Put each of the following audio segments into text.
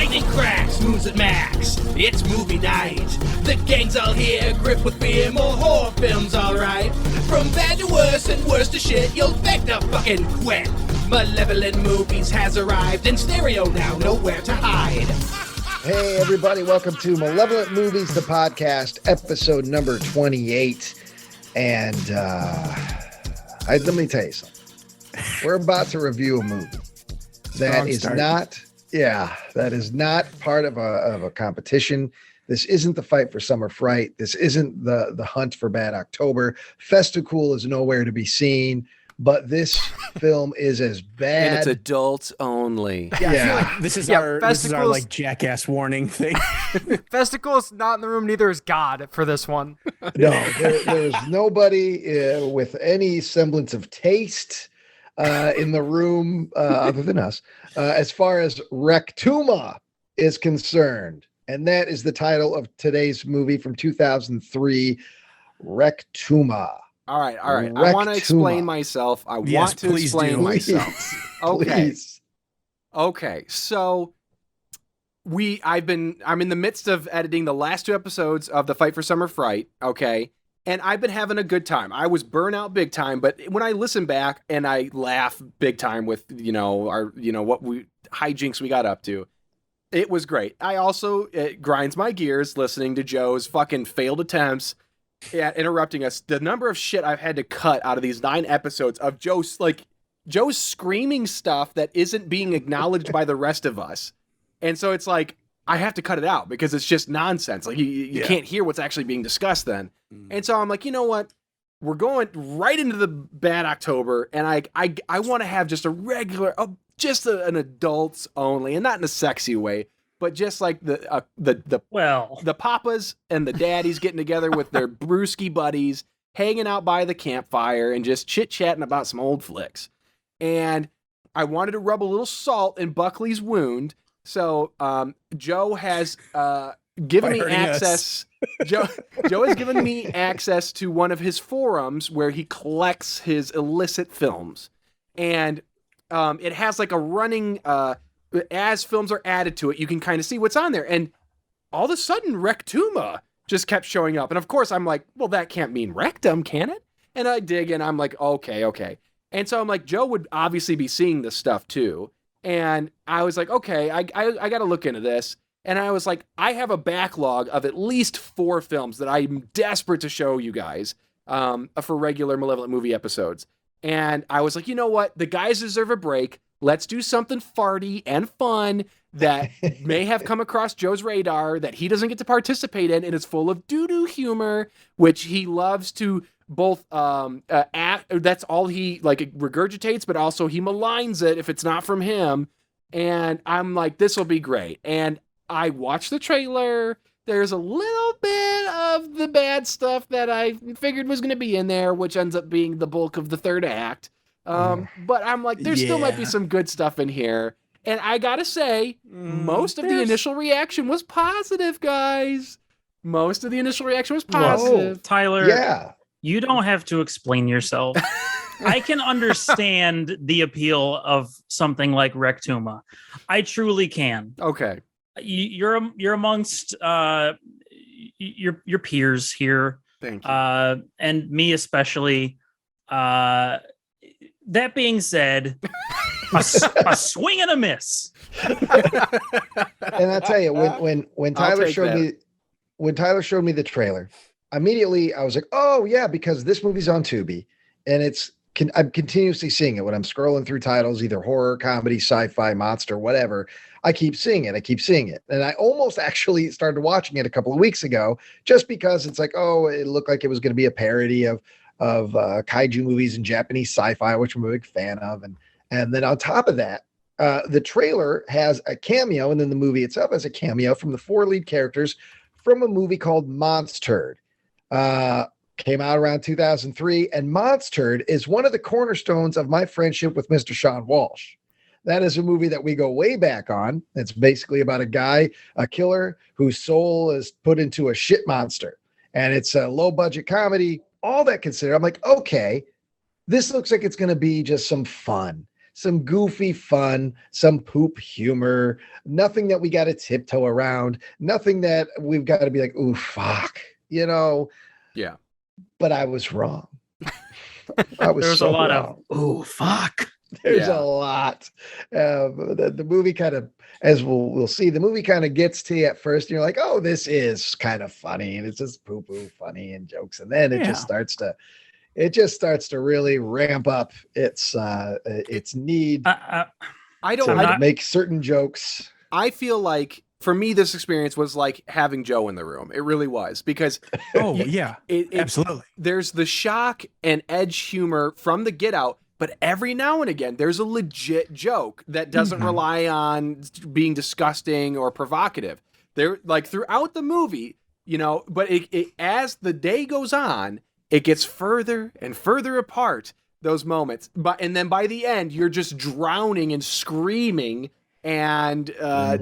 Lightning cracks, moves at max. It's movie night. The gang's all here, gripped with fear. More horror films, alright. From bad to worse and worse to shit, you'll beg to fucking quit. Malevolent Movies has arrived in stereo now, nowhere to hide. Hey everybody, welcome to Malevolent Movies, the podcast, episode number 28. And let me tell you something. We're about to review a movie that is not part of a competition. This isn't the fight for summer fright. This isn't the hunt for Bad October. Festicool is nowhere to be seen. But this film is as bad. And it's adults only. Yeah, I feel like this is our like jackass warning thing. Festicool's not in the room, neither is God for this one. No, there's nobody with any semblance of taste in the room other than us, as far as Rectuma is concerned. And that is the title of today's movie from 2003, Rectuma. All right. Rectuma. I want to explain myself. Okay. So I'm in the midst of editing the last two episodes of The Fight for Summer Fright. Okay. And I've been having a good time. I was burnt out big time, but when I listen back and I laugh big time with, what hijinks we got up to, it was great. It grinds my gears listening to Joe's fucking failed attempts at interrupting us. The number of shit I've had to cut out of these 9 episodes of Joe's screaming stuff that isn't being acknowledged by the rest of us. And so it's like, I have to cut it out because it's just nonsense. Like you can't hear what's actually being discussed then. And so I'm like, you know what? We're going right into the Bad October, and I want to have just a regular, an adults only, and not in a sexy way, but just like the papas and the daddies getting together with their brewski buddies, hanging out by the campfire and just chit-chatting about some old flicks. And I wanted to rub a little salt in Buckley's wound. So Joe has given me access. Joe has given me access to one of his forums where he collects his illicit films. And it has like a running... as films are added to it, you can kind of see what's on there. And all of a sudden, Rectuma just kept showing up. And of course, I'm like, well, that can't mean rectum, can it? And I dig and I'm like, okay. And so I'm like, Joe would obviously be seeing this stuff too. And I was like, okay, I got to look into this. And I was like, I have a backlog of at least 4 films that I'm desperate to show you guys for regular Malevolent movie episodes. And I was like, you know what? The guys deserve a break. Let's do something farty and fun that may have come across Joe's radar that he doesn't get to participate in, and it's full of doo-doo humor, which he loves to both that's all he regurgitates, but also he maligns it if it's not from him. And I'm like, this will be great. And I watched the trailer. There's a little bit of the bad stuff that I figured was going to be in there, which ends up being the bulk of the third act. But I'm like, there still might be some good stuff in here. And I gotta say, most of the initial reaction was positive, guys. Most of the initial reaction was positive. Whoa, Tyler, you don't have to explain yourself. I can understand the appeal of something like Rectuma. I truly can. Okay. You're amongst your peers here. Thank you. And me especially. That being said, a swing and a miss. And I tell you, when Tyler showed me the trailer, immediately I was like, oh yeah, because this movie's on Tubi, and I'm continuously seeing it when I'm scrolling through titles, either horror, comedy, sci-fi, monster, whatever. I keep seeing it, and I almost actually started watching it a couple of weeks ago, just because it's like, oh, it looked like it was going to be a parody of kaiju movies and Japanese sci-fi, which I'm a big fan of. And then on top of that, the trailer has a cameo, and then the movie itself has a cameo from the 4 lead characters from a movie called Monstered. Came out around 2003, and Monstered is one of the cornerstones of my friendship with Mr. Sean Walsh. That is a movie that we go way back on. It's basically about a killer whose soul is put into a shit monster. And it's a low budget comedy, all that considered. I'm like, okay, this looks like it's going to be just some fun. some goofy fun, some poop humor, nothing that we got to tiptoe around, nothing that we've got to be like, ooh, fuck, you know? Yeah. But I was wrong. I was There's so a lot wrong. of, ooh, fuck. There's a lot. The movie kind of, as we'll see, the movie kind of gets to you at first. And you're like, oh, this is kind of funny, and it's just poo-poo funny and jokes, and then it just starts to really ramp up its need to make certain jokes. I feel like for me, this experience was like having Joe in the room. It really was, because absolutely. There's the shock and edge humor from the Get Out, but every now and again, there's a legit joke that doesn't rely on being disgusting or provocative. They're like throughout the movie, you know, but it as the day goes on, it gets further and further apart, those moments. And then by the end, you're just drowning and screaming and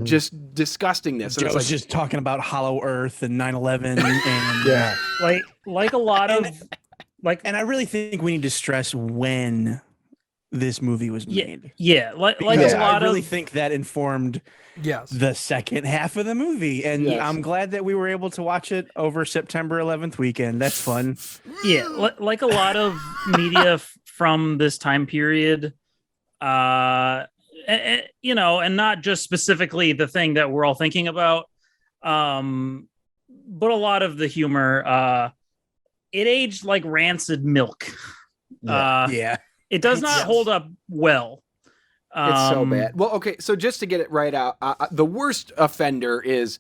just disgustingness. Joe's like, just talking about Hollow Earth and 9/11 and like a lot of and I really think we need to stress when this movie was made. Yeah, I really think that informed the second half of the movie, and I'm glad that we were able to watch it over September 11th weekend. That's fun. Yeah, like a lot of media from this time period, you know, and not just specifically the thing that we're all thinking about, but a lot of the humor, it aged like rancid milk. It does not hold up well. It's so bad. Well, okay, so just to get it right out, the worst offender is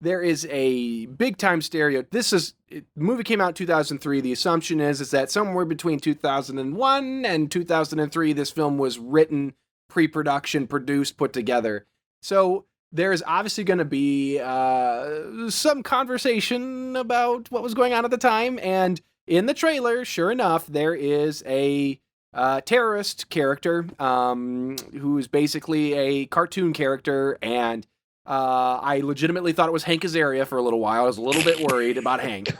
there is a big time stereo. The movie came out in 2003. The assumption is that somewhere between 2001 and 2003, this film was written, pre-production, produced, put together. So there's obviously going to be some conversation about what was going on at the time. And in the trailer, sure enough, there is a terrorist character who is basically a cartoon character. And I legitimately thought it was Hank Azaria for a little while. I was a little bit worried about Hank.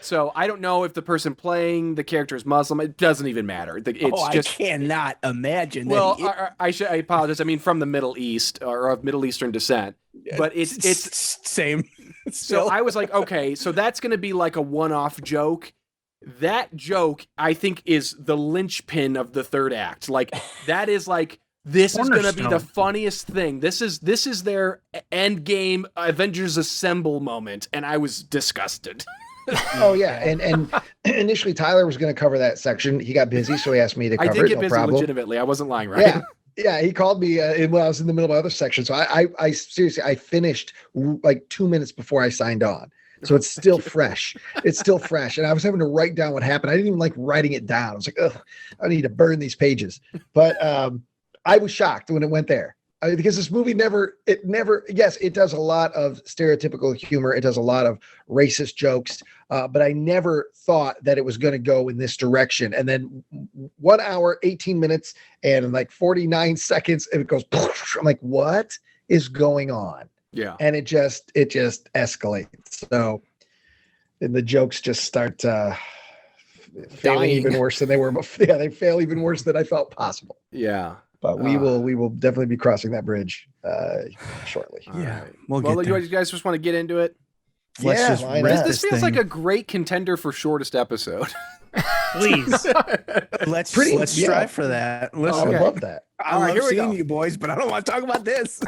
So I don't know if the person playing the character is Muslim. It doesn't even matter. I cannot imagine. Well, I apologize. I mean, from the Middle East or of Middle Eastern descent. But it's same. So I was like, okay, so that's going to be like a one-off joke. That joke, I think, is the linchpin of the third act. Like, that is like, this is going to be the funniest thing. This is their end game Avengers Assemble moment, and I was disgusted. Oh yeah, and initially Tyler was going to cover that section. He got busy, so he asked me to cover it. I did get busy problem. Legitimately. I wasn't lying, right? Yeah. He called me when I was in the middle of my other section. So I seriously, I finished like 2 minutes before I signed on. So it's still fresh. It's still fresh. And I was having to write down what happened. I didn't even like writing it down. I was like, ugh, I need to burn these pages. But I was shocked when it went there. Because this movie yes, it does a lot of stereotypical humor. It does a lot of racist jokes. But I never thought that it was going to go in this direction. And then 1 hour, 18 minutes, and like 49 seconds, and it goes, I'm like, what is going on? Yeah. And it just escalates. So, and the jokes just start failing even worse than they were before. Yeah, they fail even worse than I felt possible. Yeah. But we will definitely be crossing that bridge shortly. Yeah. Right. Well, you guys just want to get into it? This feels like a great contender for shortest episode. Please. Let's strive for that. Listen, I would love that. I love seeing you boys, but I don't want to talk about this.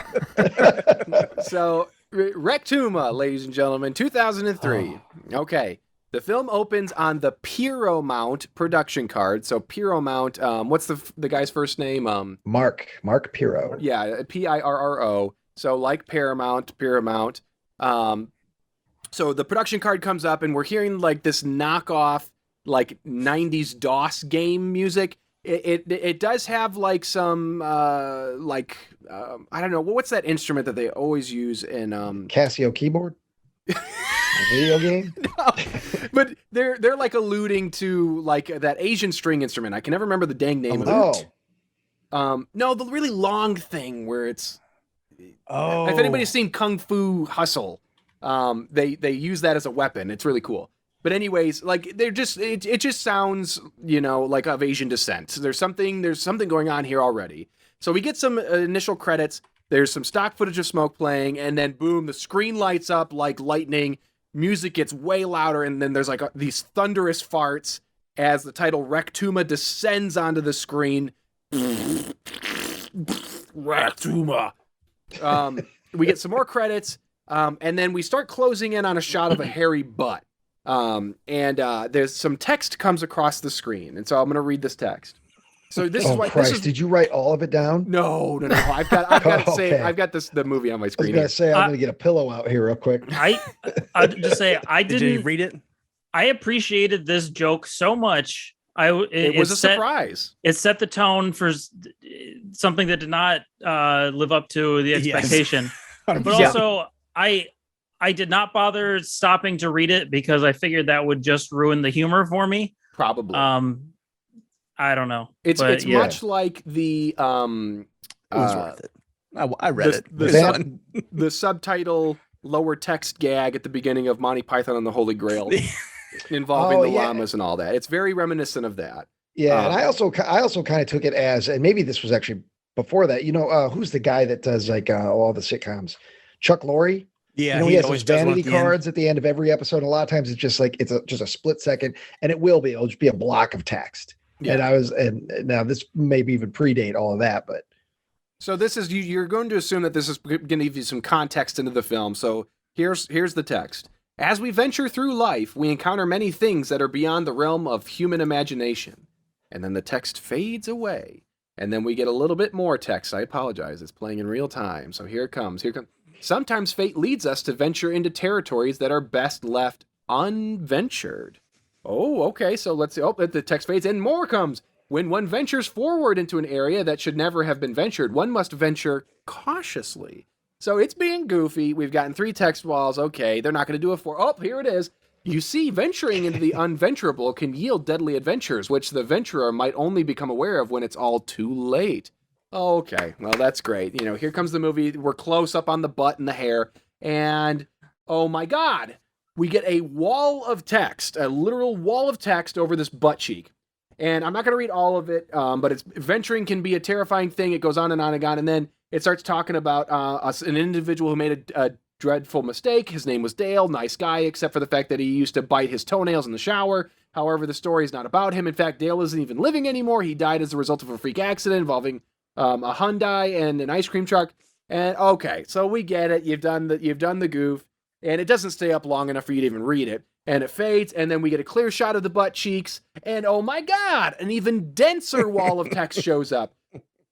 So, Rectuma, ladies and gentlemen, 2003. Okay. The film opens on the Pirro mount production card. So Pirro mount, what's the guy's first name? Mark Pirro. Yeah, Pirro. So like Paramount. So the production card comes up, and we're hearing like this knockoff, like 90s DOS game music. It does have like some I don't know, what's that instrument that they always use in Casio keyboard? Video game? No, but they're like alluding to like that Asian string instrument. I can never remember the dang name of it. No, the really long thing where it's if anybody's seen Kung Fu Hustle, they use that as a weapon. It's really cool. But anyways, like they're just it just sounds, you know, like of Asian descent. There's something going on here already. So we get some initial credits. There's some stock footage of smoke playing, and then boom, the screen lights up like lightning. Music gets way louder, and then there's like these thunderous farts as the title Rectuma descends onto the screen. Rectuma. We get some more credits, and then we start closing in on a shot of a hairy butt. And there's some text comes across the screen, and so I'm going to read this text. So this is what. Christ, did you write all of it down? No. I've got to say, I've got the movie on my screen. I was going to say, I'm going to get a pillow out here real quick. I'll just say I didn't Did you read it. I appreciated this joke so much. It was a surprise. It set the tone for something that did not live up to the expectation. Yes. But also, I did not bother stopping to read it because I figured that would just ruin the humor for me. Probably. I don't know. It's much like the it was worth it. I read it. The subtitle lower text gag at the beginning of Monty Python and the Holy Grail. Involving the llamas and all that. It's very reminiscent of that. Yeah, and I also kind of took it as, and maybe this was actually before that. You know, who's the guy that does like all the sitcoms? Chuck Lorre. Yeah, you know, he has those vanity cards at the end of every episode. And a lot of times it's just like just a split second, and it'll just be a block of text. Yeah. And now this maybe even predate all of that, but so this is you're going to assume that this is going to give you some context into the film. So here's the text. As we venture through life, we encounter many things that are beyond the realm of human imagination. And then the text fades away. And then we get a little bit more text. I apologize. It's playing in real time. So here it comes. Sometimes fate leads us to venture into territories that are best left unventured. Oh, okay. So let's see. Oh, the text fades and more comes. When one ventures forward into an area that should never have been ventured, one must venture cautiously. So it's being goofy. We've gotten 3 text walls. Okay, they're not going to do it for. Oh, here it is. You see, venturing into the unventurable can yield deadly adventures, which the venturer might only become aware of when it's all too late. Okay, well, that's great. You know, here comes the movie. We're close up on the butt and the hair. And, oh my God, we get a wall of text, a literal wall of text over this butt cheek. And I'm not going to read all of it, but venturing can be a terrifying thing. It goes on and on and on. And then it starts talking about an individual who made a dreadful mistake. His name was Dale, nice guy, except for the fact that he used to bite his toenails in the shower. However, the story is not about him. In fact, Dale isn't even living anymore. He died as a result of a freak accident involving a Hyundai and an ice cream truck. And okay, so we get it. You've done the goof, and it doesn't stay up long enough for you to even read it. And it fades, and then we get a clear shot of the butt cheeks, and oh my God, an even denser wall of text shows up.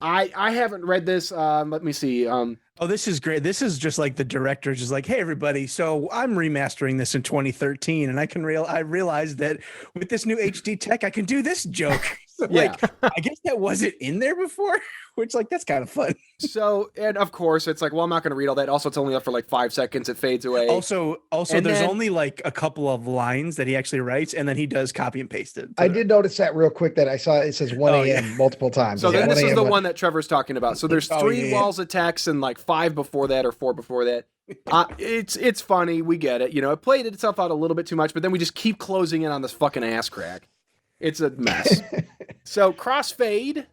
I haven't read this. Let me see. Oh, this is great. This is just like the director just like, hey, everybody. So I'm remastering this in 2013, and I realized that with this new HD tech, I can do this joke. Like, I guess that wasn't in there before, which like, that's kind of fun. So, and of course it's like, well, I'm not going to read all that. Also, it's only up for like 5 seconds. It fades away. Also there's only like a couple of lines that he actually writes, and then he does copy and paste it. I did notice that real quick that I saw it says 1 a.m. multiple times. So then this is the one that Trevor's talking about. So there's 3 walls of text and like 5 before that or 4 before that. It's funny. We get it. You know, it played itself out a little bit too much, but then we just keep closing in on this fucking ass crack. It's a mess. So crossfade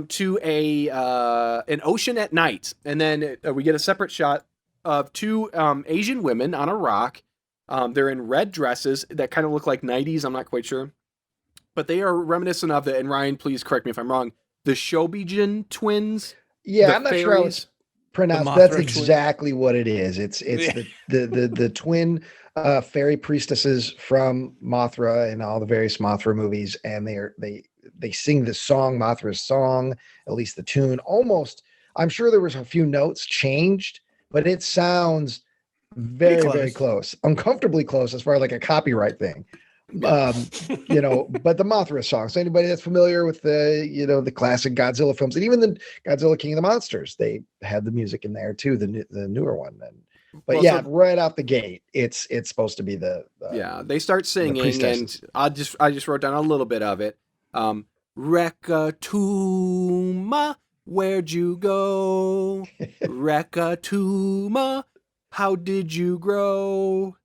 to an ocean at night, and then we get a separate shot of 2 Asian women on a rock. They're in red dresses that kind of look like 90s. I'm not quite sure, but they are reminiscent of the. And Ryan, please correct me if I'm wrong. The Shobijin twins. Yeah, I'm not sure how it's pronounced. That's exactly what it is. It's the twin fairy priestesses from Mothra and all the various Mothra movies, and they sing the song, Mothra's song, at least the tune. Almost, I'm sure there was a few notes changed, but it sounds very close, uncomfortably close as far as like a copyright thing. You know, but the Mothra song. So anybody that's familiar with the classic Godzilla films, and even the Godzilla King of the Monsters, they had the music in there too, the newer one. But right out the gate, it's supposed to be they start singing, and I just wrote down a little bit of it. Rectuma, where'd you go? Rectuma, how did you grow?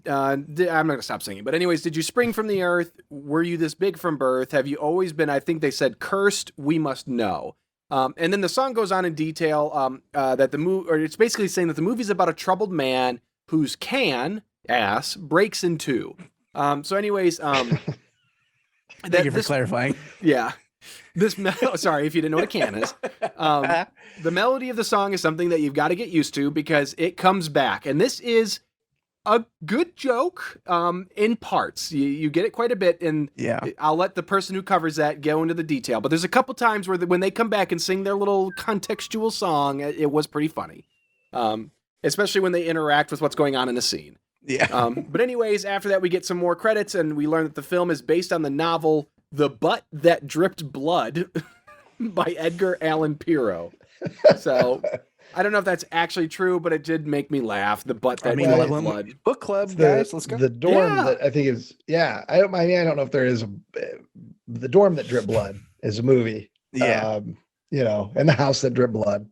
I'm not gonna stop singing. But anyways, did you spring from the earth? Were you this big from birth? Have you always been? I think they said cursed. We must know. And then the song goes on in detail that the movie, or it's basically saying that the movie's about a troubled man whose ass breaks in two. So anyways, Thank you for clarifying. Yeah. Sorry if you didn't know what a can is. The melody of the song is something that you've got to get used to because it comes back. And this is a good joke in parts. You get it quite a bit. And I'll let the person who covers that go into the detail. But there's a couple times where when they come back and sing their little contextual song, it was pretty funny. Especially when they interact with what's going on in the scene. Yeah. But anyways, after that, we get some more credits and we learn that the film is based on the novel The Butt That Dripped Blood by Edgar Allan Pirro. So I don't know if that's actually true, but it did make me laugh. The Butt That Dripped Blood. Book club, guys. Let's go. The dorm that I think is, I don't know if there is The Dorm That Dripped Blood is a movie. Yeah. And The House That Dripped Blood.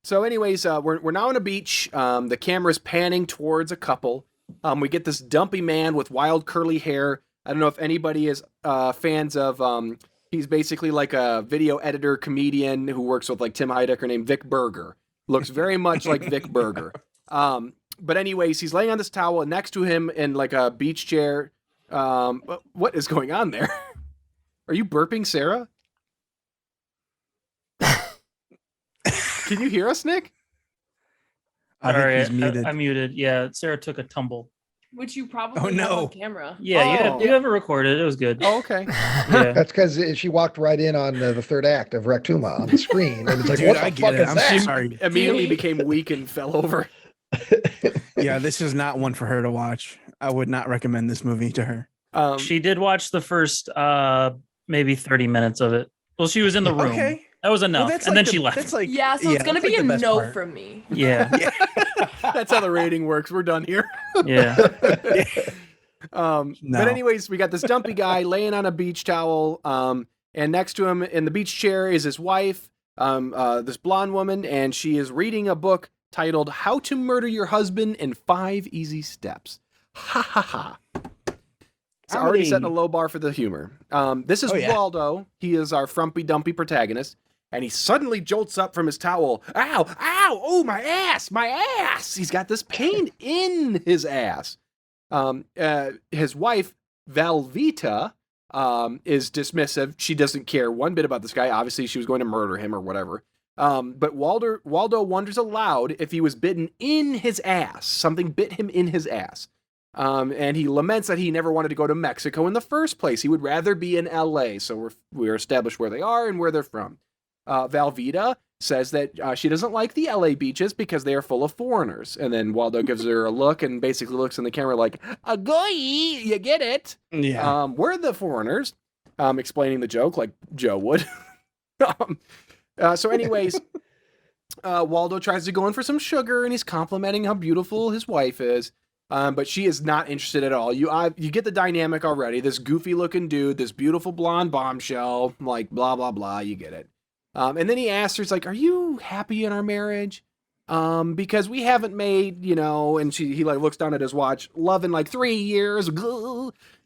So anyways, we're now on a beach. The camera's panning towards a couple. We get this dumpy man with wild curly hair. I don't know if anybody is fans of, he's basically like a video editor comedian who works with like Tim Heidecker named Vic Berger. Looks very much like Vic Berger. But anyways, he's laying on this towel and next to him in like a beach chair. What is going on there? Are you burping, Sarah? Can you hear us, Nick? Sorry, I'm muted. Yeah, Sarah took a tumble. Which you probably have on camera. Yeah, you have it recorded. It was good. Oh, okay. Yeah. That's because she walked right in on the third act of Rectuma on the screen. And it's like, what the fuck is that? I'm sorry. Immediately became weak and fell over. Yeah, this is not one for her to watch. I would not recommend this movie to her. She did watch the first maybe 30 minutes of it. Well, she was in the room. Okay. That was enough. And then she left. So it's going to be a no from me. Yeah. That's how the rating works. We're done here. Yeah. No. But anyways, we got this dumpy guy laying on a beach towel. And next to him in the beach chair is his wife, this blonde woman, and she is reading a book titled How to Murder Your Husband in 5 Easy Steps. Ha ha ha. It's already setting a low bar for the humor. This is Waldo. He is our frumpy dumpy protagonist. And he suddenly jolts up from his towel. Ow, ow, oh, my ass. He's got this pain in his ass. His wife, Velveeta, is dismissive. She doesn't care one bit about this guy. Obviously, she was going to murder him or whatever. But Waldo wonders aloud if he was bitten in his ass. Something bit him in his ass. And he laments that he never wanted to go to Mexico in the first place. He would rather be in LA. So we're established where they are and where they're from. Velveeta says that she doesn't like the LA beaches because they are full of foreigners. And then Waldo gives her a look and basically looks in the camera like, "Agoy, you get it." Yeah. We're the foreigners, explaining the joke like Joe would. So anyways, Waldo tries to go in for some sugar and he's complimenting how beautiful his wife is. But she is not interested at all. You get the dynamic already. This goofy looking dude, this beautiful blonde bombshell, like blah, blah, blah. You get it. And then he asks her, he's like, "Are you happy in our marriage? Because we haven't made, and he like looks down at his watch, love in like 3 years. And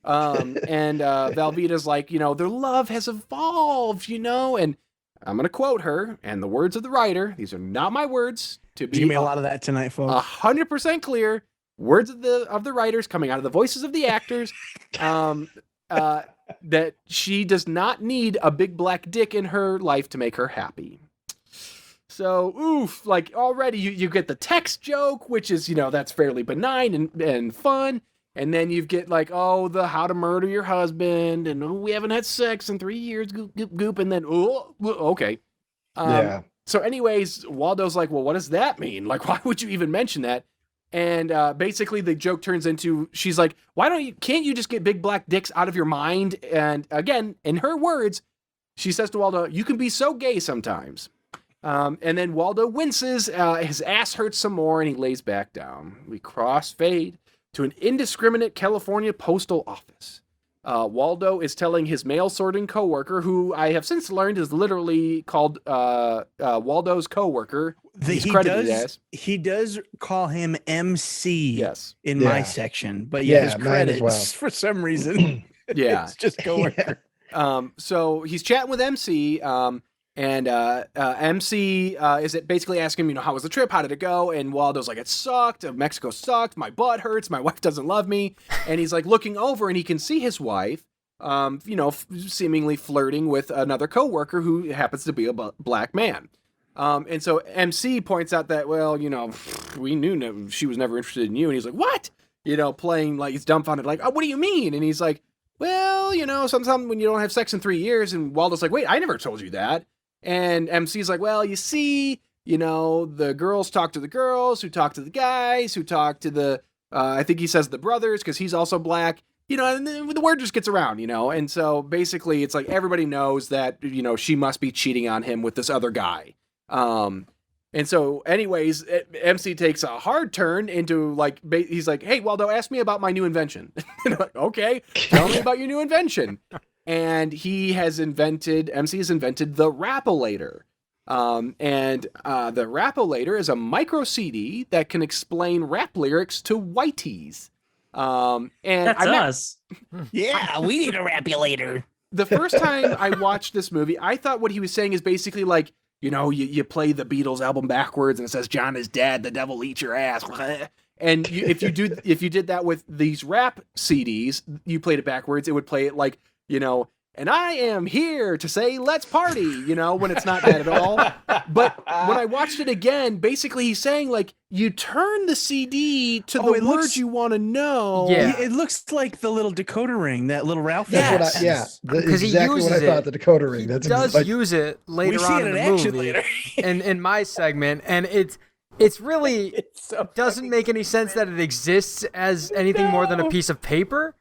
Velveeta's like, their love has evolved, and I'm going to quote her and the words of the writer. These are not my words. To be Give me a lot of that tonight, folks. 100% clear. Words of the writers coming out of the voices of the actors. That she does not need a big black dick in her life to make her happy. So, like already you get the text joke, which is, that's fairly benign and fun. And then you get like, the how to murder your husband and we haven't had sex in 3 years, goop, goop, goop. And then, okay. So anyways, Waldo's like, well, what does that mean? Like, why would you even mention that? And basically the joke turns into, she's like, can't you just get big black dicks out of your mind? And again, in her words, she says to Waldo, "You can be so gay sometimes." And then Waldo winces, his ass hurts some more, and he lays back down. We crossfade to an indiscriminate California postal office. Waldo is telling his mail sorting coworker, who I have since learned is literally called Waldo's coworker. He does call him MC in my section, but his credits for some reason it's just coworker. So he's chatting with MC, and MC is basically asking him, how was the trip? How did it go? And Waldo's like, it sucked. Mexico sucked. My butt hurts. My wife doesn't love me. And he's like looking over, and he can see his wife, seemingly flirting with another coworker who happens to be a black man. And so MC points out that, we knew she was never interested in you. And he's like, what? Playing like he's dumbfounded, like, oh, what do you mean? And he's like, well, sometimes when you don't have sex in 3 years. And Waldo's like, wait, I never told you that. And MC's like, well, you see, the girls talk to the girls who talk to the guys who talk to the, I think he says the brothers because he's also black, and the word just gets around, And so basically it's like everybody knows that, she must be cheating on him with this other guy. And so anyways, MC takes a hard turn into like, he's like, hey, Waldo, ask me about my new invention. And I'm like, okay, tell me about your new invention. And MC has invented the rap-ellator. And the rap-ellator is a micro CD that can explain rap lyrics to whiteys. And that's us. Yeah, we need a rap-ellator. The first time I watched this movie, I thought what he was saying is basically like, you play the Beatles album backwards and it says John is dead, the devil eat your ass. And if you did that with these rap CDs, you played it backwards, it would play it like, and I am here to say let's party, when it's not that at all. But when I watched it again, basically he's saying like you turn the CD to the words you want to know. Yeah, it looks like the little decoder ring, that little Ralph. That's because exactly what I thought. The decoder ring. He does use it later on in the movie, later. in my segment, and it's really doesn't make any sense that it exists as anything more than a piece of paper.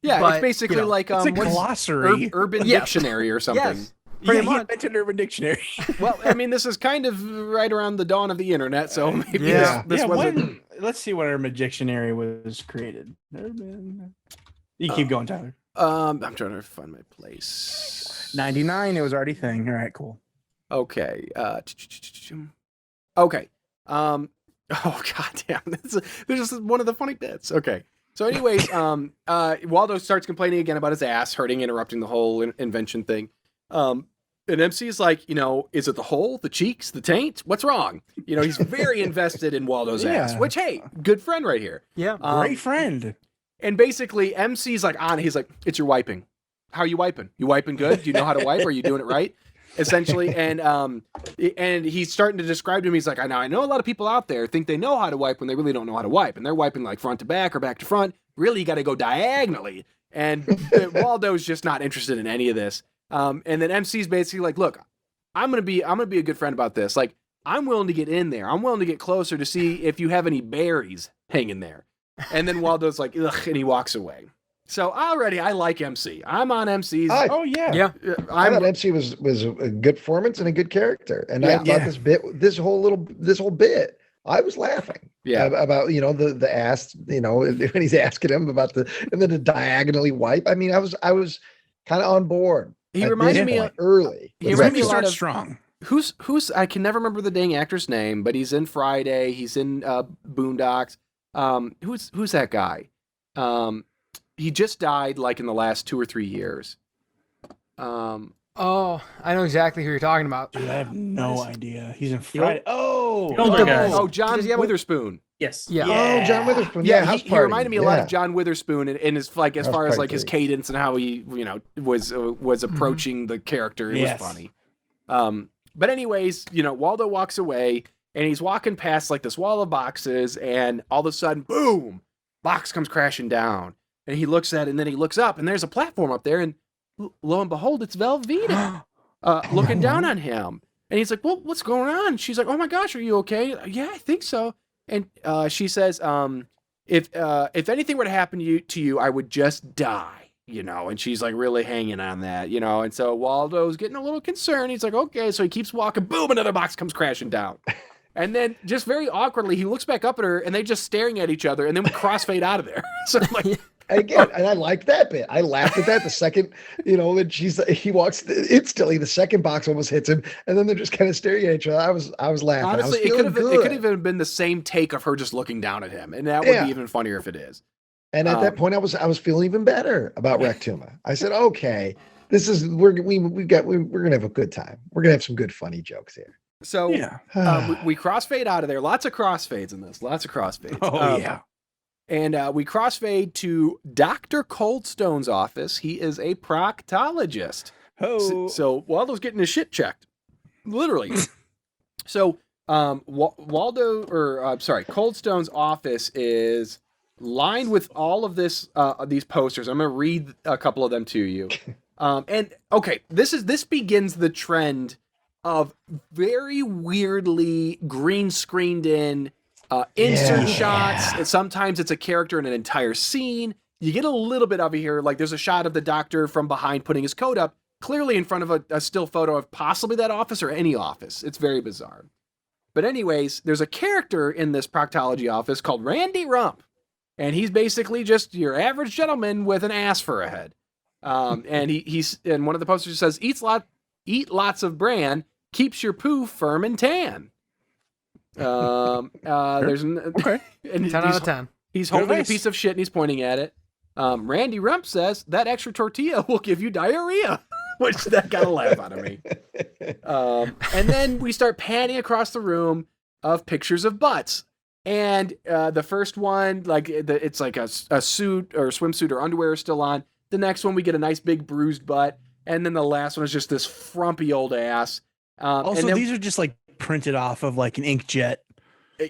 Yeah, but, it's basically like it's a glossary, urban dictionary or something. Yes. He invented Urban Dictionary. Well, I mean, this is kind of right around the dawn of the internet, so maybe this wasn't. Let's see when Urban Dictionary was created. You keep going, Tyler. I'm trying to find my place. 99. It was already a thing. All right, cool. Okay. Okay. Oh goddamn! This is just one of the funny bits. Okay. So, anyways, Waldo starts complaining again about his ass hurting, interrupting the whole invention thing. And MC is like, is it the hole, the cheeks, the taint? What's wrong? He's very invested in Waldo's ass, which, hey, good friend right here. Yeah, great friend. And basically, MC's like he's like, it's your wiping. How are you wiping? You wiping good? Do you know how to wipe? Are you doing it right? Essentially, and he's starting to describe to him. He's like, I know a lot of people out there think they know how to wipe when they really don't know how to wipe, and they're wiping like front to back or back to front. Really, you got to go diagonally. And Waldo's just not interested in any of this. And then MC's basically like, look, I'm gonna be a good friend about this. Like, I'm willing to get in there. I'm willing to get closer to see if you have any berries hanging there. And then Waldo's like, ugh, and he walks away. So already I like MC. I'm on MC's. I I thought MC was a good performance and a good character. And I thought this whole bit, I was laughing. Yeah. About, the ass, when he's asking him about and then the diagonally wipe. I mean, I was kind of on board. He reminds me of early. He reminds me a lot of strong. Who's I can never remember the dang actor's name, but he's in Friday. He's in Boondocks. Who's that guy? He just died like in the last 2 or 3 years. Oh, I know exactly who you're talking about. Dude, I have no idea. He's in Friday. John Witherspoon. Yes. Yeah. Oh, John Witherspoon. Yeah, he reminded me a lot of John Witherspoon in his like as far as like his cadence and how he was approaching the character. It was funny. But anyways, Waldo walks away and he's walking past like this wall of boxes, and all of a sudden, boom, box comes crashing down. And he looks at it, and then he looks up, and there's a platform up there, and lo and behold, it's Velveeta looking down on him. And he's like, well, what's going on? And she's like, oh my gosh, are you okay? Yeah, I think so. And she says, if anything were to happen to you, I would just die, and she's like really hanging on that, and so Waldo's getting a little concerned. He's like, okay, so he keeps walking, boom, another box comes crashing down. And then just very awkwardly, he looks back up at her, and they're just staring at each other, and then we crossfade out of there. So I'm like, Again, and I liked that bit. I laughed at that the second, that he walks instantly. The second box almost hits him, and then they're just kind of staring at each other. I was laughing. Honestly, it could have even been the same take of her just looking down at him, and that would be even funnier if it is. And at that point, I was feeling even better about Rectuma. I said, okay, we're gonna have a good time. We're gonna have some good funny jokes here. So we crossfade out of there. Lots of crossfades in this. Lots of crossfades. Oh yeah. And we crossfade to Dr. Coldstone's office. He is a proctologist. Oh. So Waldo's getting his shit checked, literally. So Coldstone's office is lined with all of these posters. I'm going to read a couple of them to you. This begins the trend of very weirdly green screened in insert shots. And sometimes it's a character in an entire scene. You get a little bit of it here. Like there's a shot of the doctor from behind putting his coat up, clearly in front of a still photo of possibly that office or any office. It's very bizarre. But anyways, there's a character in this proctology office called Randy Rump. And he's basically just your average gentleman with an ass for a head. And he's one of the posters says, eat lots of bran, keeps your poo firm and tan. There's and 10 out of 10. He's holding a piece of shit and he's pointing at it. Randy Rump says that extra tortilla will give you diarrhea, which that got a laugh out of me. And then we start panning across the room of pictures of butts. And the first one, it's like a suit or swimsuit or underwear is still on. The next one, we get a nice big bruised butt. And then the last one is just this frumpy old ass. These are just like printed off of like an inkjet.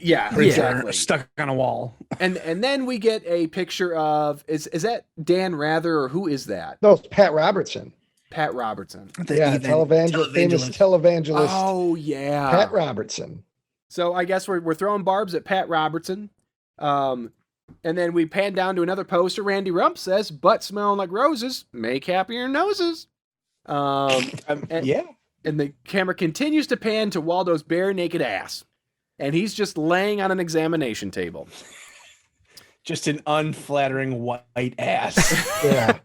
Yeah, exactly. Stuck on a wall. And then we get a picture of, is that Dan Rather or who is that? No, it's Pat Robertson. Pat Robertson. Famous televangelist. Oh, yeah. Pat Robertson. So I guess we're throwing barbs at Pat Robertson. And then we pan down to another poster. Randy Rump says, butt smelling like roses, make happier noses. And the camera continues to pan to Waldo's bare naked ass. And he's just laying on an examination table. Just an unflattering white ass. Yeah.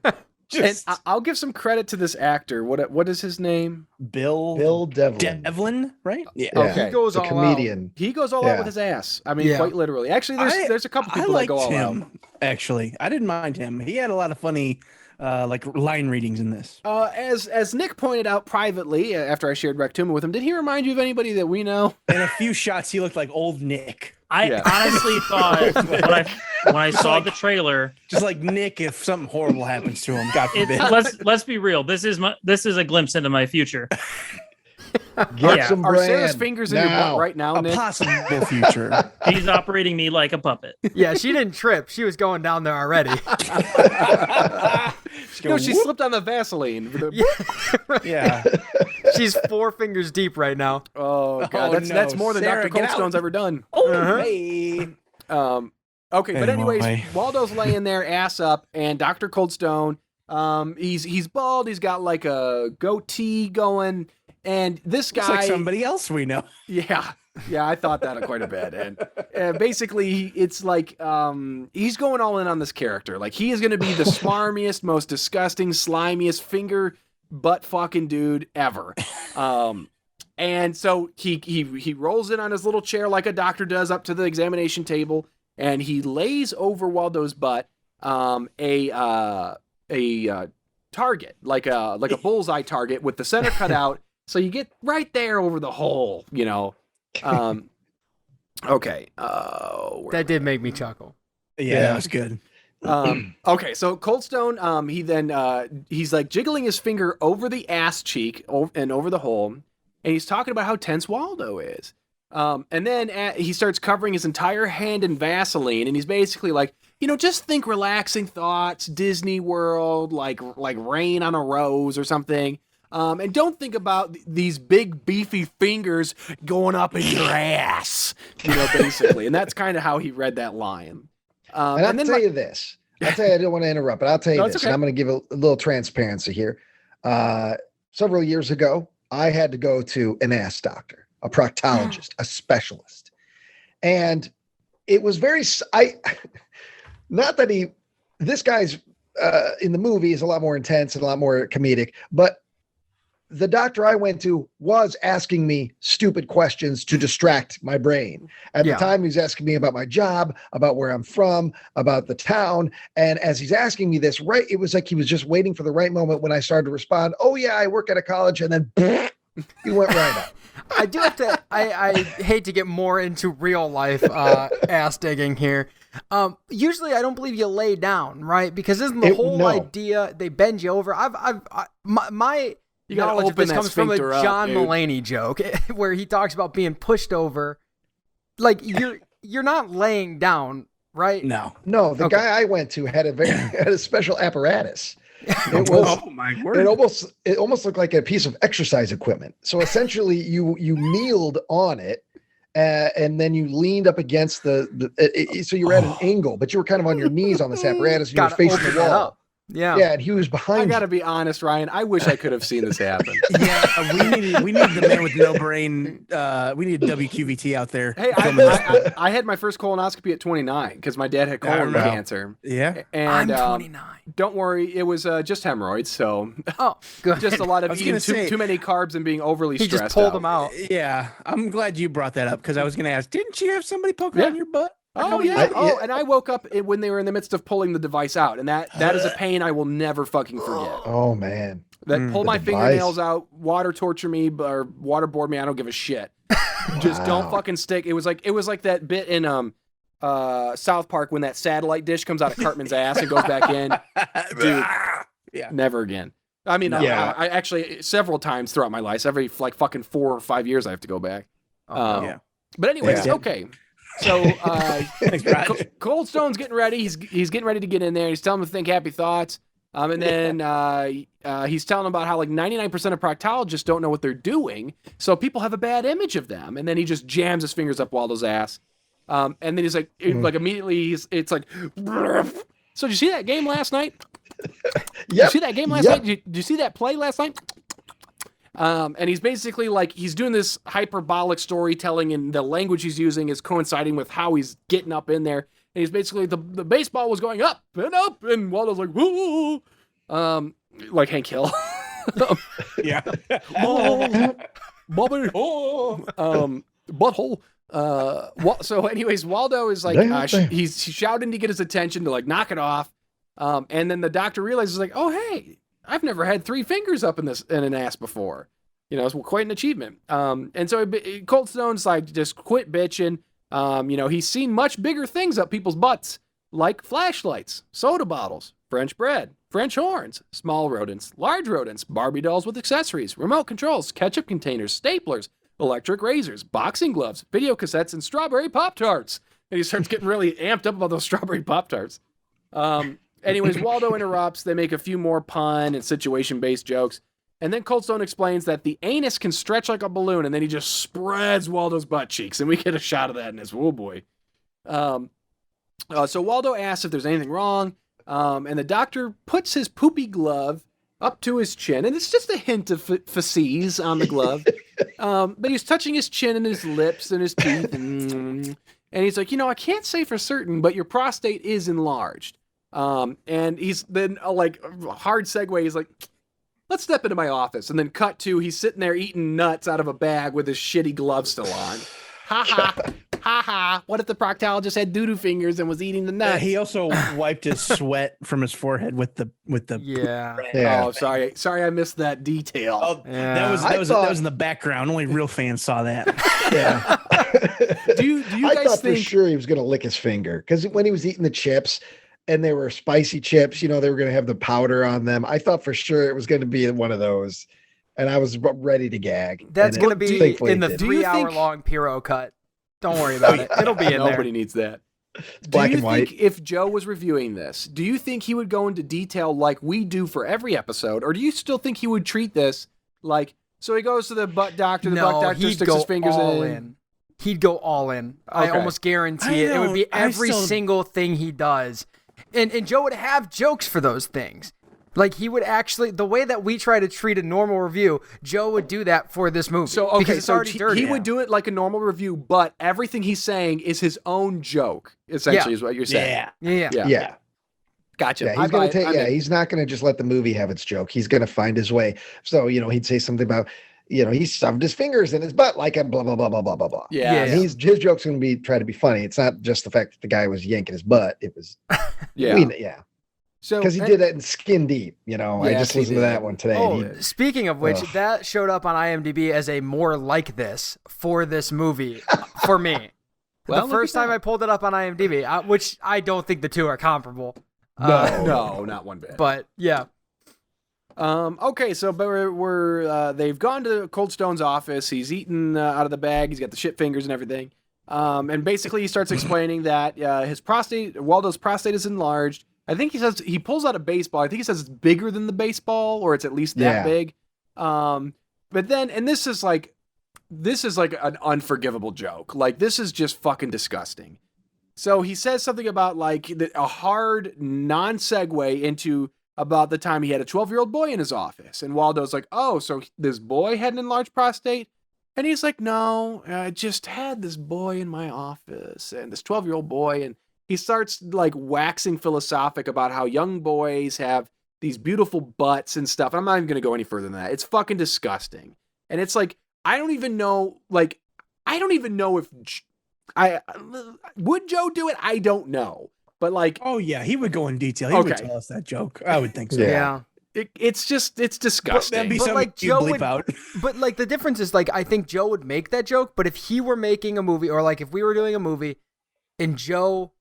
And I'll give some credit to this actor. What is his name? Bill Devlin. Devlin, right? Yeah. Okay. He goes all comedian. out. He goes all out with his ass. I mean, quite literally. Actually, there's a couple people that go all out. Actually, I didn't mind him. He had a lot of funny line readings in this. As Nick pointed out privately after I shared Rectuma with him, did he remind you of anybody that we know? In a few shots, he looked like old Nick. I honestly thought when I saw the trailer, just like Nick, if something horrible happens to him, God forbid. Let's be real. This is a glimpse into my future. Get some Are brand Sarah's fingers in your butt right now, Nick? A possible future. He's operating me like a puppet. Yeah, she didn't trip. She was going down there already. She slipped on the Vaseline. Yeah. She's 4 fingers deep right now. Oh, God. That's more than Sarah, Dr. Coldstone's ever done. Oh, hey. Okay, but anyways, Waldo's laying there, ass up, and Dr. Coldstone, he's bald. He's got like a goatee going. And this guy, looks like somebody else we know. Yeah, I thought that quite a bit. And basically, it's like he's going all in on this character. Like he is going to be the smarmiest, most disgusting, slimiest finger butt fucking dude ever. And so he rolls in on his little chair like a doctor does up to the examination table, and he lays over Waldo's butt a target, like a bullseye target with the center cut out. So you get right there over the hole, Okay. That did make me chuckle. Yeah, that was good. Okay, so Coldstone, he's like jiggling his finger over the ass cheek and over the hole, and he's talking about how tense Waldo is. And then he starts covering his entire hand in Vaseline, and he's basically like, just think relaxing thoughts, Disney World, like rain on a rose or something. And don't think about these big beefy fingers going up in your ass, basically. And that's kind of how he read that line. And I'll tell you this. I don't want to interrupt, but I'll tell you this. Okay. And I'm going to give a little transparency here. Several years ago, I had to go to an ass doctor, a proctologist, a specialist. And it was not that he this guy's in the movie is a lot more intense and a lot more comedic, but the doctor I went to was asking me stupid questions to distract my brain. At the time, he was asking me about my job, about where I'm from, about the town. And as he's asking me this, it was like he was just waiting for the right moment when I started to respond, oh yeah, I work at a college. And then he went right up. I do have to, I hate to get more into real life ass digging here. Usually I don't believe you lay down, right? Because isn't the whole idea they bend you over? My you knowledge of this comes from a John Mulaney joke where he talks about being pushed over. Like you're not laying down, right? No, the guy I went to had a special apparatus. It was, oh my word! It almost looked like a piece of exercise equipment. So essentially, you kneeled on it, and then you leaned up against so you were at an angle, but you were kind of on your knees on this apparatus, and you were facing the wall. Yeah, and he was behind. I gotta be honest, Ryan. I wish I could have seen this happen. we need the man with no brain. We need WQVT out there. Hey, I had my first colonoscopy at 29 because my dad had colon cancer. Yeah, and I'm 29. Don't worry, it was just hemorrhoids. So good. Just a lot of eating too many carbs and being overly stressed. He just pulled them out. Yeah, I'm glad you brought that up because I was going to ask, didn't you have somebody poke around your butt? Oh yeah. And I woke up when they were in the midst of pulling the device out, and that is a pain I will never fucking forget. Oh man, that pull my fingernails out, water torture me or waterboard me. I don't give a shit. Just don't fucking stick. It was like that bit in South Park when that satellite dish comes out of Cartman's ass and goes back in. Dude, never again. I mean, I actually several times throughout my life, every like fucking 4 or 5 years, I have to go back. But anyways, okay. So Cold Stone's getting ready. He's getting ready to get in there. He's telling him to think happy thoughts. And then he's telling him about how like 99% of proctologists don't know what they're doing, so people have a bad image of them. And then he just jams his fingers up Waldo's ass. And then he's like, immediately it's like, so did you see that game last night? Did you see that game last night? Did you see that play last night? And he's basically like, he's doing this hyperbolic storytelling, and the language he's using is coinciding with how he's getting up in there. And he's basically, the baseball was going up, and Waldo's like, woo, like Hank Hill. Yeah. Bobby. Butthole. So anyways, Waldo is like, he's shouting to get his attention to like knock it off. And then the doctor realizes like, oh, hey, I've never had 3 fingers up in an ass before. You know, it's quite an achievement. And so Cold Stone's like, just quit bitching. He's seen much bigger things up people's butts, like flashlights, soda bottles, French bread, French horns, small rodents, large rodents, Barbie dolls with accessories, remote controls, ketchup containers, staplers, electric razors, boxing gloves, video cassettes, and strawberry Pop-Tarts. And he starts getting really amped up about those strawberry Pop-Tarts. Anyways, Waldo interrupts. They make a few more pun and situation-based jokes. And then Cold Stone explains that the anus can stretch like a balloon, and then he just spreads Waldo's butt cheeks, and we get a shot of that in this. Oh, boy. So Waldo asks if there's anything wrong, and the doctor puts his poopy glove up to his chin, and it's just a hint of feces on the glove. But he's touching his chin and his lips and his teeth, and he's like, I can't say for certain, but your prostate is enlarged. And he's then like hard segue. He's like, let's step into my office. And then cut to, he's sitting there eating nuts out of a bag with his shitty glove still on. Ha ha. Ha ha. What if the proctologist had doo-doo fingers and was eating the nuts? He also wiped his sweat from his forehead with the Oh, sorry I missed that detail. Oh, yeah. That was in the background. Only real fans saw that. Yeah. Do you guys thought think for sure he was going to lick his finger, because when he was eating the chips and they were spicy chips, they were going to have the powder on them. I thought for sure it was going to be one of those, and I was ready to gag. That's going to be in the 3-hour-long Pirro cut. Don't worry about it. It'll be in there. Nobody needs that. It's black and white. Think if Joe was reviewing this, do you think he would go into detail like we do for every episode, or do you still think he would treat this like, so he goes to the butt doctor, butt doctor sticks his fingers in? He'd go all in. Okay. I almost guarantee it. It would be every single thing he does. And Joe would have jokes for those things. Like, he would actually, the way that we try to treat a normal review, Joe would do that for this movie. So, okay, so he would do it like a normal review, but everything he's saying is his own joke, essentially, is what you're saying. Yeah. Okay. Gotcha. Yeah, he's gonna take. Yeah, he's not gonna just let the movie have its joke. He's gonna find his way. So he'd say something about, he shoved his fingers in his butt like a blah blah blah blah blah blah blah. Yeah. And his joke's gonna try to be funny. It's not just the fact that the guy was yanking his butt. It was. Yeah. So because he did that in Skin Deep. I just listened to that one today. Oh, speaking of which, that showed up on IMDb as a more like this for this movie for me. Well, the first time I pulled it up on IMDb, which I don't think the two are comparable. No, not one bit. But yeah. Okay, so they've gone to Cold Stone's office. He's eaten out of the bag. He's got the shit fingers and everything. And basically he starts explaining that Waldo's prostate is enlarged. I think he pulls out a baseball. I think he says it's bigger than the baseball, or it's at least that big. But then, and this is like an unforgivable joke. Like, this is just fucking disgusting. So he says something about like a hard non-segue into about the time he had a 12-year-old boy in his office. And Waldo's like, oh, so this boy had an enlarged prostate? And he's like, no, I just had this boy in my office, and this 12-year-old boy. And he starts like waxing philosophic about how young boys have these beautiful butts and stuff. I'm not even going to go any further than that. It's fucking disgusting. And it's like, I don't even know if would Joe do it? I don't know. But like, oh yeah, he would go in detail. He would tell us that joke. I would think so. Yeah. It's disgusting. That'd be but something like you Joe bleep would, out. But like the difference is like, I think Joe would make that joke, but if he were making a movie, or like if we were doing a movie and Joe,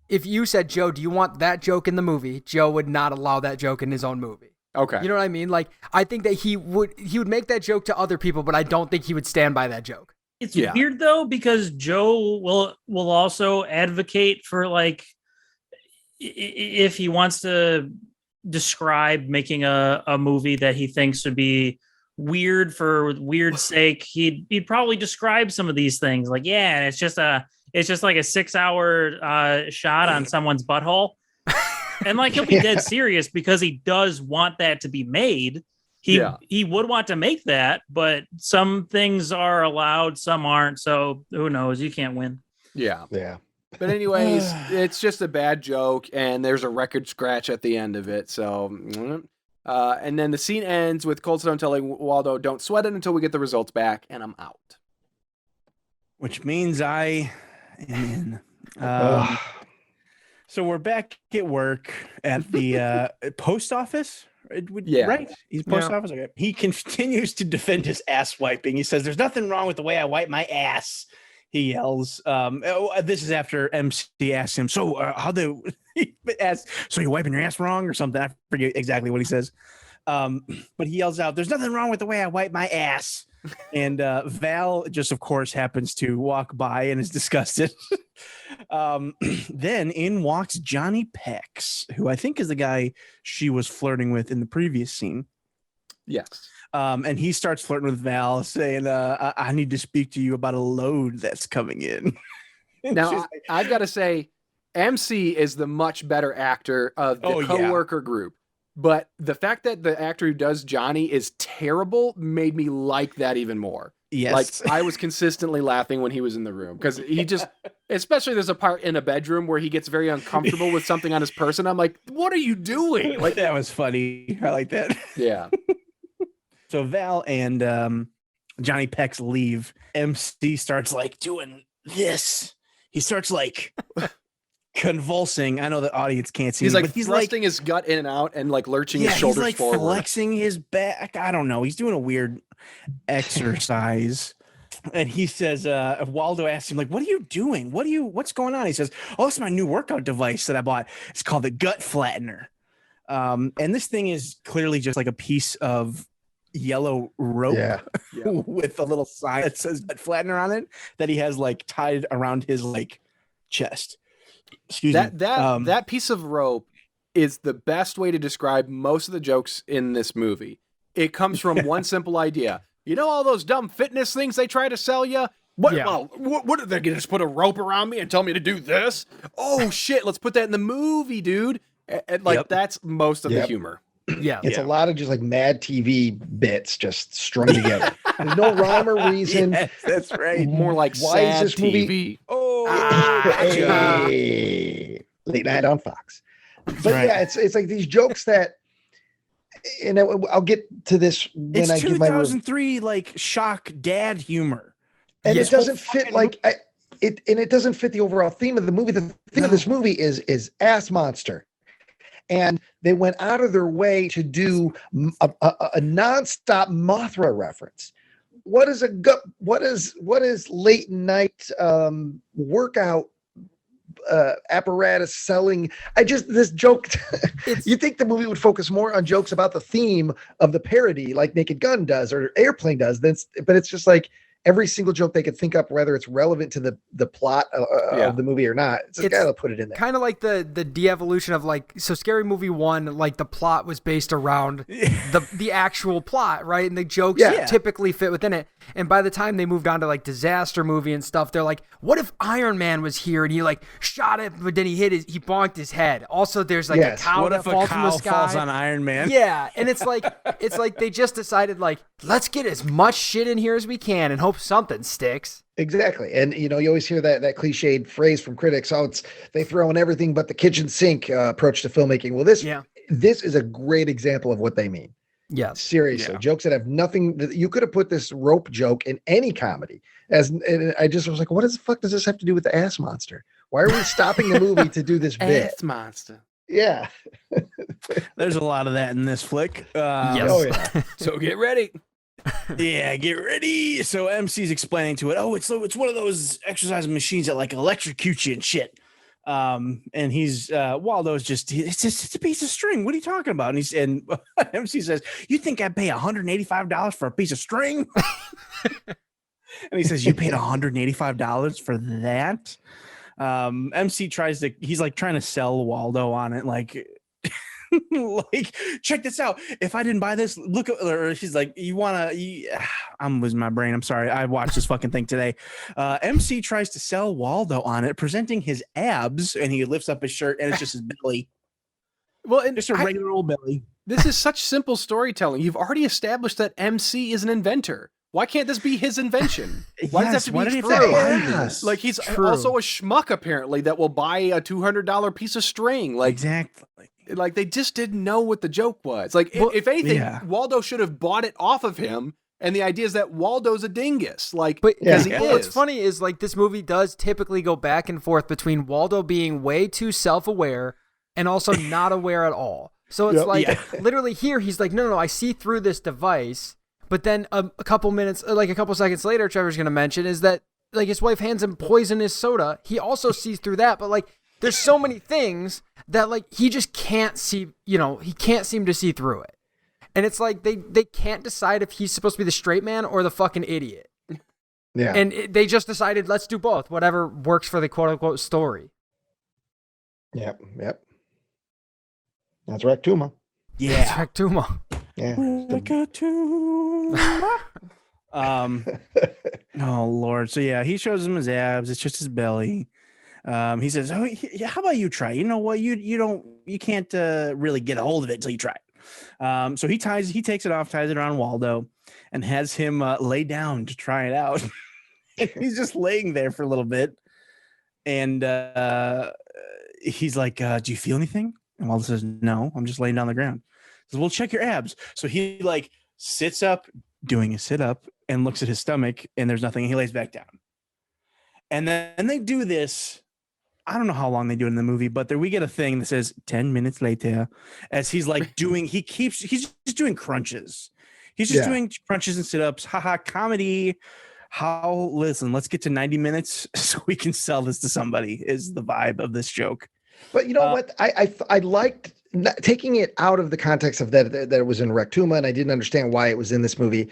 if you said, Joe, do you want that joke in the movie? Joe would not allow that joke in his own movie. Okay. You know what I mean? Like, I think that he would make that joke to other people, but I don't think he would stand by that joke. It's weird though, because Joe will also advocate for like, if he wants to describe making a movie that he thinks would be weird for weird sake, he'd probably describe some of these things like, yeah, it's just like a 6-hour shot on someone's butthole. And like, he'll be dead serious because he does want that to be made. He would want to make that, but some things are allowed, some aren't. So who knows? You can't win. Yeah. But anyways, it's just a bad joke, and there's a record scratch at the end of it. So, and then the scene ends with Cold Stone telling Waldo, "Don't sweat it until we get the results back," and I'm out. Which means I am in. So we're back at work at the post office. Right? He's post office. Okay. He continues to defend his ass wiping. He says, "There's nothing wrong with the way I wipe my ass." He yells. This is after MC asks him, "So he asks, so you're wiping your ass wrong or something?" I forget exactly what he says. But he yells out, "There's nothing wrong with the way I wipe my ass." And Val just, of course, happens to walk by and is disgusted. Then in walks Johnny Pex, who I think is the guy she was flirting with in the previous scene. Yes. And he starts flirting with Val, saying, I need to speak to you about a load that's coming in. Now, I've got to say, MC is the much better actor of the coworker group. But the fact that the actor who does Johnny is terrible made me like that even more. Yes. Like, I was consistently laughing when he was in the room because he just, especially there's a part in a bedroom where he gets very uncomfortable with something on his person. I'm like, what are you doing? Like, that was funny. I like that. Yeah. So Val and Johnny Pex leave. MC starts like doing this. He starts like convulsing. I know the audience can't see him, but like he's thrusting like his gut in and out and like lurching his shoulders he's like forward. Flexing his back. I don't know. He's doing a weird exercise. And he says, Waldo asks him, like, what are you doing? What's going on? He says, oh, it's my new workout device that I bought. It's called the gut flattener. And this thing is clearly just like a piece of yellow rope with a little sign that says gut flattener on it that he has like tied around his like chest. Excuse me. That piece of rope is the best way to describe most of the jokes in this movie. It comes from one simple idea. You know all those dumb fitness things they try to sell you? What are they going to just put a rope around me and tell me to do this? Oh shit, let's put that in the movie, dude. And that's most of the humor. Yeah. It's a lot of just like Mad TV bits just strung together. There's no rhyme or reason. Yes, that's right. More like why sad is this movie? TV. Hey, late night on Fox. But yeah, it's like these jokes that, and I'll get to this when I give my 2003 like shock dad humor, and it doesn't fit like it doesn't fit the overall theme of the movie. The theme of this movie is ass monster, and they went out of their way to do a nonstop Mothra reference. What is late night workout apparatus selling? This joke. You think the movie would focus more on jokes about the theme of the parody, like Naked Gun does or Airplane does. But it's just like every single joke they could think up, whether it's relevant to the plot of the movie or not. It's gotta put it in there. Kind of like the de-evolution of like, so Scary Movie 1, like the plot was based around the actual plot, right? And the jokes typically fit within it. And by the time they moved on to like Disaster Movie and stuff, they're like, what if Iron Man was here and he like shot it, but then he bonked his head. Also, there's like a cow that falls from the sky. Falls on Iron Man? Yeah, and it's like they just decided like, let's get as much shit in here as we can and hope something sticks. Exactly. And you always hear that cliched phrase from critics, they throw in everything but the kitchen sink approach to filmmaking. Well, this is a great example of what they mean. Yeah. Seriously. Jokes that have nothing. You could have put this rope joke in any comedy. And I just was like, what the fuck does this have to do with the ass monster? Why are we stopping the movie to do this bit? Ass monster. Yeah. There's a lot of that in this flick. Yes. Oh yeah. So get ready. Yeah, get ready. So MC's explaining to it, it's one of those exercise machines that like electrocute you and shit. And he's Waldo's it's a piece of string. What are you talking about? And MC says, you think I'd pay $185 for a piece of string? And he says, you paid $185 for that? MC he's like trying to sell Waldo on it, like like, check this out. If I didn't buy this, look, or she's like, I'm losing my brain. I'm sorry. I watched this fucking thing today. MC tries to sell Waldo on it, presenting his abs, and he lifts up his shirt, and it's just his belly. Well, and just a regular old belly. This is such simple storytelling. You've already established that MC is an inventor. Why can't this be his invention? Why does it have to be true? Like, he's also a schmuck, apparently, that will buy a $200 piece of string. Like, exactly. Like, they just didn't know what the joke was. Like, if anything, Waldo should have bought it off of him. And the idea is that Waldo's a dingus. Like, because what's funny is, like, this movie does typically go back and forth between Waldo being way too self-aware and also not aware at all. So it's literally here, he's like, no, I see through this device. But then a couple seconds later, Trevor's going to mention is that, like, his wife hands him poisonous soda. He also sees through that. But, like, there's so many things that, like, he just can't see, he can't seem to see through it. And it's like they can't decide if he's supposed to be the straight man or the fucking idiot. Yeah. And they just decided, let's do both, whatever works for the quote-unquote story. Yep. That's Rectuma. Yeah. That's Rectuma. Yeah. Oh, Lord. So, yeah, he shows him his abs. It's just his belly. He says, how about you try? You know what? You can't really get a hold of it until you try it. So he takes it off, ties it around Waldo, and has him lay down to try it out. He's just laying there for a little bit. And he's like, do you feel anything? And Waldo says, no, I'm just laying down on the ground. He says, well, check your abs. So he like sits up doing a sit up and looks at his stomach, and there's nothing. And he lays back down. And then they do this. I don't know how long they do it in the movie, but we get a thing that says 10 minutes later, as he's like he's just doing crunches. He's just doing crunches and sit-ups. Haha, comedy. Listen, let's get to 90 minutes so we can sell this to somebody is the vibe of this joke. But you know what? I liked taking it out of the context of that it was in Rectuma, and I didn't understand why it was in this movie.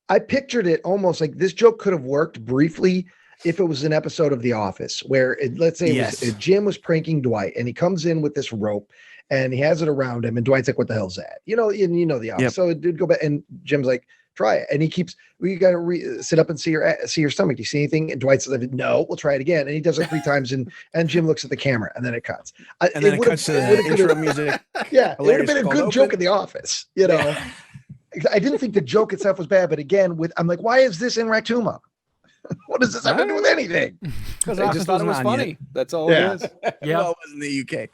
I pictured it almost like this joke could have worked briefly if it was an episode of The Office where let's say Jim was pranking Dwight, and he comes in with this rope and he has it around him, and Dwight's like, what the hell's that? The Office. Yep. So it did go back, and Jim's like, try it. And he keeps, you got to sit up and see your stomach. Do you see anything? And Dwight says, no, we'll try it again. And he does it 3 times, and Jim looks at the camera, and then it cuts. And then it cuts to the intro music. Yeah, it would have been a good joke in The Office, Yeah. I didn't think the joke itself was bad, but again, I'm like, why is this in Rectuma? What does this have to do with anything? Because I just thought it was funny. That's all it is. Yeah, well, it was in the UK.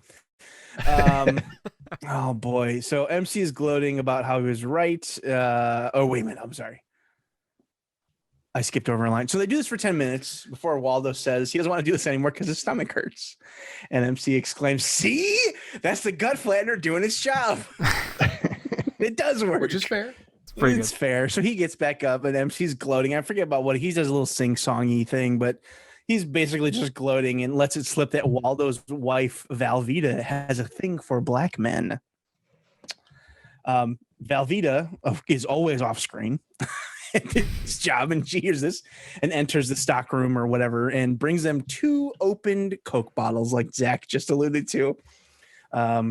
Oh boy. So MC is gloating about how he was right. Oh, wait a minute. I'm sorry. I skipped over a line. So they do this for 10 minutes before Waldo says he doesn't want to do this anymore because his stomach hurts. And MC exclaims, "See? That's the gut flattener doing its job." It does work. Which is fair. It's fair. So he gets back up and MC's gloating. I forget about what he does, a little sing-songy thing, but he's basically just gloating and lets it slip that Waldo's wife, Valvita, has a thing for black men. Valvita is always off screen. His job, and she hears this and enters the stock room or whatever and brings them 2 opened Coke bottles like Zach just alluded to.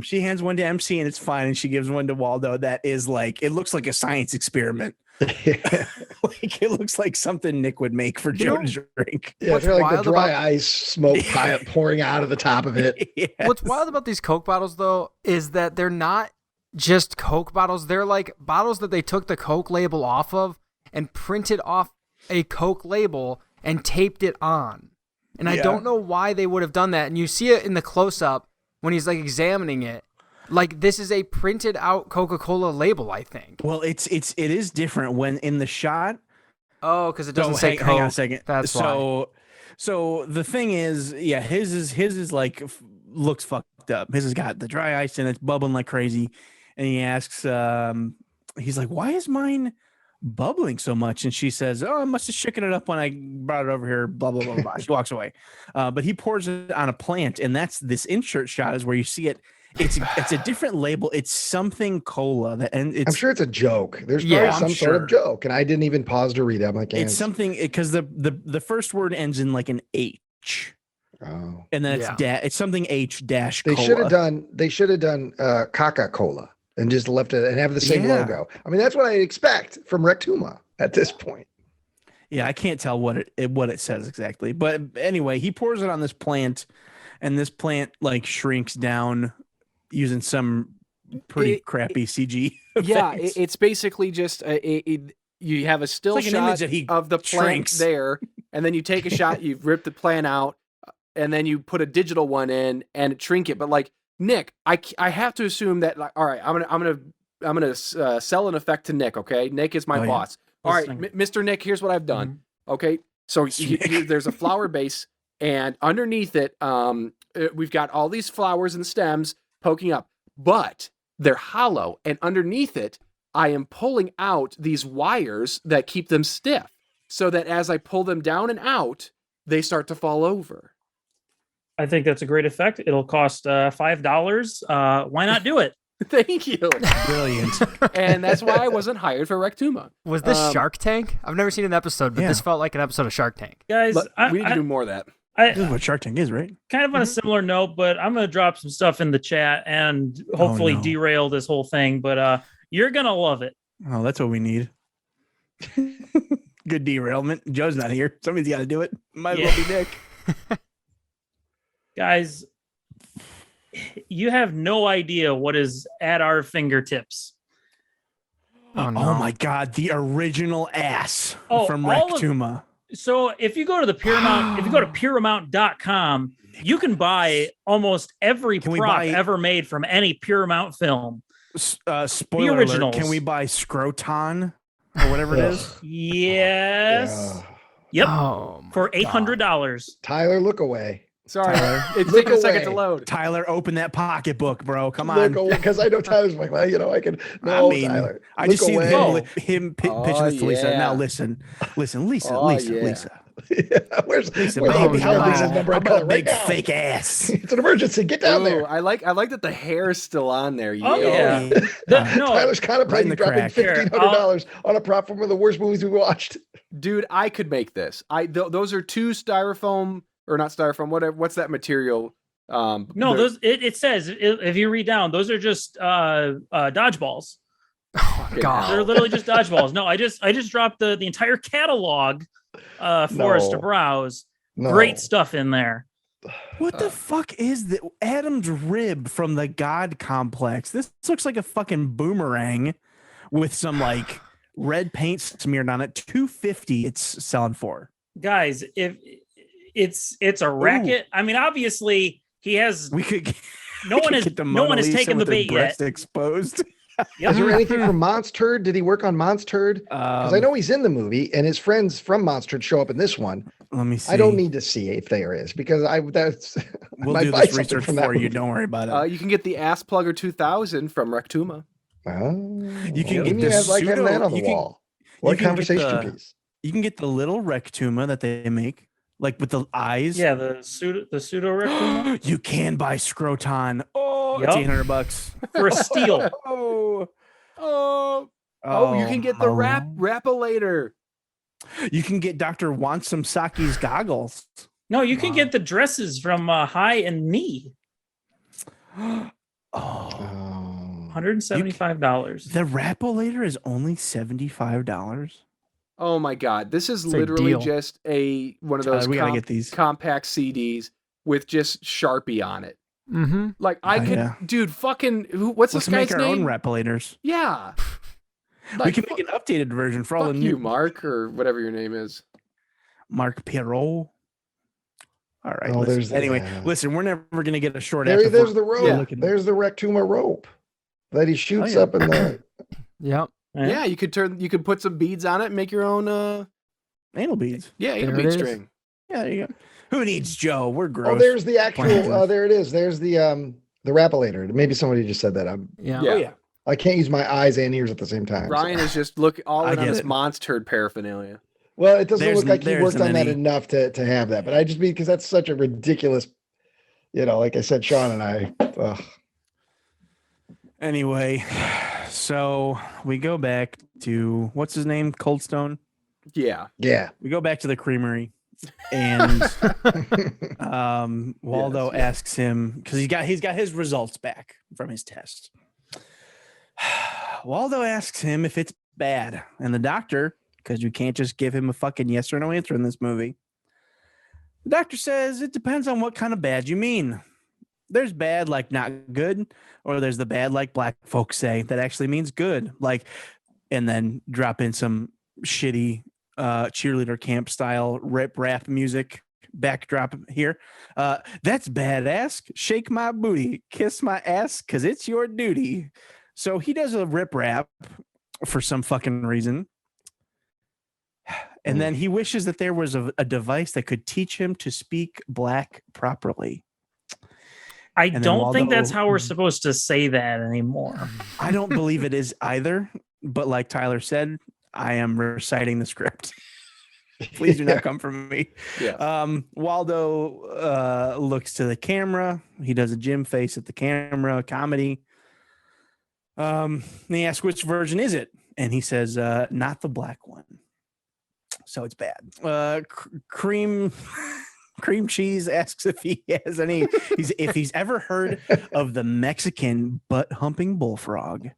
She hands one to MC and it's fine, and she gives one to Waldo that is like, it looks like a science experiment. Like it looks like something Nick would make for Joe to drink. Yeah, it's like the dry ice smoke pouring out of the top of it. Yes. What's wild about these Coke bottles though is that they're not just Coke bottles. They're like bottles that they took the Coke label off of and printed off a Coke label and taped it on. And I don't know why they would have done that. And you see it in the close-up when he's like examining it. Like this is a printed out Coca-Cola label, I think. Well, it is different when in the shot. Oh, because it doesn't say Coke. Hang on a second. That's why. So the thing is, his is like looks fucked up. His has got the dry ice and it's bubbling like crazy. And he asks, he's like, "Why is mine bubbling so much?" And she says, "Oh, I must have shaken it up when I brought it over here." Blah blah blah blah. She walks away, but he pours it on a plant, and that's this insert shot is where you see it. It's a different label. It's something cola that, and it's, I'm sure it's a joke. There's probably some sort of joke, and I didn't even pause to read it. I'm like, it's something because the first word ends in like an H. Oh, and then it's something H dash. They should have done Kaka Cola and just left it and have the same logo. I mean, that's what I expect from Rectuma at this point. Yeah, I can't tell what it says exactly, but anyway, he pours it on this plant, and this plant like shrinks down using some pretty crappy CG. Yeah, it's basically just you have a still like shot of the plant there, and then you take a shot, you rip the plant out, and then you put a digital one in and shrink it. But like Nick, I have to assume that like, all right, I'm gonna sell an effect to Nick. Okay, Nick is my boss. Yeah. All right, Mr. Nick, here's what I've done. Mm-hmm. Okay, so there's a flower base, and underneath it, we've got all these flowers and stems poking up, but they're hollow, and underneath it, I am pulling out these wires that keep them stiff, so that as I pull them down and out, they start to fall over. I think that's a great effect. It'll cost $5. Why not do it? Thank you. Brilliant. And that's why I wasn't hired for Rectuma. Was this Shark Tank? I've never seen an episode, but this felt like an episode of Shark Tank. Guys, we need to do more of that. This is what Shark Tank is, right? Kind of on a similar note, but I'm going to drop some stuff in the chat and hopefully derail this whole thing, but you're going to love it. Oh, that's what we need. Good derailment. Joe's not here. Somebody's got to do it. Might as well be Nick. Guys, you have no idea what is at our fingertips. Oh, no. Oh my God, the original ass from Rectuma. So if you go to the Paramount, if you go to Paramount.com, you can buy almost every prop ever made from any Paramount film. Spoiler alert, can we buy Scroton or whatever it is? Yes. Yep. Oh, for $800. Tyler, look away. Sorry, it's taking a second to load. Tyler, open that pocketbook, bro. Come on. Because I know Tyler's like, well, I can. No, Tyler. I just see him pitching this to Lisa. Now listen, Lisa. Yeah, where's Lisa, baby? Lisa's number about big fake ass. It's an emergency. Get down there. I like that the hair is still on there. Yeah. Tyler's contemplating dropping $1,500 on a prop from one of the worst movies we watched. Dude, I could make this. Those are 2 styrofoam. Or not styrofoam, whatever. What's that material? No, those. It says if you read down, those are just dodgeballs. Oh God, they're literally just dodgeballs. No, I just dropped the entire catalog for us to browse. No. Great stuff in there. What the fuck is that? Adam's rib from the God Complex. This looks like a fucking boomerang with some like red paint smeared on it. $250. It's selling for. Guys, if it's a racket. Ooh. I mean, obviously he has. We could No one has taken the bait yet. Exposed. Is there anything from Monster? Did he work on Monster? Because I know he's in the movie, and his friends from Monster show up in this one. Let me see. I don't need to see if there is because we'll do this research for you. Don't worry about it. You can get the Ass Plugger 2000 from Rectuma. You can get this like having that on the wall. What a conversation piece. You can get the little Rectuma that they make, like with the eyes. Yeah, the pseudo Rectuma. You can buy Scroton. Oh, it's $800 for a steal. You can get the rap-ellator. You can get Dr. Wansum Saki's goggles. No, you can get the dresses from High and Me. $175. The rap-ellator is only $75. Oh my God! This is literally just one of those we gotta get these compact CDs with just Sharpie on it. Mm-hmm. Like I could, dude. Fucking what's this guy's name? Let's make our own rap-ellators. Yeah. Like, we can make an updated version for all the new Mark or whatever your name is. Mark Pirro. All right. Oh, listen, we're never going to get a short answer. There's the rope. Yeah. There's the Rectuma rope that he shoots up in the. Yep. Yeah, you could put some beads on it and make your own anal beads. Yeah, anal bead string. Yeah, there you go. Who needs Joe? We're gross. Oh, there's the actual. There it is. There's the rap-ellator. Maybe somebody just said that. Oh yeah. I can't use my eyes and ears at the same time. Ryan is just all in on this monster paraphernalia. Well, it doesn't look like he worked on that enough to have that, but I just mean because that's such a ridiculous, like I said, Sean and I. Anyway, so we go back to what's his name, Coldstone. Yeah. We go back to the creamery, and Waldo asks him because he's got his results back from his test. Waldo asks him if it's bad, and the doctor, because you can't just give him a fucking yes or no answer in this movie. The doctor says it depends on what kind of bad you mean. There's bad like not good, or there's the bad like black folks say that actually means good, like, and then drop in some shitty cheerleader camp style rap music backdrop here. That's badass. Shake my booty, kiss my ass, cause it's your duty. So he does a rip rap for some fucking reason. And then he wishes that there was a device that could teach him to speak black properly. I don't think that's how we're supposed to say that anymore. I don't believe it is either. But like Tyler said, I am reciting the script. Please do not come from me. Yeah. Waldo looks to the camera. He does a Jim face at the camera, comedy. And he asks, which version is it? And he says, not the black one. So it's bad. Cream Cheese asks if he has if he's ever heard of the Mexican butt-humping bullfrog.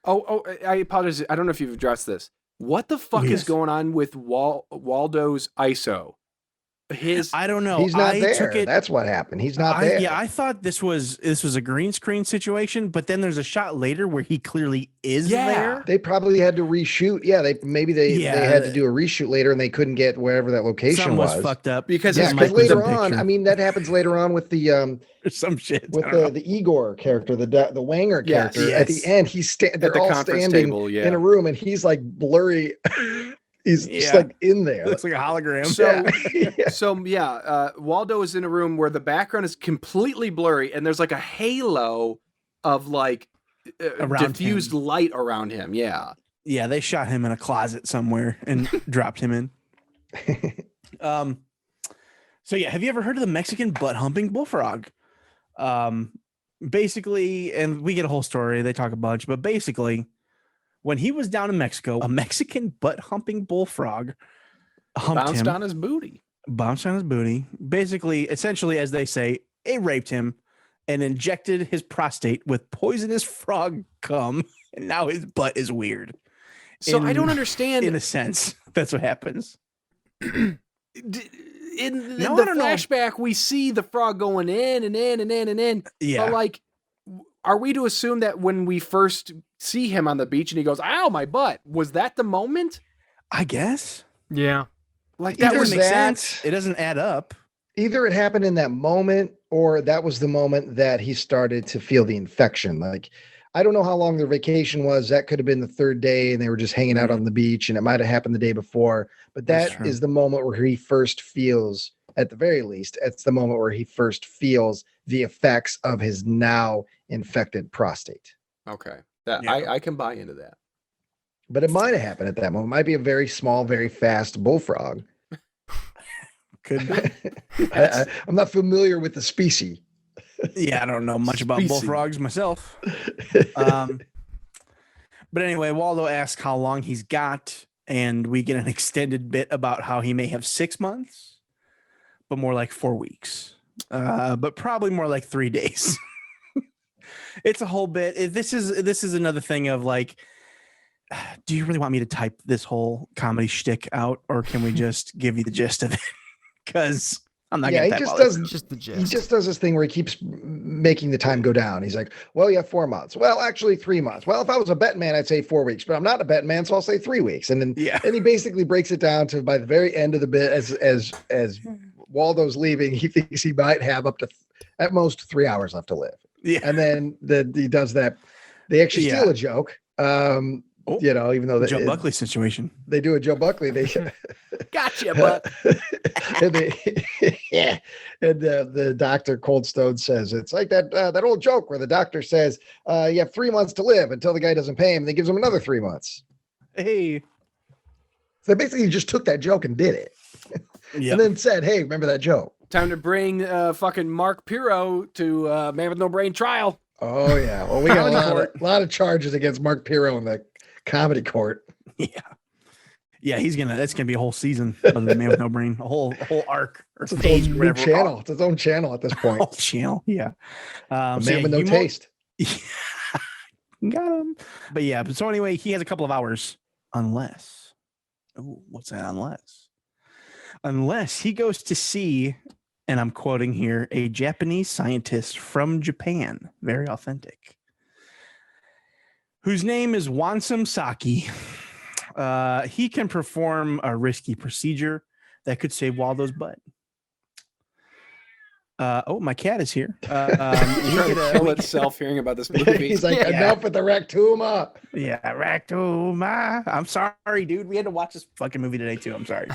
Oh, I apologize. I don't know if you've addressed this. What the fuck is going on with Waldo's ISO? I don't know. He's not there. That's what happened. He's not there. Yeah, I thought this was a green screen situation, but then there's a shot later where he clearly is there. They probably had to reshoot. Yeah, they had to do a reshoot later, and they couldn't get wherever that location was. Fucked up because later on. I mean, that happens later on with the some shit with the Igor character, the Wanger character. Yes. At the end, they're all standing in a room, and he's like blurry. He's just like in there. Looks like a hologram. Waldo is in a room where the background is completely blurry and there's like a halo of like diffused light around him. Yeah. Yeah, they shot him in a closet somewhere and dropped him in. So yeah, have you ever heard of the Mexican butt-humping bullfrog? Basically, and we get a whole story, they talk a bunch, but basically when he was down in Mexico, a Mexican butt-humping bullfrog bounced on his booty. Basically, essentially, as they say, it raped him and injected his prostate with poisonous frog cum, and now his butt is weird. So I don't understand. In a sense, that's what happens. In the flashback, we see the frog going in and in and in and in. Yeah. But like, are we to assume that when we first see him on the beach and he goes, "Ow, my butt," was that the moment? I guess. Yeah. Like that would make sense. It doesn't add up. Either it happened in that moment or that was the moment that he started to feel the infection. Like, I don't know how long their vacation was. That could have been the third day and they were just hanging out on the beach, and it might have happened the day before. But that is the moment where he first feels, at the very least, it's the moment where he first feels the effects of his now infected prostate. Okay. I can buy into that. But it might have happened at that moment. It might be a very small, very fast bullfrog. Could be. I'm not familiar with the species. Yeah, I don't know much about bullfrogs myself. But anyway, Waldo asks how long he's got, and we get an extended bit about how he may have 6 months, but more like 4 weeks. But probably more like 3 days. It's a whole bit. This is another thing of like, do you really want me to type this whole comedy shtick out, or can we just give you the gist of it? Because I'm not getting that. Just the gist. He just does this thing where he keeps making the time go down. He's like, well, you have 4 months. Well, actually 3 months. Well, if I was a betting man, I'd say 4 weeks, but I'm not a betting man, so I'll say 3 weeks. And then and he basically breaks it down to, by the very end of the bit, as Waldo's leaving, he thinks he might have up to at most 3 hours left to live. Yeah. And then he does that. They actually steal a joke. You know, even though Joe Buckley situation, they do a Joe Buckley. They gotcha, but and the doctor Cold Stone says it's like that old joke where the doctor says you have 3 months to live until the guy doesn't pay him, and he gives him another 3 months. Hey, so basically, just took that joke and did it, and then said, "Hey, remember that joke?" Time to bring fucking Mark Pirro to Man with No Brain trial. Oh yeah, well we got a lot of charges against Mark Pirro in the comedy court. Yeah, that's gonna be a whole season of the Man with No Brain, a whole arc or it's its own new channel. It's its own channel at this point. Whole channel, yeah. Man with no taste. Got him. But yeah, so anyway, he has a couple of hours, unless what's that? Unless he goes to see, and I'm quoting here, a Japanese scientist from Japan, very authentic, whose name is Wansum Saki. He can perform a risky procedure that could save Waldo's butt. My cat is here. He could kill itself hearing about this movie. He's like, enough with the Rectuma. Yeah, Rectuma. I'm sorry, dude. We had to watch this fucking movie today, too. I'm sorry.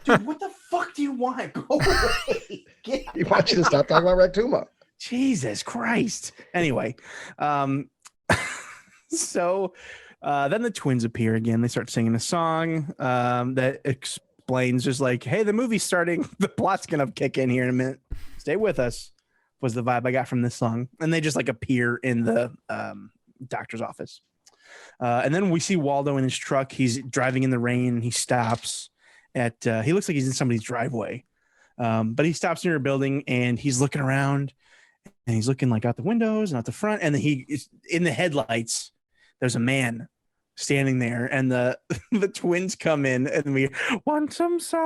Dude, what the fuck do you want? Go away. He wants you to stop talking about Rectuma. Jesus Christ. Anyway, so then the twins appear again. They start singing a song that explains just like, hey, the movie's starting. The plot's going to kick in here in a minute. Stay with us was the vibe I got from this song. And they just like appear in the doctor's office. And then we see Waldo in his truck. He's driving in the rain. He stops he looks like he's in somebody's driveway. But he stops near a building and he's looking around and he's looking like out the windows and out the front. And then he is in the headlights. There's a man standing there, and the twins come in, and we want some sake.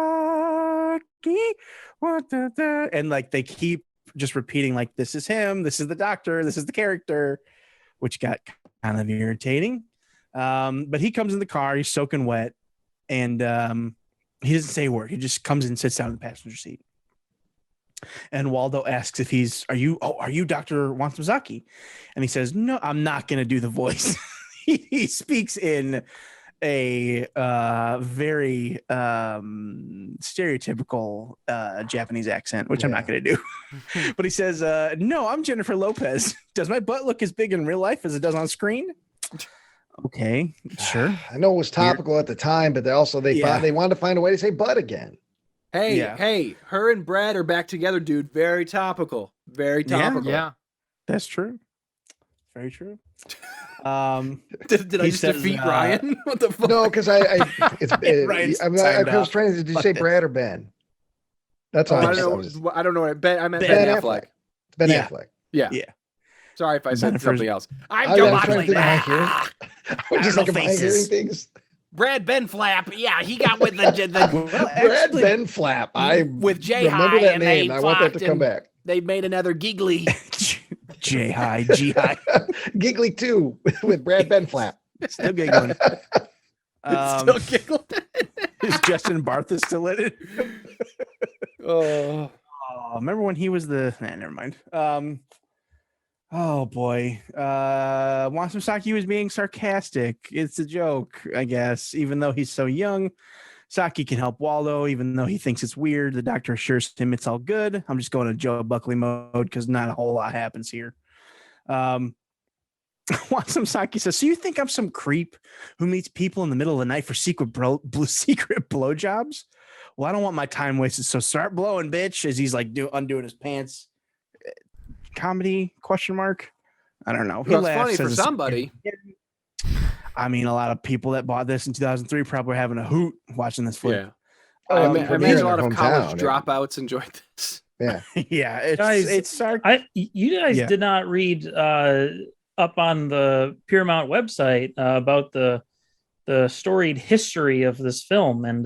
And like they keep just repeating, like, this is him, this is the doctor, this is the character, which got kind of irritating. But he comes in the car, he's soaking wet, and he doesn't say a word. He just comes in and sits down in the passenger seat. And Waldo asks if are you Dr. Wansuzaki? And he says, no, I'm not going to do the voice. He speaks in a very stereotypical Japanese accent, which I'm not going to do. But he says, no, I'm Jennifer Lopez. Does my butt look as big in real life as it does on screen? Okay, sure. I know it was topical at the time, but they wanted to find a way to say butt again. Hey, her and Brad are back together, dude. Very topical. Very topical. Yeah. That's true. Very true. Did I just defeat Ryan? What the fuck? No, because I was trying to. Did you say Brad or Ben? That's all. I don't know. I meant Ben Affleck. Ben Affleck. Yeah. Sorry if I said something else. I'm trying to hearing things. Brad Ben Flap. Yeah, he got with the Brad Ben Flap. I with J remember High that name. I want that to come back. They made another Giggly. J High, G High. Giggly 2 with Brad Ben Flap. Still giggling. Still giggling. Is Justin Bartha still in it? remember when he was the? Never mind. Oh boy. Wansam was being sarcastic. It's a joke, I guess. Even though he's so young, Saki can help Waldo, even though he thinks it's weird. The doctor assures him it's all good. I'm just going to Joe Buckley mode because not a whole lot happens here. Wansam says, so you think I'm some creep who meets people in the middle of the night for secret blowjobs? Well, I don't want my time wasted, so start blowing, bitch, as he's like undoing his pants. Comedy? ? I don't know. Well, it's funny for somebody. I mean, a lot of people that bought this in 2003 probably having a hoot watching this flick. Yeah. I imagine a lot of college dropouts enjoyed this. Yeah. Yeah. You guys did not read up on the Paramount website about the storied history of this film and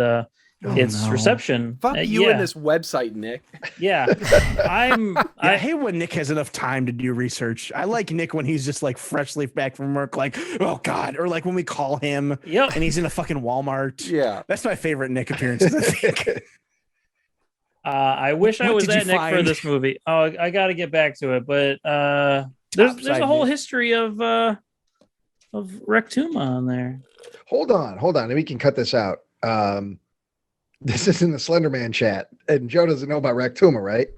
its reception. Fuck you and this website, Nick. Yeah. I hate when Nick has enough time to do research. I like Nick when he's just like freshly back from work, like, oh God, or like when we call him and he's in a fucking Walmart. Yeah. That's my favorite Nick appearances, I think. I wish I was at Nick for this movie. Oh, I got to get back to it, but there's a whole history of Rectuma on there. Hold on. And we can cut this out. This is in the Slenderman chat, and Joe doesn't know about Rectuma, right?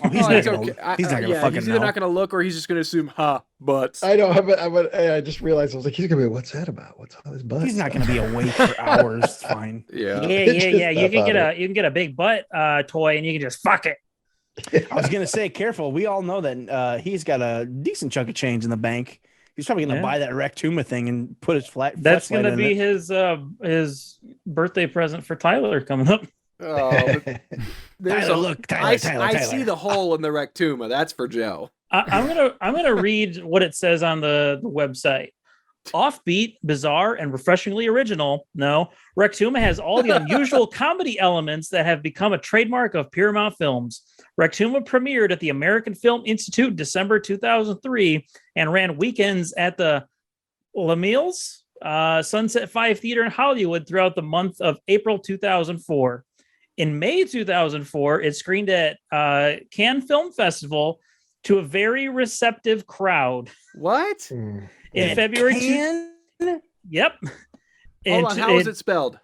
Oh, he's not gonna fucking he's either not gonna look or he's just gonna assume, butts. I know, I just realized I was like, he's gonna be, what's that about? What's all his butts? He's not gonna be awake for hours. It's fine. Yeah. You can get a big butt toy and you can just fuck it. I was gonna say, careful. We all know that he's got a decent chunk of change in the bank. He's probably gonna buy that Rectuma thing and put his That's gonna be his birthday present for Tyler coming up. Oh, Tyler. I see the hole in the Rectuma. That's for Joe. I'm gonna read what it says on the website. Offbeat, bizarre, and refreshingly original. No, Rectuma has all the unusual comedy elements that have become a trademark of Paramount Films. Rectuma premiered at the American Film Institute in December 2003 and ran weekends at the Les Milles Sunset 5 Theater in Hollywood throughout the month of April 2004. In May 2004, it screened at Cannes Film Festival to a very receptive crowd. What? In February. Yep. Hold on. How is it spelled?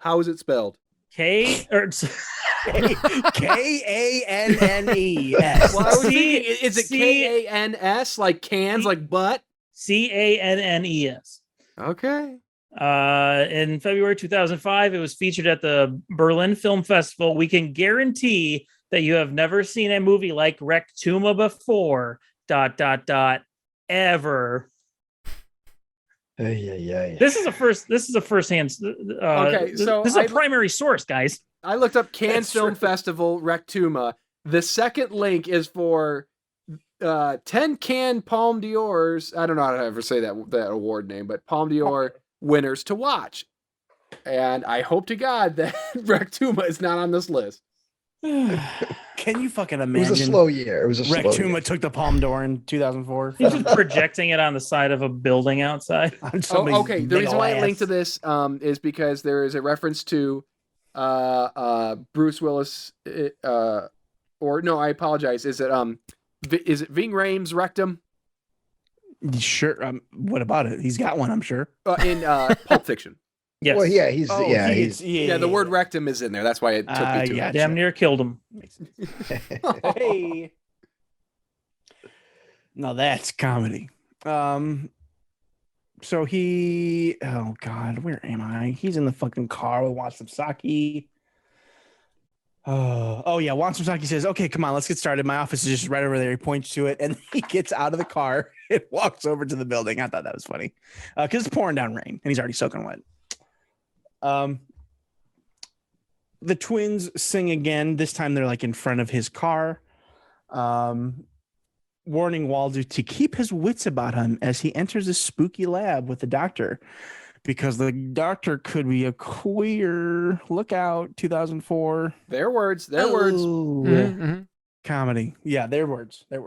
K-A-N-N-E-S. Well, I was thinking, is it K-A-N-S, like cans, like butt? C-A-N-N-E-S. Okay. In February 2005, it was featured at the Berlin Film Festival. We can guarantee that you have never seen a movie like Rectuma before, ... ever. Yeah. This is a first-hand. Okay, so this is a primary source, guys. I looked up Cannes Film Festival Rectuma. The second link is for 10 Cannes Palme d'Ors. I don't know how to ever say that award name, but Palme d'Or winners to watch. And I hope to God that Rectuma is not on this list. Can you fucking imagine? It was a slow year. Rectuma took the Palme d'Or in 2004. He's just projecting it on the side of a building outside. Okay. The reason why I linked to this is because there is a reference to Bruce Willis. Or no, I apologize. Is it Ving Rhames' rectum? Sure. What about it? He's got one, I'm sure. In Pulp Fiction. Yes. Well, yeah, he's the word rectum is in there. That's why it took me to it. Damn near killed him. Hey. Now that's comedy. So oh God, where am I? He's in the fucking car with Wansam. Oh yeah, Wansam says, okay, come on, let's get started. My office is just right over there. He points to it and he gets out of the car and walks over to the building. I thought that was funny. Because it's pouring down rain and he's already soaking wet. The twins sing again. This time they're like in front of his car, warning Waldo to keep his wits about him as he enters a spooky lab with the doctor, because the doctor could be a queer. Look out, 2004. Their words. Mm-hmm. Comedy. Yeah, their words. They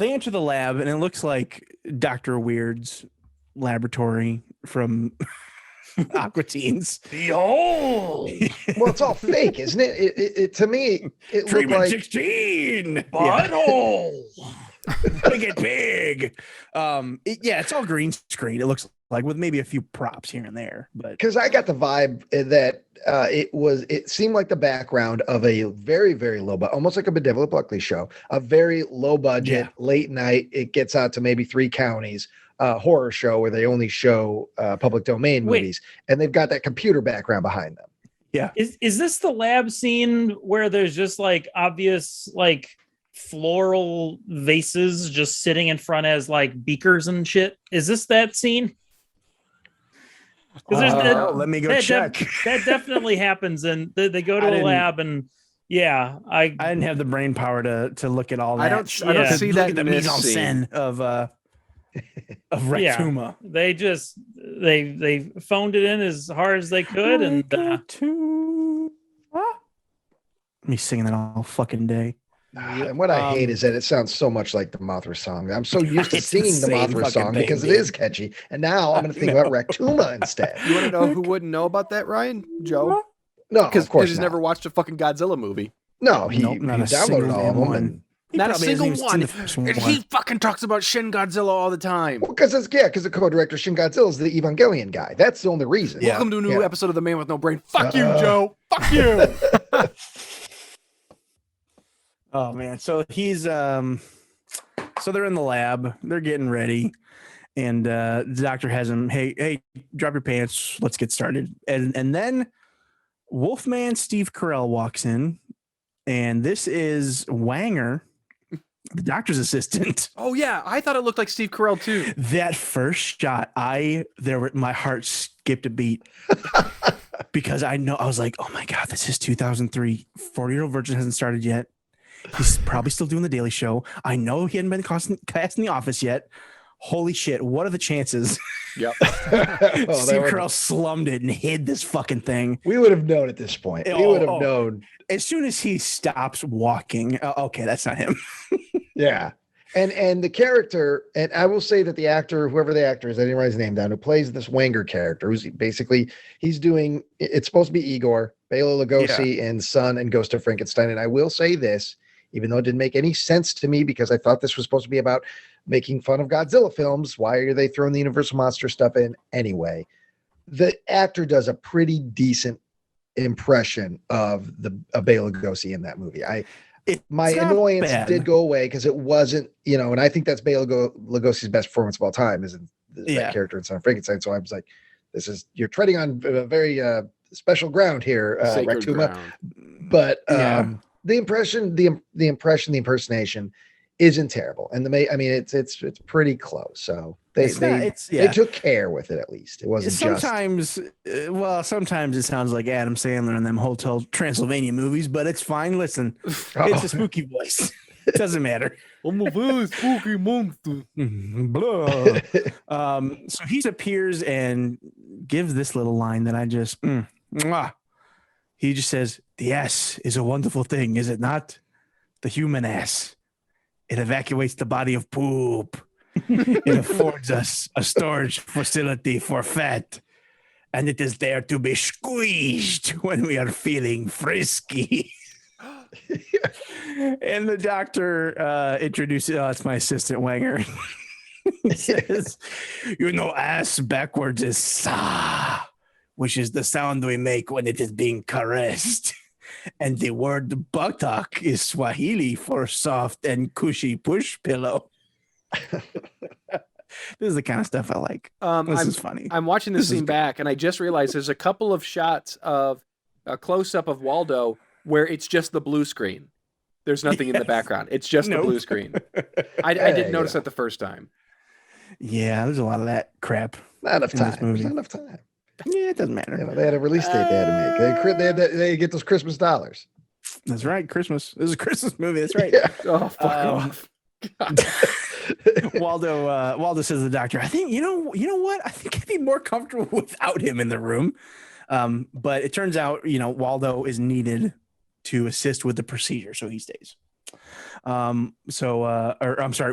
enter the lab and it looks like Dr. Weird's laboratory from Aqua Teens. Behold! Well, it's all fake, isn't it? It to me, it looked like 16. Butthole! Make it big. It's all green screen. It looks like with maybe a few props here and there, but because I got the vibe that it seemed like the background of a very, very low, but almost like a Benevolent Buckley show, a very low budget, late night. It gets out to maybe 3 counties. Horror show where they only show public domain movies, and they've got that computer background behind them. Yeah. Is this the lab scene where there's just like obvious like floral vases just sitting in front as like beakers and shit? Is this that scene? Let me go check. That definitely happens, and they go to a lab, and I didn't have the brain power to look at all that. I don't see that in the this mise en scène of Rectuma. They phoned it in as hard as they could, and me singing that all fucking day. And what I hate is that it sounds so much like the Mothra song. I'm so used to singing the Mothra song because it is catchy. And now I'm going to think about Rectuma instead. You want to know who wouldn't know about that, Ryan? Joe? No, of course he's never watched a fucking Godzilla movie. No, he downloaded all of them. Not a single one. And he fucking talks about Shin Godzilla all the time. Well, because the co-director Shin Godzilla is the Evangelion guy. That's the only reason. Yeah. Welcome to a new episode of The Man with No Brain. Fuck you, Joe. Fuck you. Oh man, so he's so they're in the lab, they're getting ready, and the doctor has him, hey, drop your pants, let's get started. And then Wolfman Steve Carell walks in, and this is Wanger, the doctor's assistant. Oh yeah, I thought it looked like Steve Carell too. That first shot, my heart skipped a beat. Because I was like, oh my God, this is 2003. 40-year-old virgin hasn't started yet. He's probably still doing the Daily Show. I know he hadn't been cast in The Office yet. Holy shit, what are the chances? Yep. Steve Carell slummed it and hid this fucking thing. We would have known at this point. We would have known. As soon as he stops walking, okay, that's not him. Yeah. And the character, and I will say that the actor, whoever the actor is, I didn't write his name down, who plays this Wanger character, who's basically, it's supposed to be Igor, Bela Lugosi, and Son and Ghost of Frankenstein. And I will say this, even though it didn't make any sense to me because I thought this was supposed to be about making fun of Godzilla films. Why are they throwing the Universal Monster stuff in anyway? The actor does a pretty decent impression of Bela Lugosi in that movie. My annoyance did go away because it wasn't, and I think that's Bela Lugosi's best performance of all time is that character in Son of Frankenstein. So I was like, you're treading on a very special ground here, Rectuma. But the impersonation isn't terrible. And it's pretty close. So they took care with it, at least. It wasn't sometimes it sounds like Adam Sandler in them Hotel Transylvania movies, but it's fine. Listen, it's a spooky voice. It doesn't matter. I'm a very spooky monster. So he appears and gives this little line that I just he just says, "The ass is a wonderful thing, is it not? The human ass. It evacuates the body of poop. It affords us a storage facility for fat, and it is there to be squeezed when we are feeling frisky." And the doctor introduces, it's my assistant Wanger. He says, ass backwards is sa, which is the sound we make when it is being caressed. And the word buttock is Swahili for soft and cushy push pillow. This is the kind of stuff I like. This is funny. I'm watching this scene back, and I just realized there's a couple of shots of a close-up of Waldo where it's just the blue screen. There's nothing in the background. It's just the blue screen. I didn't notice that the first time. Yeah, there's a lot of that crap. Not enough time. There's not enough time. Yeah, it doesn't matter. They had a release date they had to make. They get those Christmas dollars. That's right. Christmas. This is a Christmas movie. That's right. Yeah. Oh, fuck off. Waldo says to the doctor, I think, you know what? I think I'd be more comfortable without him in the room. But it turns out, Waldo is needed to assist with the procedure. So he stays.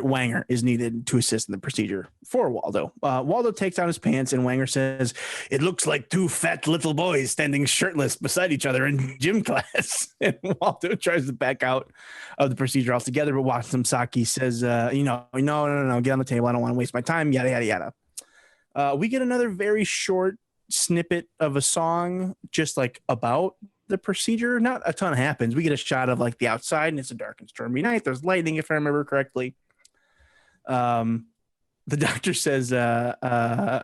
Wanger is needed to assist in the procedure for Waldo. Waldo takes down his pants and Wanger says, "It looks like two fat little boys standing shirtless beside each other in gym class." And Waldo tries to back out of the procedure altogether, but Watsamsaki says, no, get on the table. I don't want to waste my time. Yada, yada, yada. We get another very short snippet of a song just like about the procedure. Not a ton happens. We get a shot of like the outside and it's a dark and stormy night. There's lightning, if I remember correctly. The doctor says, oh,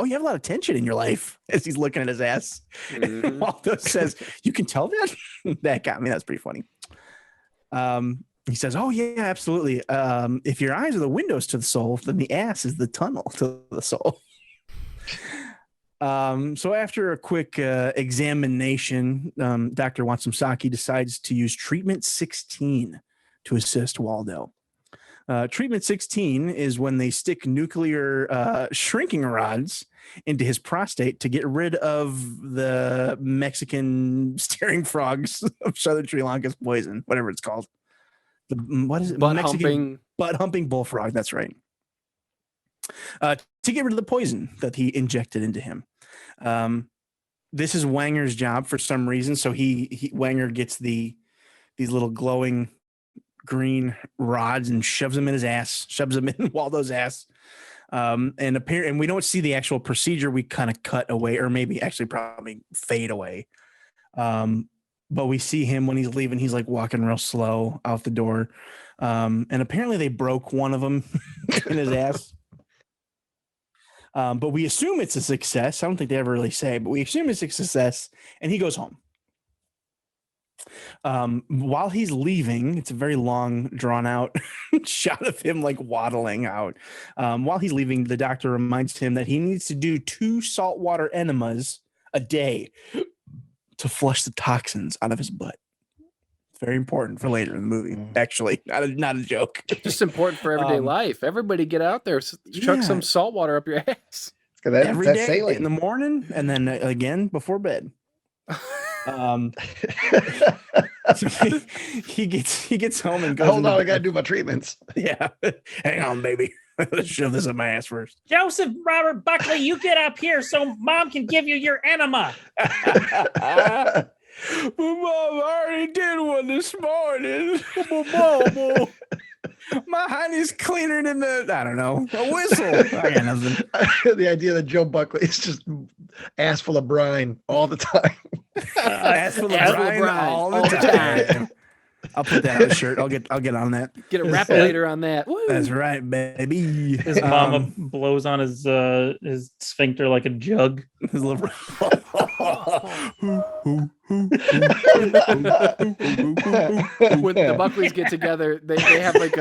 you have a lot of tension in your life, as he's looking at his ass. Mm-hmm. And Waldo says, "You can tell that?" That got me. That's pretty funny. He says, "Oh yeah, absolutely. If your eyes are the windows to the soul, then the ass is the tunnel to the soul." So after a quick examination, Dr. Watsamsaki decides to use treatment 16 to assist Waldo. Treatment 16 is when they stick nuclear shrinking rods into his prostate to get rid of the Mexican staring frogs of southern Sri Lanka's poison, whatever it's called. What is it? Butt-humping bullfrog. That's right. To get rid of the poison that he injected into him. This is Wanger's job for some reason. So Wanger gets these little glowing green rods and shoves them in his ass, shoves them in Waldo's ass. And we don't see the actual procedure. We kind of cut away, or maybe actually probably fade away. But we see him when he's leaving. He's like walking real slow out the door. And apparently they broke one of them in his ass. But we assume it's a success. I don't think they ever really say, but we assume it's a success. And he goes home. While he's leaving, it's a very long, drawn out shot of him like waddling out. While he's leaving, the doctor reminds him that he needs to do 2 saltwater enemas a day to flush the toxins out of his butt. It's very important for later in the movie. Actually, not a joke. Just important for everyday life. Everybody get out there, chuck some salt water up your ass. Every day sailing. In the morning, and then again before bed. So he gets home and goes. Hold on, I gotta do my treatments. Yeah, hang on, baby. Let's shove this in my ass first. Joseph Robert Buckley, you get up here so Mom can give you your enema. Mom, I already did one this morning. My honey's cleaner than a whistle. I got nothing. The idea that Joe Buckley is just ass full of brine all the time. Ass full of brine all the time. I'll put that on the shirt. I'll get on that. Get a rap-ellator on that. Woo. That's right, baby. His mama blows on his sphincter like a jug. His little. When the Buckleys get together, they have like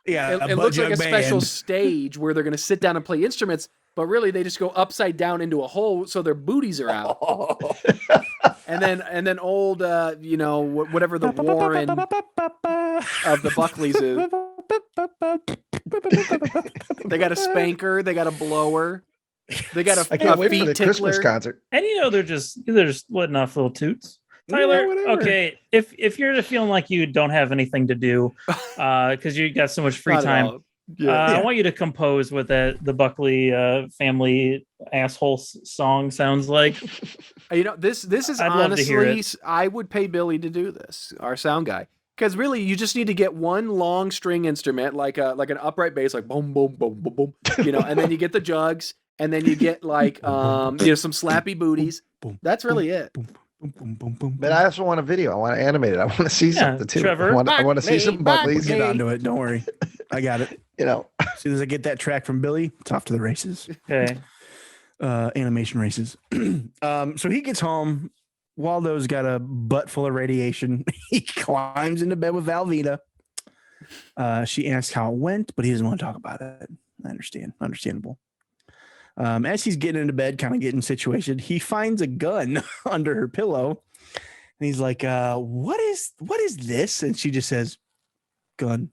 it looks like a special stage where they're going to sit down and play instruments, but really they just go upside down into a hole so their booties are out. And then old whatever the Warren of the Buckleys is. They got a spanker, they got a blower, they got I can't wait feet for the tickler. Christmas concert. And they're just letting off little toots. Tyler, okay, if you're feeling like you don't have anything to do because you got so much free time, I want you to compose what the Buckley family asshole song sounds like. This is honestly, I would pay Billy to do this, our sound guy, because really you just need to get one long string instrument like an upright bass, like boom boom boom boom boom, and then you get the jugs, and then you get like some slappy booties. That's really it. But I also want a video. I want to animate it. I want to see something too. Trevor, I want to see some Buckleys. Get onto it. Don't worry. I got it. As soon as I get that track from Billy, it's off to the races. Okay. Animation races. So he gets home. Waldo's got a butt full of radiation. He climbs into bed with Valvita. She asks how it went, but he doesn't want to talk about it. I understand. Understandable. As he's getting into bed, kind of getting situated, he finds a gun under her pillow, and he's like, "What is this?" And she just says, "Gun."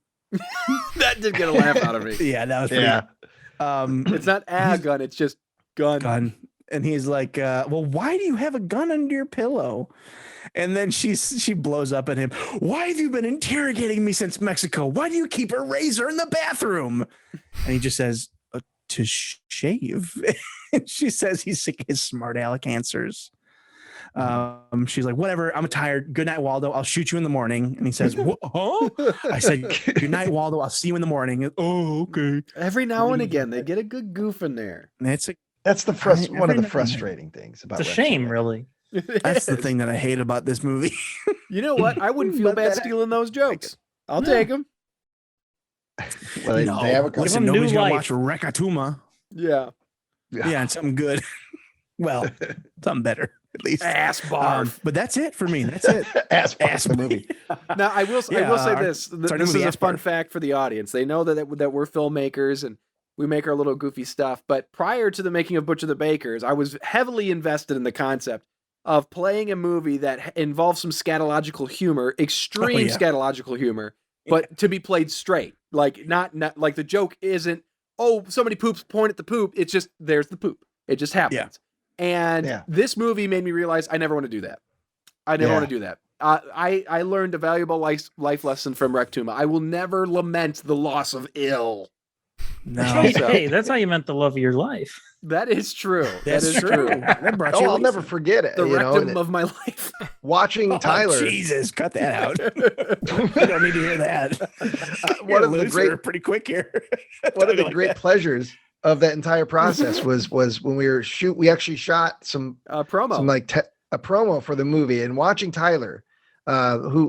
That did get a laugh out of me. Yeah, that was pretty. It's not a gun; it's just gun. Gun. And he's like, well, why do you have a gun under your pillow? And then she blows up at him. Why have you been interrogating me since Mexico? Why do you keep a razor in the bathroom? And he just says, to shave. And she says he's sick of his smart aleck answers. She's like, whatever, I'm tired. Good night, Waldo. I'll shoot you in the morning. And he says, huh? I said, good night, Waldo. I'll see you in the morning. Oh, okay. Every now and again, they get a good goof in there. That's one of the frustrating things about it's a shame, really. That's the thing that I hate about this movie. You know what? I wouldn't feel bad stealing those jokes. I'll take them. Well, they have a listen, nobody's going to watch Rectuma. Yeah. Yeah, and something good. Well, something better, at least. Ass barf. But that's it for me. That's it. Ass the movie. Now, I will say this. This is a fun fact for the audience. They know that we're filmmakers and we make our little goofy stuff. But prior to the making of Butcher the Bakers, I was heavily invested in the concept of playing a movie that involves some scatological humor, extreme scatological humor, but to be played straight. Like not like the joke isn't, oh, somebody poops, point at the poop. It's just, there's the poop. It just happens. Yeah. And this movie made me realize I never want to do that. I never want to do that. I learned a valuable life lesson from Rectuma. I will never lament the loss of ill. No. Hey, that's how you meant the love of your life. That is true. That's that is true. I'll never forget it. The rectum of my life. Watching Tyler. Jesus, cut that out. I don't need to hear that. One of the great, pretty quick here. One of the great pleasures of that entire process was when we actually shot some promo, a promo for the movie, and watching Tyler, who,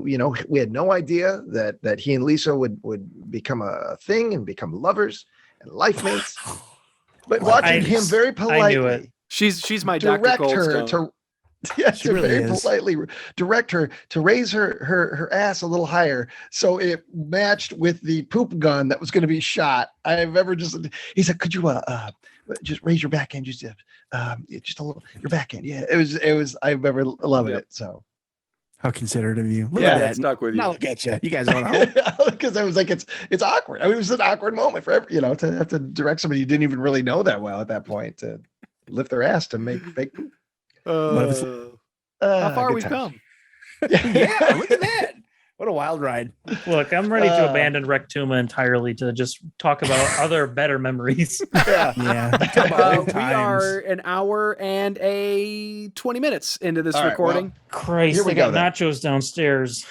we had no idea that he and Lisa would become a thing and become lovers and life mates. But watching him very politely, she's my direct Dr. her Goldstone. to very politely direct her to raise her ass a little higher so it matched with the poop gun that was going to be shot. He said, could you just raise your back end just a little, your back end. Yeah, it was I remember loving it. So how considerate of you. Look at that. Stuck with you. Now look at you. You guys don't know. Because I was like, it's awkward. I mean, it was an awkward moment for to have to direct somebody you didn't even really know that well at that point to lift their ass to make fake poop. How far we've come. Yeah, look at that. What a wild ride. Look, I'm ready to abandon Rectuma entirely to just talk about other better memories. Yeah. We are an hour and 20 minutes into this recording. Well, Christ, we got nachos downstairs.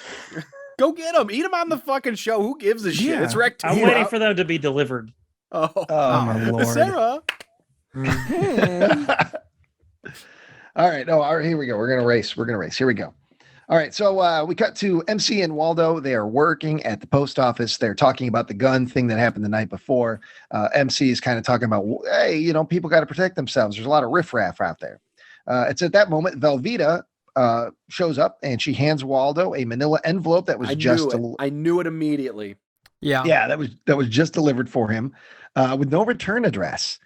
Go get them. Eat them on the fucking show. Who gives a shit? Yeah. It's Rectuma. I'm waiting for them to be delivered. Oh my Lord. Sarah. All right. Here we go. We're going to race. Here we go. All right. So we cut to MC and Waldo. They are working at the post office. They're talking about the gun thing that happened the night before. MC is kind of talking about, hey, people got to protect themselves. There's a lot of riffraff out there. It's at that moment Velveeta shows up and she hands Waldo a manila envelope that was I knew it immediately. Yeah, that was just delivered for him with no return address.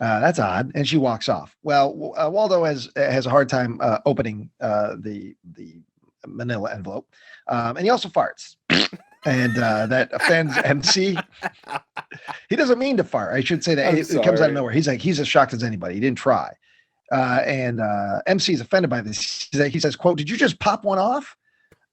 That's odd. And she walks off. Well, Waldo has a hard time opening the manila envelope. And he also farts. And that offends MC. He doesn't mean to fart. I should say that it comes out of nowhere. He's as shocked as anybody. He didn't try. And MC is offended by this. He says, quote, "Did you just pop one off?"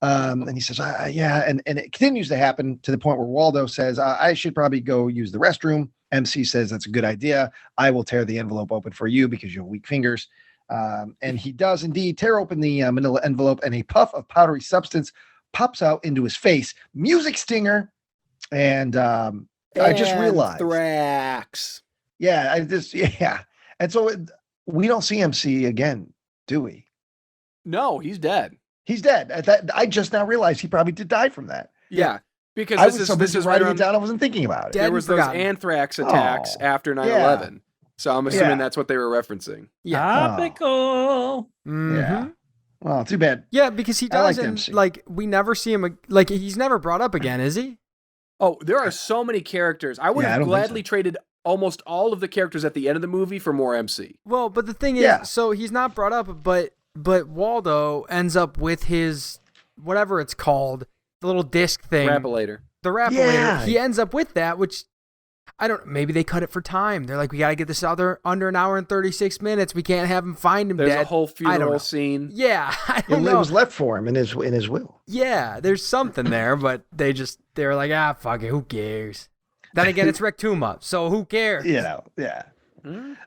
And he says, yeah. And it continues to happen to the point where Waldo says, I should probably go use the restroom. MC says, that's a good idea. I will tear the envelope open for you because you have weak fingers. And he does indeed tear open the manila envelope, and a puff of powdery substance pops out into his face. Music stinger. And I just realized. Anthrax. Yeah. And so we don't see MC again, do we? No, he's dead. He's dead. I just now realized he probably did die from that. Yeah. Because this is writing it down. I wasn't thinking about it. There was those anthrax attacks after 9/11. So I'm assuming that's what they were referencing. Yeah. Topical. Mm-hmm. Yeah. Well, too bad. Yeah, because he doesn't, we never see him, he's never brought up again, is he? Oh, there are so many characters. I would have gladly traded almost all of the characters at the end of the movie for more MC. Well, but the thing is, so he's not brought up, but Waldo ends up with his, whatever it's called, the little disc thing. Rap-ellator. The rap-ellator. He ends up with that, which Maybe they cut it for time. They're like, we got to get this under an hour and 36 minutes. We can't have him find him There's dead. a whole funeral scene. Yeah. I don't know. It was left for him in his will. Yeah, there's something there, but they were like, fuck it, who cares? Then again, it's Rectuma, so who cares? Yeah.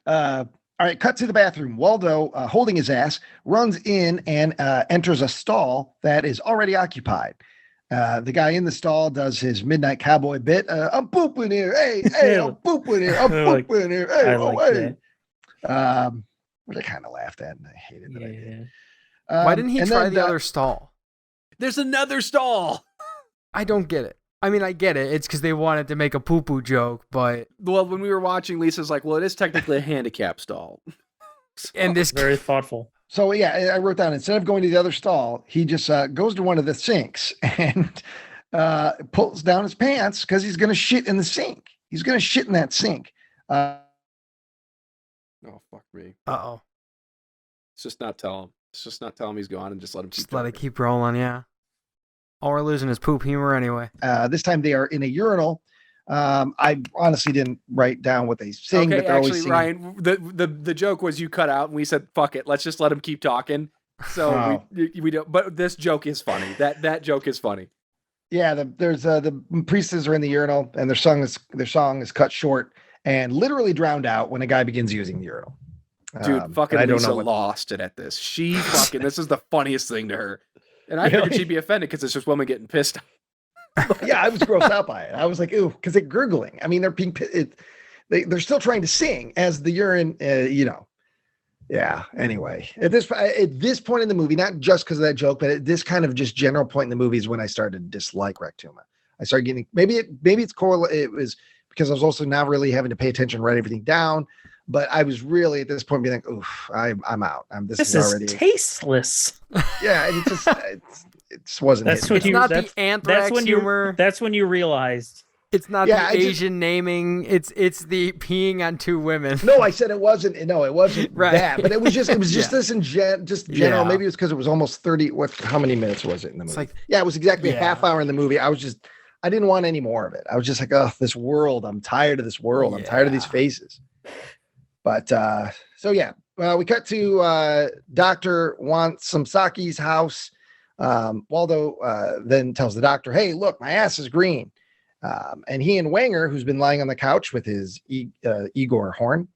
All right, cut to the bathroom. Waldo, holding his ass, runs in and enters a stall that is already occupied. The guy in the stall does his midnight cowboy bit. I'm pooping here. Hey, I'm pooping here. I'm pooping here. Hey, which I kind of laughed at and I hated that I did. Why didn't he try the other stall? There's another stall. I don't get it. I mean, I get it. It's because they wanted to make a poo-poo joke, but... Well, when we were watching, Lisa's like, well, it is technically a handicap stall. And this... Very thoughtful. So, yeah, I wrote down, instead of going to the other stall, he just goes to one of the sinks and pulls down his pants because he's going to shit in the sink. He's going to shit in that sink. Oh, fuck me. Uh-oh. Let's just not tell him. Let's just not tell him he's gone and just let him keep let it keep rolling, yeah. All we're losing is poop humor anyway. This time they are in a urinal. I honestly didn't write down what they sing. Okay, but actually, Ryan, the joke was you cut out and we said, fuck it, let's just let him keep talking. So we don't, but this joke is funny. That joke is funny. Yeah, there's the priestess are in the urinal and their song is cut short and literally drowned out when a guy begins using the urinal. Dude, fucking Lisa lost it at this. She fucking, this is the funniest thing to her. And I figured she'd be offended because it's just women getting pissed. Yeah, I was grossed out by it. I was like, ooh, because they're gurgling. I mean, they're being, they're still trying to sing as the urine, Yeah. Anyway, at this point in the movie, not just because of that joke, but at this kind of just general point in the movie is when I started to dislike Rectuma. I started getting maybe it's correlated. It was because I was also not really having to pay attention, write everything down. But I was really at this point being like, oof, I'm out. This is already tasteless. Yeah, and it just wasn't. It's not the Anthrax humor. That's when you realized it's not the Asian naming. It's the peeing on two women. No, I said it wasn't. No, it wasn't right. that. But it was just this in general. Yeah. Maybe it was because it was almost 30. How many minutes was it in the movie? It was exactly a half hour in the movie. I didn't want any more of it. I was just like, oh, this world. I'm tired of this world. I'm tired of these faces. But we cut to Dr. Wansamsaki's house. Waldo then tells the doctor, hey, look, my ass is green. And he and Wanger, who's been lying on the couch with his Igor horn,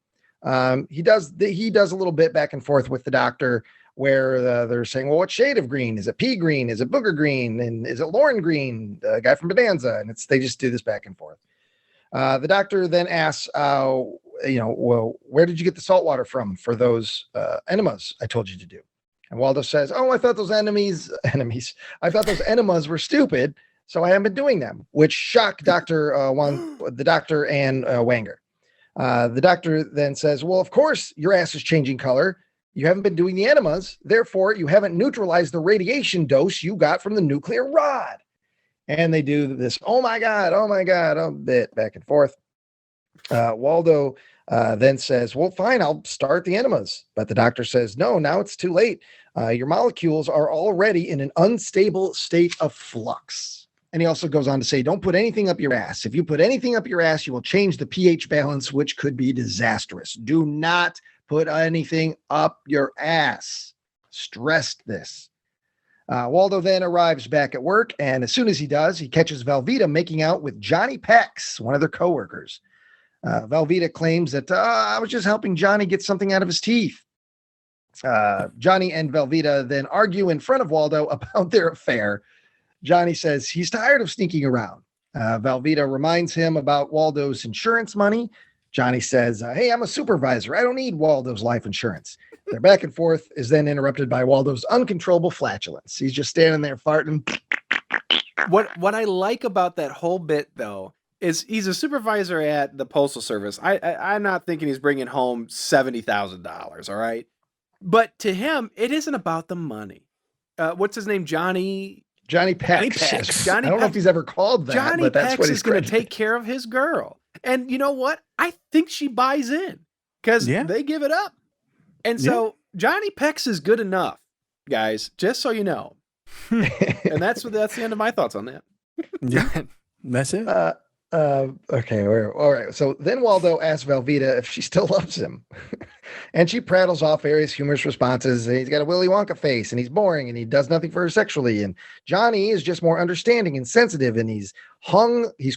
he does a little bit back and forth with the doctor where they're saying, well, what shade of green? Is it pea green? Is it booger green? And is it Lauren green, the guy from Bonanza? And they just do this back and forth. The doctor then asks, well, where did you get the salt water from for those enemas I told you to do? And Waldo says, oh, I thought those I thought those enemas were stupid, so I haven't been doing them, which shocked the doctor and Wanger. The doctor then says, well, of course your ass is changing color. You haven't been doing the enemas. Therefore, you haven't neutralized the radiation dose you got from the nuclear rod. And they do this, oh my God, a bit back and forth. Waldo then says, well, fine, I'll start the enemas. But the doctor says, no, now it's too late. Your molecules are already in an unstable state of flux. And he also goes on to say, don't put anything up your ass. If you put anything up your ass, you will change the pH balance, which could be disastrous. Do not put anything up your ass. Stressed this. Waldo then arrives back at work, and as soon as he does, he catches Velveeta making out with Johnny Pex, one of their coworkers. Velveeta claims that I was just helping Johnny get something out of his teeth. Johnny and Velveeta then argue in front of Waldo about their affair. Johnny says he's tired of sneaking around. Velveeta reminds him about Waldo's insurance money. Johnny says, hey, I'm a supervisor. I don't need Waldo's life insurance. Their back and forth is then interrupted by Waldo's uncontrollable flatulence. He's just standing there farting. What I like about that whole bit, though, is he's a supervisor at the Postal Service. I'm not thinking he's bringing home $70,000, all right? But to him, it isn't about the money. What's his name? Johnny Pex. I don't know if he's ever called that. Johnny but that's Pex what he's is going to take care of his girl. And you know what? I think she buys in because they give it up. And so Johnny Pex is good enough, guys, just so you know. And that's the end of my thoughts on that. Yeah, that's it. Okay, all right. So then Waldo asks Velveeta if she still loves him. And she prattles off various humorous responses. He's got a Willy Wonka face, and he's boring, and he does nothing for her sexually. And Johnny is just more understanding and sensitive, and he's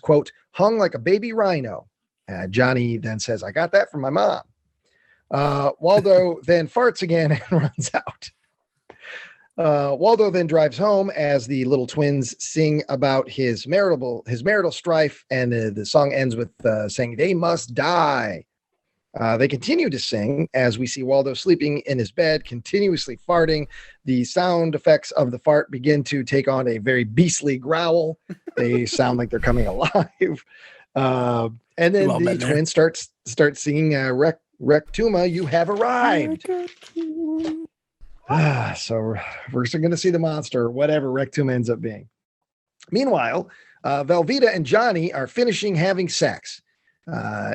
quote, hung like a baby rhino. Johnny then says, I got that from my mom. Waldo then farts again and runs out. Waldo then drives home as the little twins sing about his marital strife, and the song ends with saying they must die. They continue to sing as we see Waldo sleeping in his bed, continuously farting. The sound effects of the fart begin to take on a very beastly growl. They sound like they're coming alive. And then the twins start singing Rectuma, you have arrived. So we're going to see the monster, whatever Rectuma ends up being. Meanwhile, Velveeta and Johnny are finishing having sex.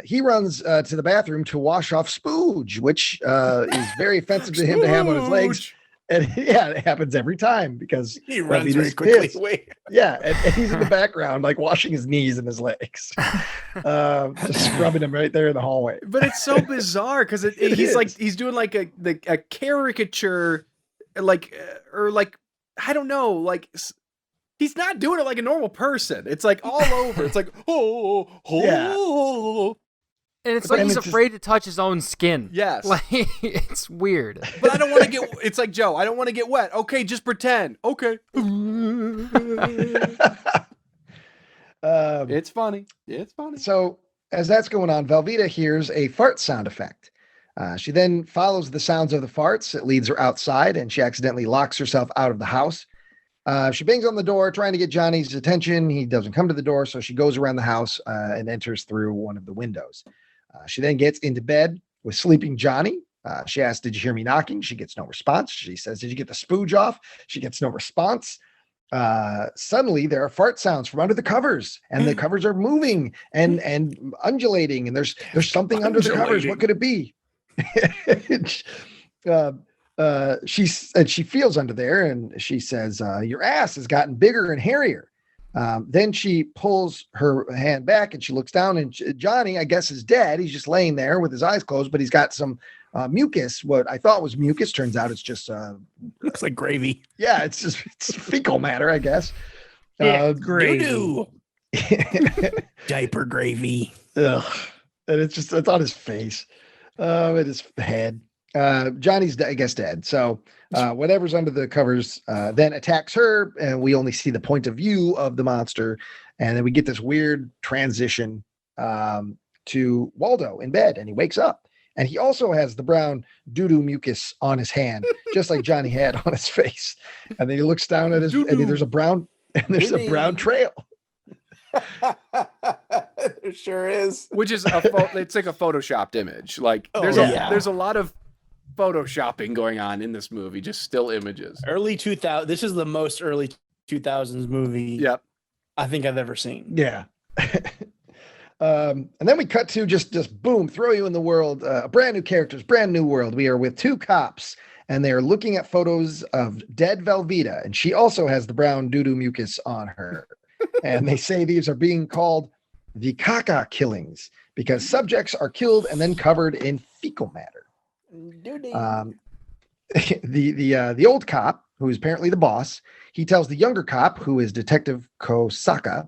He runs to the bathroom to wash off spooge, which is very offensive to him to have on his legs. And yeah, it happens every time because he runs very quickly away. Yeah, and he's in the background, like washing his knees and his legs, just scrubbing him right there in the hallway. But it's so bizarre because he's doing like a caricature, or I don't know, like he's not doing it like a normal person. It's like all over. It's like yeah. And it's like he's afraid to touch his own skin. Yes. Like, it's weird. But I don't want to get, it's like, Joe, I don't want to get wet. Okay, just pretend. Okay. It's funny. It's funny. So as that's going on, Velveeta hears a fart sound effect. She then follows the sounds of the farts. It leads her outside, and she accidentally locks herself out of the house. She bangs on the door, trying to get Johnny's attention. He doesn't come to the door, so she goes around the house and enters through one of the windows. She then gets into bed with sleeping Johnny. She asks, did you hear me knocking? She gets no response. She says, did you get the spooge off? She gets no response. Suddenly, there are fart sounds from under the covers, and the covers are moving and undulating, and there's something under the covers. What could it be? She feels under there, and she says, your ass has gotten bigger and hairier. Then she pulls her hand back and she looks down, and Johnny, I guess, is dead. He's just laying there with his eyes closed, but he's got some mucus. What I thought was mucus turns out it's just looks like gravy. Yeah, it's fecal matter, I guess. Gravy. Diaper gravy. Ugh. And it's on his face. At his head. Johnny's, I guess, dead. So whatever's under the covers then attacks her, and we only see the point of view of the monster. And then we get this weird transition to Waldo in bed, and he wakes up. And he also has the brown doo-doo mucus on his hand, just like Johnny had on his face. And then he looks down at his, and there's a brown trail. There sure is. Which is it's like a photoshopped image. Like there's a lot of photoshopping going on in this movie, just still images. Early 2000. This is the most early 2000s movie. Yep. I think I've ever seen. Yeah. And then we cut to just boom, throw you in the world. Brand new characters, brand new world. We are with two cops, and they are looking at photos of dead Velveeta, and she also has the brown doo-doo mucus on her. And they say these are being called the kaka killings because subjects are killed and then covered in fecal matter. The old cop, who is apparently the boss, he tells the younger cop, who is Detective Kosaka,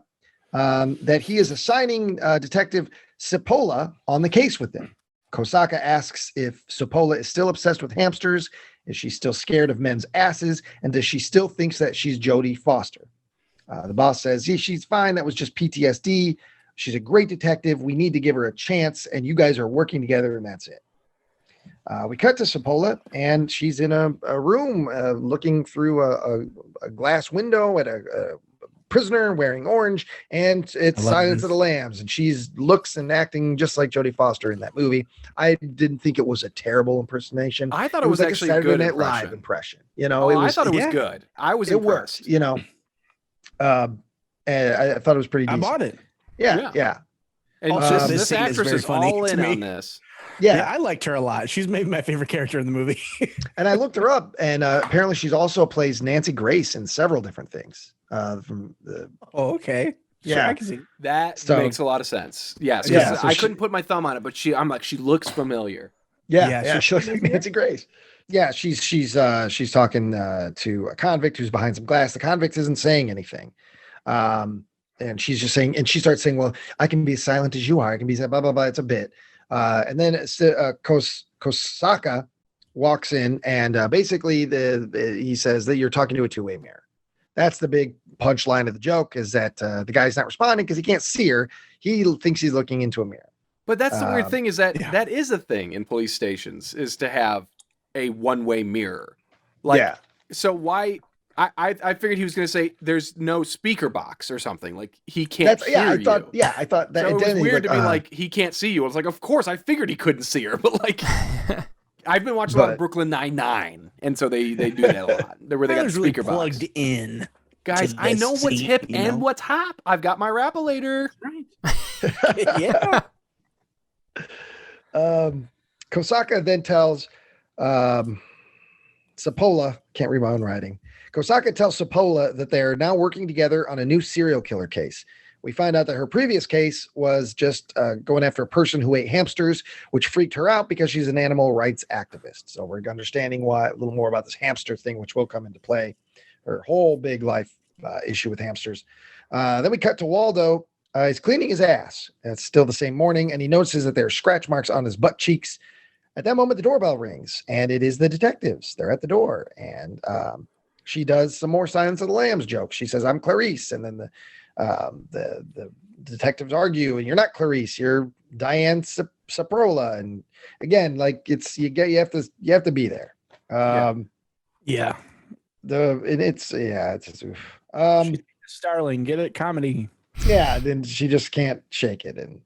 that he is assigning Detective Cipolla on the case with him. Kosaka asks if Cipolla is still obsessed with hamsters, is she still scared of men's asses, and does she still thinks that she's Jodie Foster? The boss says, she's fine. That was just PTSD. She's a great detective. We need to give her a chance, and you guys are working together, and that's it. We cut to Cipolla, and she's in a room looking through a glass window at a prisoner wearing orange, and it's Silence of the Lambs, and she's looks and acting just like Jodie Foster in that movie. I didn't think it was a terrible imperation. I thought it was actually like a Saturday good Night Live impression. You know, I thought it was good. I was impressed. Worked, you know. And I thought it was pretty decent. I bought it. Yeah. And also, this actress is all in on this. Yeah, I liked her a lot. She's maybe my favorite character in the movie. And I looked her up, and apparently she's also plays Nancy Grace in several different things. Okay. Yeah, I can see. That makes a lot of sense. Yes, because I couldn't put my thumb on it, but I'm like, she looks familiar. Yeah, she looks like Nancy Grace. Yeah, she's talking to a convict who's behind some glass. The convict isn't saying anything. And she's just saying, and she starts saying, well, I can be as silent as you are. I can be blah, blah, blah. It's a bit. And then Kosaka walks in and basically he says that you're talking to a two-way mirror. That's the big punchline of the joke, is that the guy's not responding because he can't see her. He thinks he's looking into a mirror. But that's the weird thing, is that that is a thing in police stations, is to have a one-way mirror. So why... I figured he was going to say there's no speaker box or something, like he can't hear you. I thought that. So it was weird to be like, he can't see you. I was like, of course, I figured he couldn't see her, but like, I've been watching a lot of Brooklyn Nine-Nine, and so they do that a lot. Where they got the speaker really box plugged in. Guys, I know what's hip and what's hop. I've got my rap-elator. Right. Yeah. Kosaka then tells Sapola, can't read my own writing. Kosaka tells Sapola that they're now working together on a new serial killer case. We find out that her previous case was just going after a person who ate hamsters, which freaked her out because she's an animal rights activist. So we're understanding why a little more about this hamster thing, which will come into play. Her whole big life issue with hamsters. Then we cut to Waldo. He's cleaning his ass. It's still the same morning, and he notices that there are scratch marks on his butt cheeks. At that moment, the doorbell rings, and it is the detectives. They're at the door, and she does some more Silence of the Lambs jokes. She says, "I'm Clarice," and then the detectives argue, and you're not Clarice, you're Diane Saprola. And again, like you have to be there. It's Starling, get it, comedy. Yeah, then she just can't shake it, and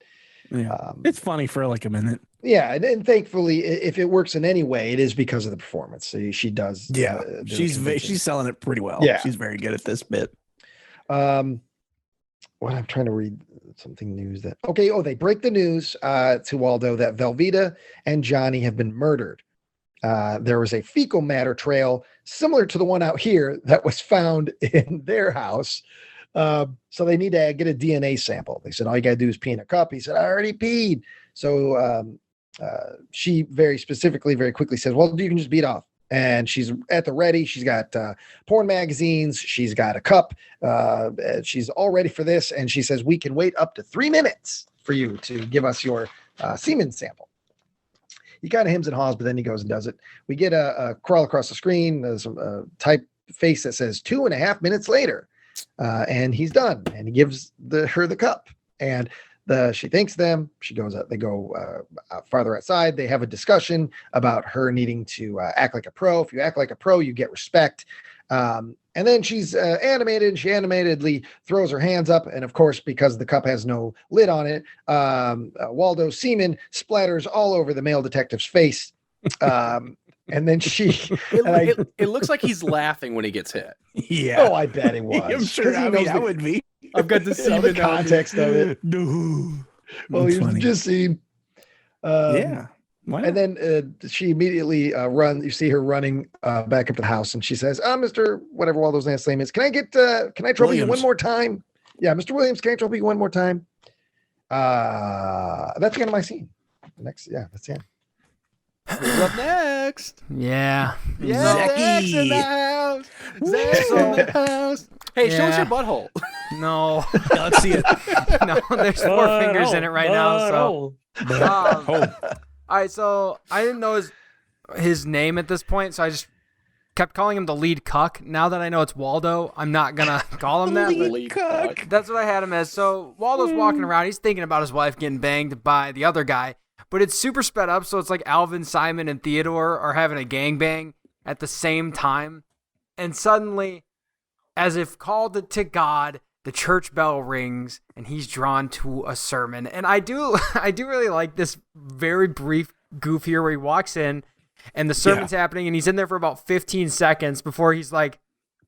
it's funny for like a minute. Yeah, and thankfully, if it works in any way, it is because of the performance. So she does. Yeah, she's selling it pretty well. Yeah, she's very good at this bit. What I'm trying to read something news that they break the news to Waldo that Velveeta and Johnny have been murdered. There was a fecal matter trail similar to the one out here that was found in their house. So they need to get a DNA sample. They said, all you got to do is pee in a cup. He said, I already peed. So she very specifically, very quickly says, well, you can just beat off. And she's at the ready. She's got porn magazines. She's got a cup. She's all ready for this. And she says, we can wait up to 3 minutes for you to give us your semen sample. He kind of hems and haws, but then he goes and does it. We get a crawl across the screen. There's a typeface that says 2.5 minutes later. And he's done. And he gives her the cup. And she thanks them. She goes out. They go farther outside. They have a discussion about her needing to act like a pro. If you act like a pro, you get respect. And then she's animated, and she animatedly throws her hands up. And of course, because the cup has no lid on it, Waldo's semen splatters all over the male detective's face. And then it looks like he's laughing when he gets hit. Yeah. Oh, I bet it was. I'm sure I would be. I've got to see the context of it. No. Well, he's just seen. Yeah. Wow. And then she immediately runs. You see her running back up to the house, and she says, Mr. whatever Waldo's last name is, can I trouble you one more time? Yeah, Mr. Williams, can I trouble you one more time? That's the end of my scene. That's the end. Who's up next? Yeah. Zach's in the house. Zach's in the house. Hey, show us your butthole. No. Let's see it. No, there's 4 fingers in it right now. So. All right, so I didn't know his name at this point, so I just kept calling him the lead cuck. Now that I know it's Waldo, I'm not gonna call him that. Lead cuck. That's what I had him as. So Waldo's walking around. He's thinking about his wife getting banged by the other guy, but it's super sped up, so it's like Alvin, Simon, and Theodore are having a gangbang at the same time, and suddenly, as if called to God, the church bell rings, and he's drawn to a sermon. And I do really like this very brief goof here where he walks in, and the sermon's happening, and he's in there for about 15 seconds before he's like,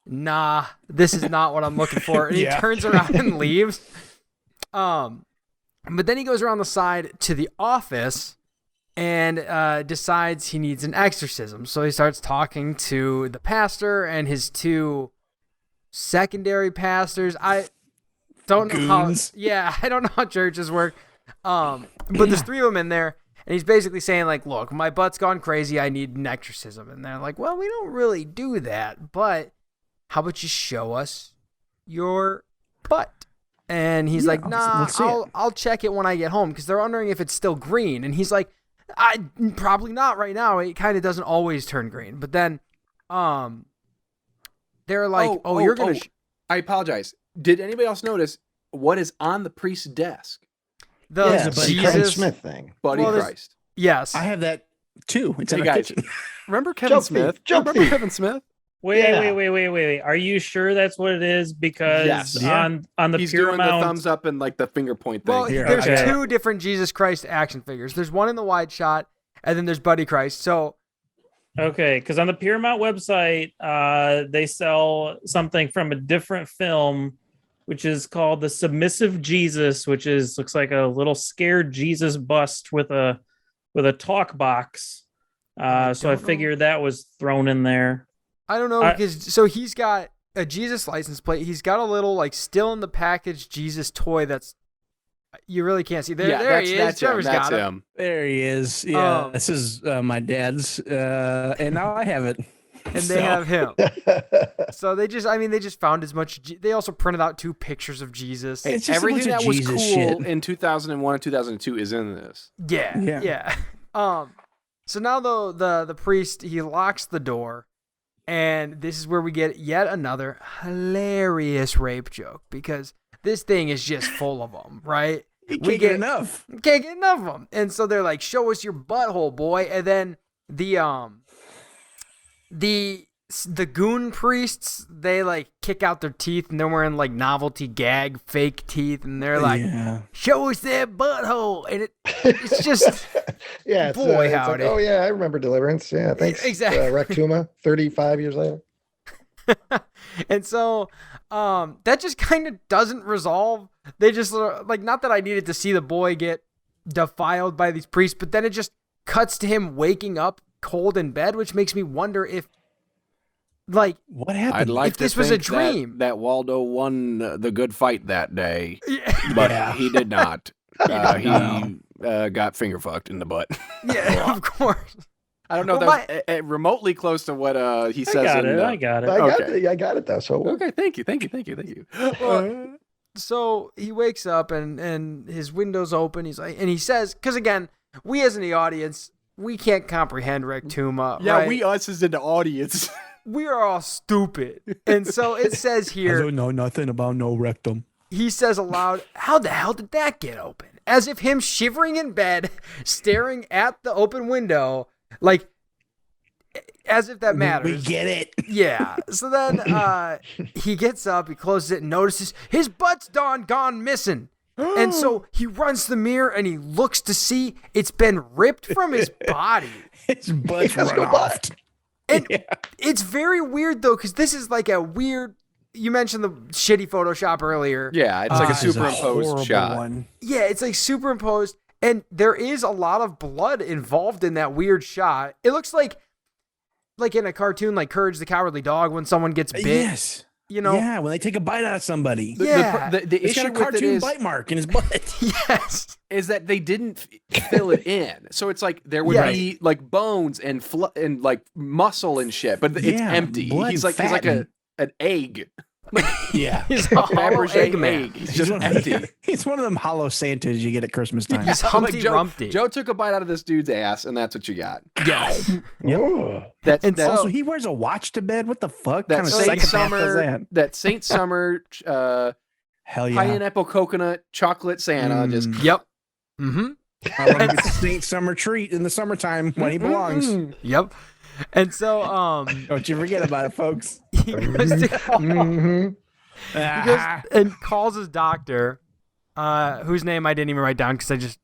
nah, this is not what I'm looking for. And he turns around and leaves. But then he goes around the side to the office and decides he needs an exorcism. So he starts talking to the pastor and his 2 secondary pastors. don't know how. Yeah, I don't know how churches work. But there's 3 of them in there, and he's basically saying like, "Look, my butt's gone crazy. I need an exorcism." And they're like, "Well, we don't really do that, but how about you show us your butt?" And he's like, "Nah, I'll check it when I get home," because they're wondering if it's still green. And he's like, probably not right now. It kind of doesn't always turn green. But then, they're like, you're gonna. I apologize. Did anybody else notice what is on the priest's desk? The Jesus Kevin Smith thing. Buddy Christ. Yes, I have that too. It's in our kitchen. Remember Kevin Smith? Remember Kevin Smith? Wait. Are you sure that's what it is? Because on the he's Paramount, doing the thumbs up and like the finger point thing. Well, there's 2 different Jesus Christ action figures. There's one in the wide shot, and then there's Buddy Christ. So, okay, because on the Paramount website, they sell something from a different film, which is called the Submissive Jesus, which looks like a little scared Jesus bust with a talk box. So I figured that was thrown in there. I don't know, because he's got a Jesus license plate. He's got a little like still in the package Jesus toy that's you really can't see. There he is. Trevor's got him. There he is. Yeah, this is my dad's, and now I have it. And they have him. So they just found as much. They also printed out 2 pictures of Jesus. It's everything that was Jesus cool in 2001 and 2002 is in this. Yeah. So now the priest, he locks the door. And this is where we get yet another hilarious rape joke, because this thing is just full of them, right? Can't get enough of them. And so they're like, "Show us your butthole, boy." And then the goon priests, they like kick out their teeth, and they're wearing like novelty gag fake teeth, and they're like, "Show us that butthole." And it's just boy, howdy. Like, I remember Deliverance. Yeah, thanks. Exactly. Rectuma, 35 years later. And so that just kind of doesn't resolve. They just like, not that I needed to see the boy get defiled by these priests, but then it just cuts to him waking up cold in bed, which makes me wonder if like what happened. I'd like if this was a dream. That Waldo won the good fight that day, but he did not. He got finger fucked in the butt. Yeah, of course. I don't know if that's remotely close to what he says. I got it. I got it though. So okay, thank you. Well, so he wakes up and his window's open. He's like, and he says, because again, we as in the audience, we can't comprehend Rectuma. Yeah, right? we us as in the audience. We are all stupid. And so it says here, I don't know nothing about no rectum. He says aloud, "How the hell did that get open?" As if him shivering in bed, staring at the open window, like, as if that matters. We get it. Yeah. So then he gets up, he closes it, and notices his butt's gone missing. And so he runs to the mirror and he looks to see it's been ripped from his body. His butt's run off. And it's very weird, though, because this is like a weird... You mentioned the shitty Photoshop earlier. Yeah, it's like a superimposed shot. One. Yeah, it's like superimposed, and there is a lot of blood involved in that weird shot. It looks like in a cartoon, like Courage the Cowardly Dog, when someone gets bit. Yes. You know? Yeah, when they take a bite out of somebody. The issue got a cartoon bite mark in his butt. Yes. Is that they didn't fill it in. So it's like there would be like bones and like muscle and shit, but it's empty. He's like an egg. He's a hollow egg man. He's just empty. He's one of them hollow Santas you get at Christmas time. He's Humpty Dumpty. Joe took a bite out of this dude's ass, and that's what you got. Yes. That's also, he wears a watch to bed. What the fuck? That kind of Saint Summer. That? That Saint Summer. Hell yeah. Pineapple coconut chocolate Santa. Just yep. Mm-hmm. It's a Saint Summer treat in the summertime when he belongs. Yep. And so, don't you forget about it, folks. He goes to he goes and calls his doctor, whose name I didn't even write down because I just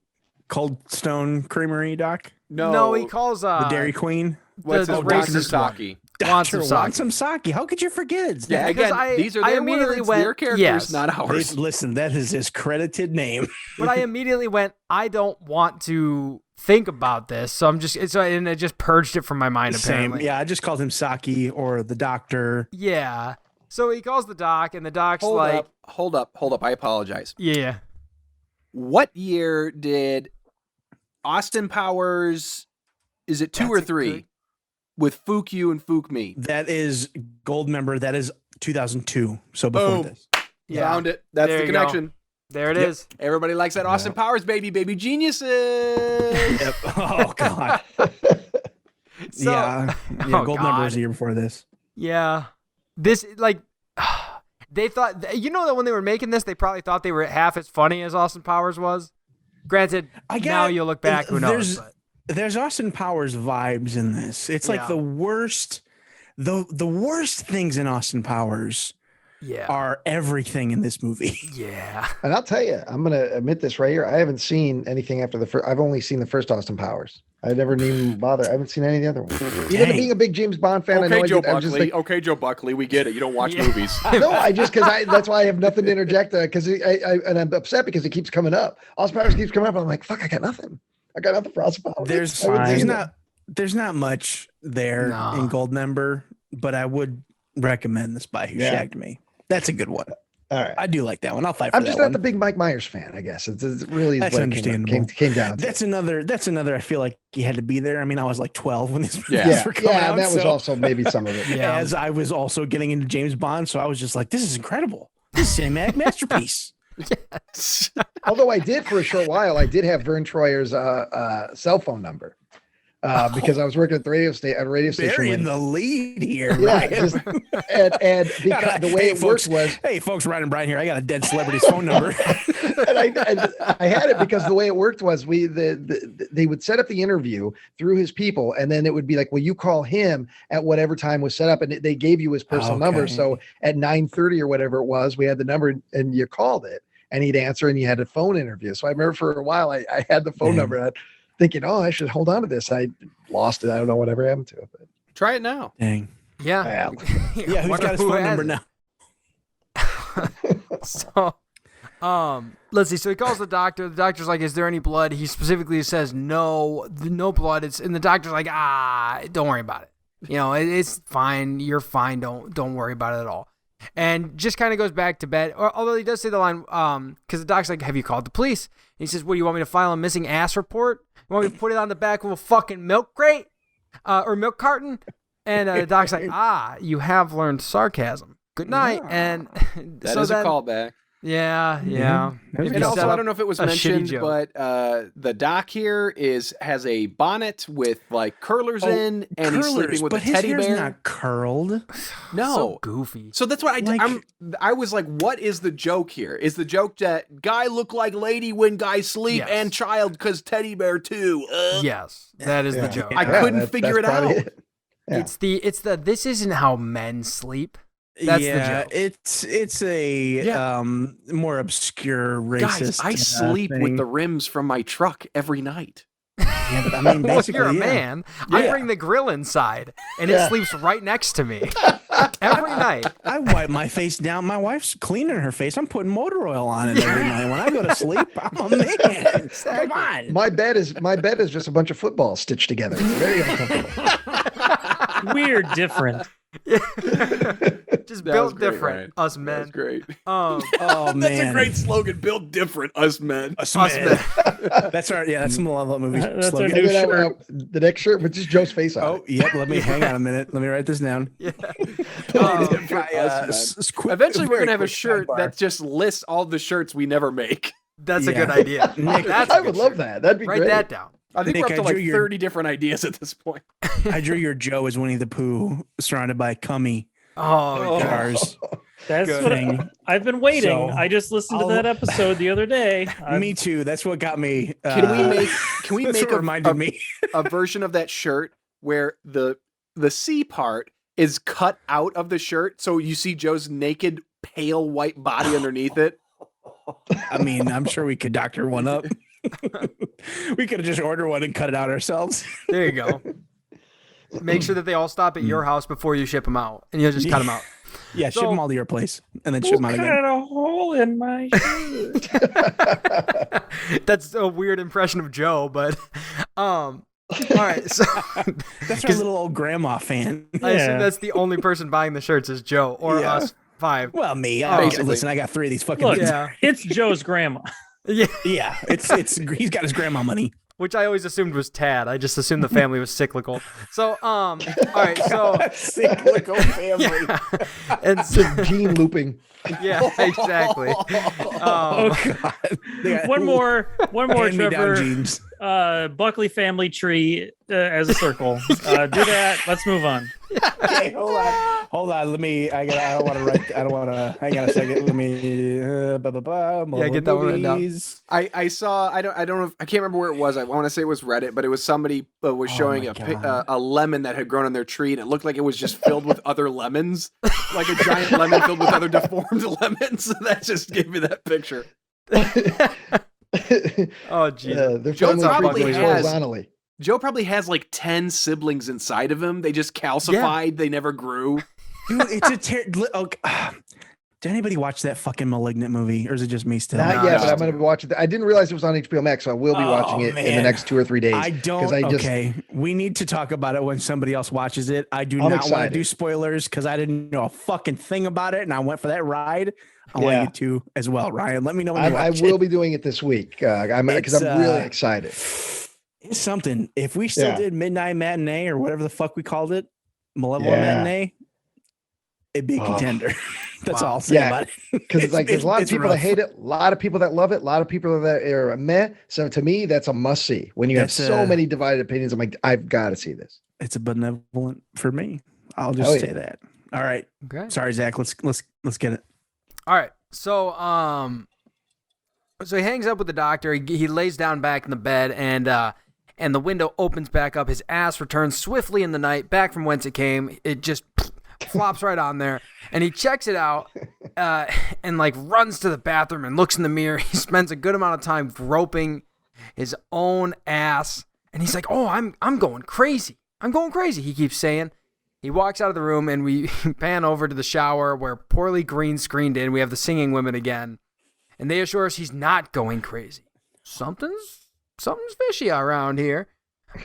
Cold Stone Creamery doc. No, he calls the Dairy Queen. What's his racist Saki? Want some sake. How could you forget? Yeah, again, these are their words, their characters, not ours. Listen, that is his credited name. But I immediately went, I don't want to think about this, so and it just purged it from my mind. Apparently, Yeah, I just called him Saki or the doctor. Yeah. So he calls the doc, and the doc's hold up. I apologize. Yeah. What year did Austin Powers? Is it 2 or 3? With Fook You and Fook Me. That is Gold Member. That is 2002. So before this. Yeah. Found it. That's the connection. There it is. Everybody likes that Austin Powers baby geniuses. Yep. Oh God. So, Gold Member was the year before this. Yeah. This they thought that when they were making this, they probably thought they were half as funny as Austin Powers was. Granted, now you look back, who knows? There's Austin Powers vibes in this. It's like the worst things in Austin Powers are everything in this movie. Yeah. And I'll tell you, I'm going to admit this right here. I haven't seen anything after the first. I've only seen the first Austin Powers. I never even bother. I haven't seen any of the other ones. Even being a big James Bond fan, okay, I know Joe I did, Buckley. Okay, Joe Buckley, we get it. You don't watch movies. No, that's why I have nothing to interject. Because and I'm upset because it keeps coming up. Austin Powers keeps coming up. And I'm like, fuck, I got nothing. I got nothing for Austin Powers. There's not much there in Gold Member, but I would recommend The Spy Who Shagged Me. That's a good one. All right. I do like that one. I'll fight for I'm that just one. not the big Mike Myers fan, I guess. It's really that's understandable. Came down to. That's another I feel like he had to be there. I mean, I was like 12 when these movies were coming out. And that was also maybe some of it. As I was also getting into James Bond, so I was just like, this is incredible. This is a cinematic masterpiece. Yes. Although I did for a short while, I did have Vern Troyer's cell phone number. Because I was working at the radio station. Burying the lead here. Yeah, and because the way it worked was, hey, folks, Ryan and Brian here. I got a dead celebrity's phone number. and I had it because the way it worked was they would set up the interview through his people, and then it would be like, well, you call him at whatever time was set up, and they gave you his personal number. So at 9:30 or whatever it was, we had the number, and you called it, and he'd answer, and you had a phone interview. So I remember for a while I had the phone number. Thinking, I should hold on to this. I lost it. I don't know whatever happened to it. But. Try it now. Dang. Yeah. Who's got his phone number now? So, let's see. So he calls the doctor. The doctor's like, "Is there any blood?" He specifically says, "No blood." And the doctor's like, don't worry about it. It's fine. You're fine. Don't worry about it at all. And just kind of goes back to bed. Although he does say the line, because the doc's like, "Have you called the police?" And he says, "What, do you want me to file a missing ass report? You want me to put it on the back of a fucking milk crate or milk carton?" And the doc's like, you have learned sarcasm. Good night. And that is a callback. Yeah. And also, I don't know if it was mentioned, but the doc here has a bonnet with like curlers in, and he's sleeping with a teddy bear. His hair's not curled. No, so goofy. So that's what I was like, what is the joke here? Is the joke that guy look like lady when guys sleep and child because teddy bear too? Yes, that is the joke. I couldn't figure it out. It's the this isn't how men sleep. That's the joke. It's a more obscure racist. Guys, I sleep with the rims from my truck every night. Yeah, I mean, basically, you're a man. I bring the grill inside, and it sleeps right next to me every night. I wipe my face down. My wife's cleaning her face. I'm putting motor oil on it every night. When I go to sleep, I'm a man. Exactly. Come on. My bed is just a bunch of footballs stitched together. Very uncomfortable. We're different. Just built different, right? Us men. That's great. Oh man, that's a great slogan. Built different, us men. Us men. That's our that's some Malevolent movie slogan. Our new shirt. The next shirt with just Joe's face on. Oh, yep. Let me hang on a minute. Let me write this down. Yeah. Eventually, we're gonna have a shirt that just lists all the shirts we never make. That's a good idea. Nick, I would love that. That'd be great. Write that down. I think we're up to like 30 different ideas at this point. I drew your Joe as Winnie the Pooh, surrounded by cummy jars. That's what I've been waiting. So, I just listened to that episode the other day. Me too. That's what got me. Can we make a version of that shirt where the C part is cut out of the shirt, so you see Joe's naked, pale white body underneath it? I mean, I'm sure we could doctor one up. We could have just ordered one and cut it out ourselves. There you go. Make sure that they all stop at your house before you ship them out, and you'll just cut them out. Yeah, ship them all to your place, and then ship them out again. Cut a hole in my shirt. That's a weird impression of Joe, but all right. So that's our little old grandma fan. I assume that's the only person buying the shirts is Joe or us 5. Well, me. Listen, I got 3 of these fucking. Look, Yeah. it's Joe's grandma. Yeah. Yeah, it's he's got his grandma money. Which I always assumed was Tad. I just assumed the family was cyclical. So, all right, so cyclical family. Yeah. And so, Gene looping. yeah, exactly. Oh God! One more, Hand-me-down Trevor. jeans. Buckley family tree as a circle. Do that. Let's move on. Okay, hold on. Let me. I don't want to write. I don't want to. Hang on a second. Let me. Yeah, get that one written down. I saw. I don't know. I can't remember where it was. I want to say it was Reddit, but it was somebody was showing a lemon that had grown on their tree, and it looked like it was just filled with other lemons, like a giant lemon filled with other deformed lemons. That just gave me that picture. Oh, geez. Joe probably has like 10 siblings inside of him. They just calcified. Yeah. They never grew. Dude, it's a did anybody watch that fucking Malignant movie, or is it just me still? Not yet, but I'm going to watch it. I didn't realize it was on HBO Max, so I will be watching it in the next 2 or 3 days. Okay, we need to talk about it when somebody else watches it. I do not want to do spoilers because I didn't know a fucking thing about it, and I went for that ride. I want you to as well, Ryan. Let me know when you watch it. I will be doing it this week because I'm really excited. It's something. If we still did Midnight Matinee or whatever the fuck we called it, Malevolent Matinee, it'd be a contender. That's all I'll say about it. Because there's a lot of people that hate it, a lot of people that love it, a lot of people that are meh. So to me, that's a must see. When you have so many divided opinions, I'm like, I've got to see this. It's a benevolent for me. I'll just say that. All right. Okay. Sorry, Zach. Let's get it. All right. So so he hangs up with the doctor. He lays down back in the bed, and the window opens back up. His ass returns swiftly in the night, back from whence it came. It just flops right on there, and he checks it out and like runs to the bathroom and looks in the mirror. He spends a good amount of time groping his own ass, and he's like, "Oh, I'm going crazy. I'm going crazy." He keeps saying. He walks out of the room, and we pan over to the shower where poorly green screened in. We have the singing women again, and they assure us he's not going crazy. Something's fishy around here.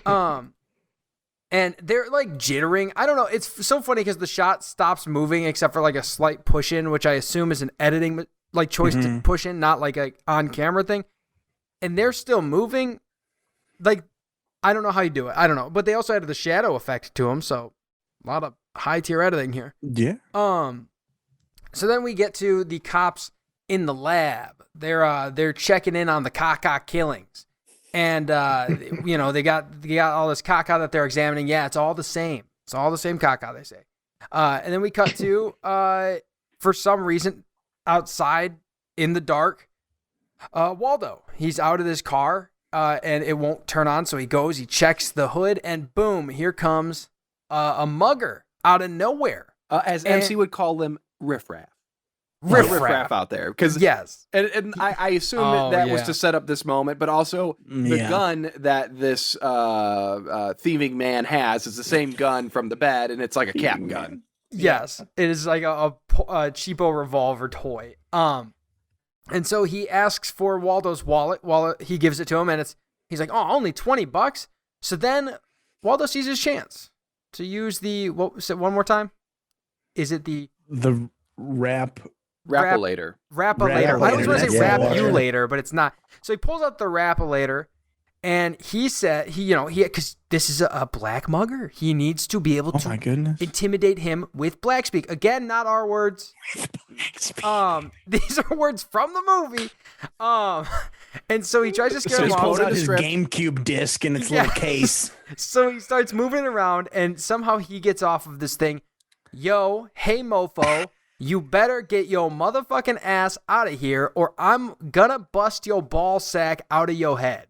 And they're like jittering. I don't know. It's so funny because the shot stops moving except for like a slight push in, which I assume is an editing like choice to push in, not like a on camera thing. And they're still moving. Like, I don't know how you do it. I don't know. But they also added the shadow effect to them, so a lot of high tier editing here. Yeah. So then we get to the cops in the lab. They're checking in on the kaka killings. And they got all this kaka that they're examining. Yeah, it's all the same. It's all the same kaka, they say. And then we cut to for some reason outside in the dark, Waldo. He's out of his car and it won't turn on, so he goes, he checks the hood, and boom, here comes a mugger out of nowhere. As MC would call them, riffraff. Riffraff out there. Because yes. And I assume that was to set up this moment, but also the gun that this thieving man has is the same gun from the bed, and it's like a cap gun. Yes. It is like a cheapo revolver toy. And so he asks for Waldo's wallet. He gives it to him, and he's like, "Oh, only $20." So then Waldo sees his chance to use what was it one more time? Is it the rap-ellator? Rap-ellator. I always want to say rap-eulator, but it's not. So he pulls out the rap-ellator, and he said, because this is a black mugger. He needs to be able to intimidate him with black speak. Again, not our words. These are words from the movie. And so he tries to scare him off. He pulls out his GameCube disc in its little case. So he starts moving around, and somehow he gets off of this thing. Yo, hey mofo, you better get your motherfucking ass out of here, or I'm gonna bust your ball sack out of your head.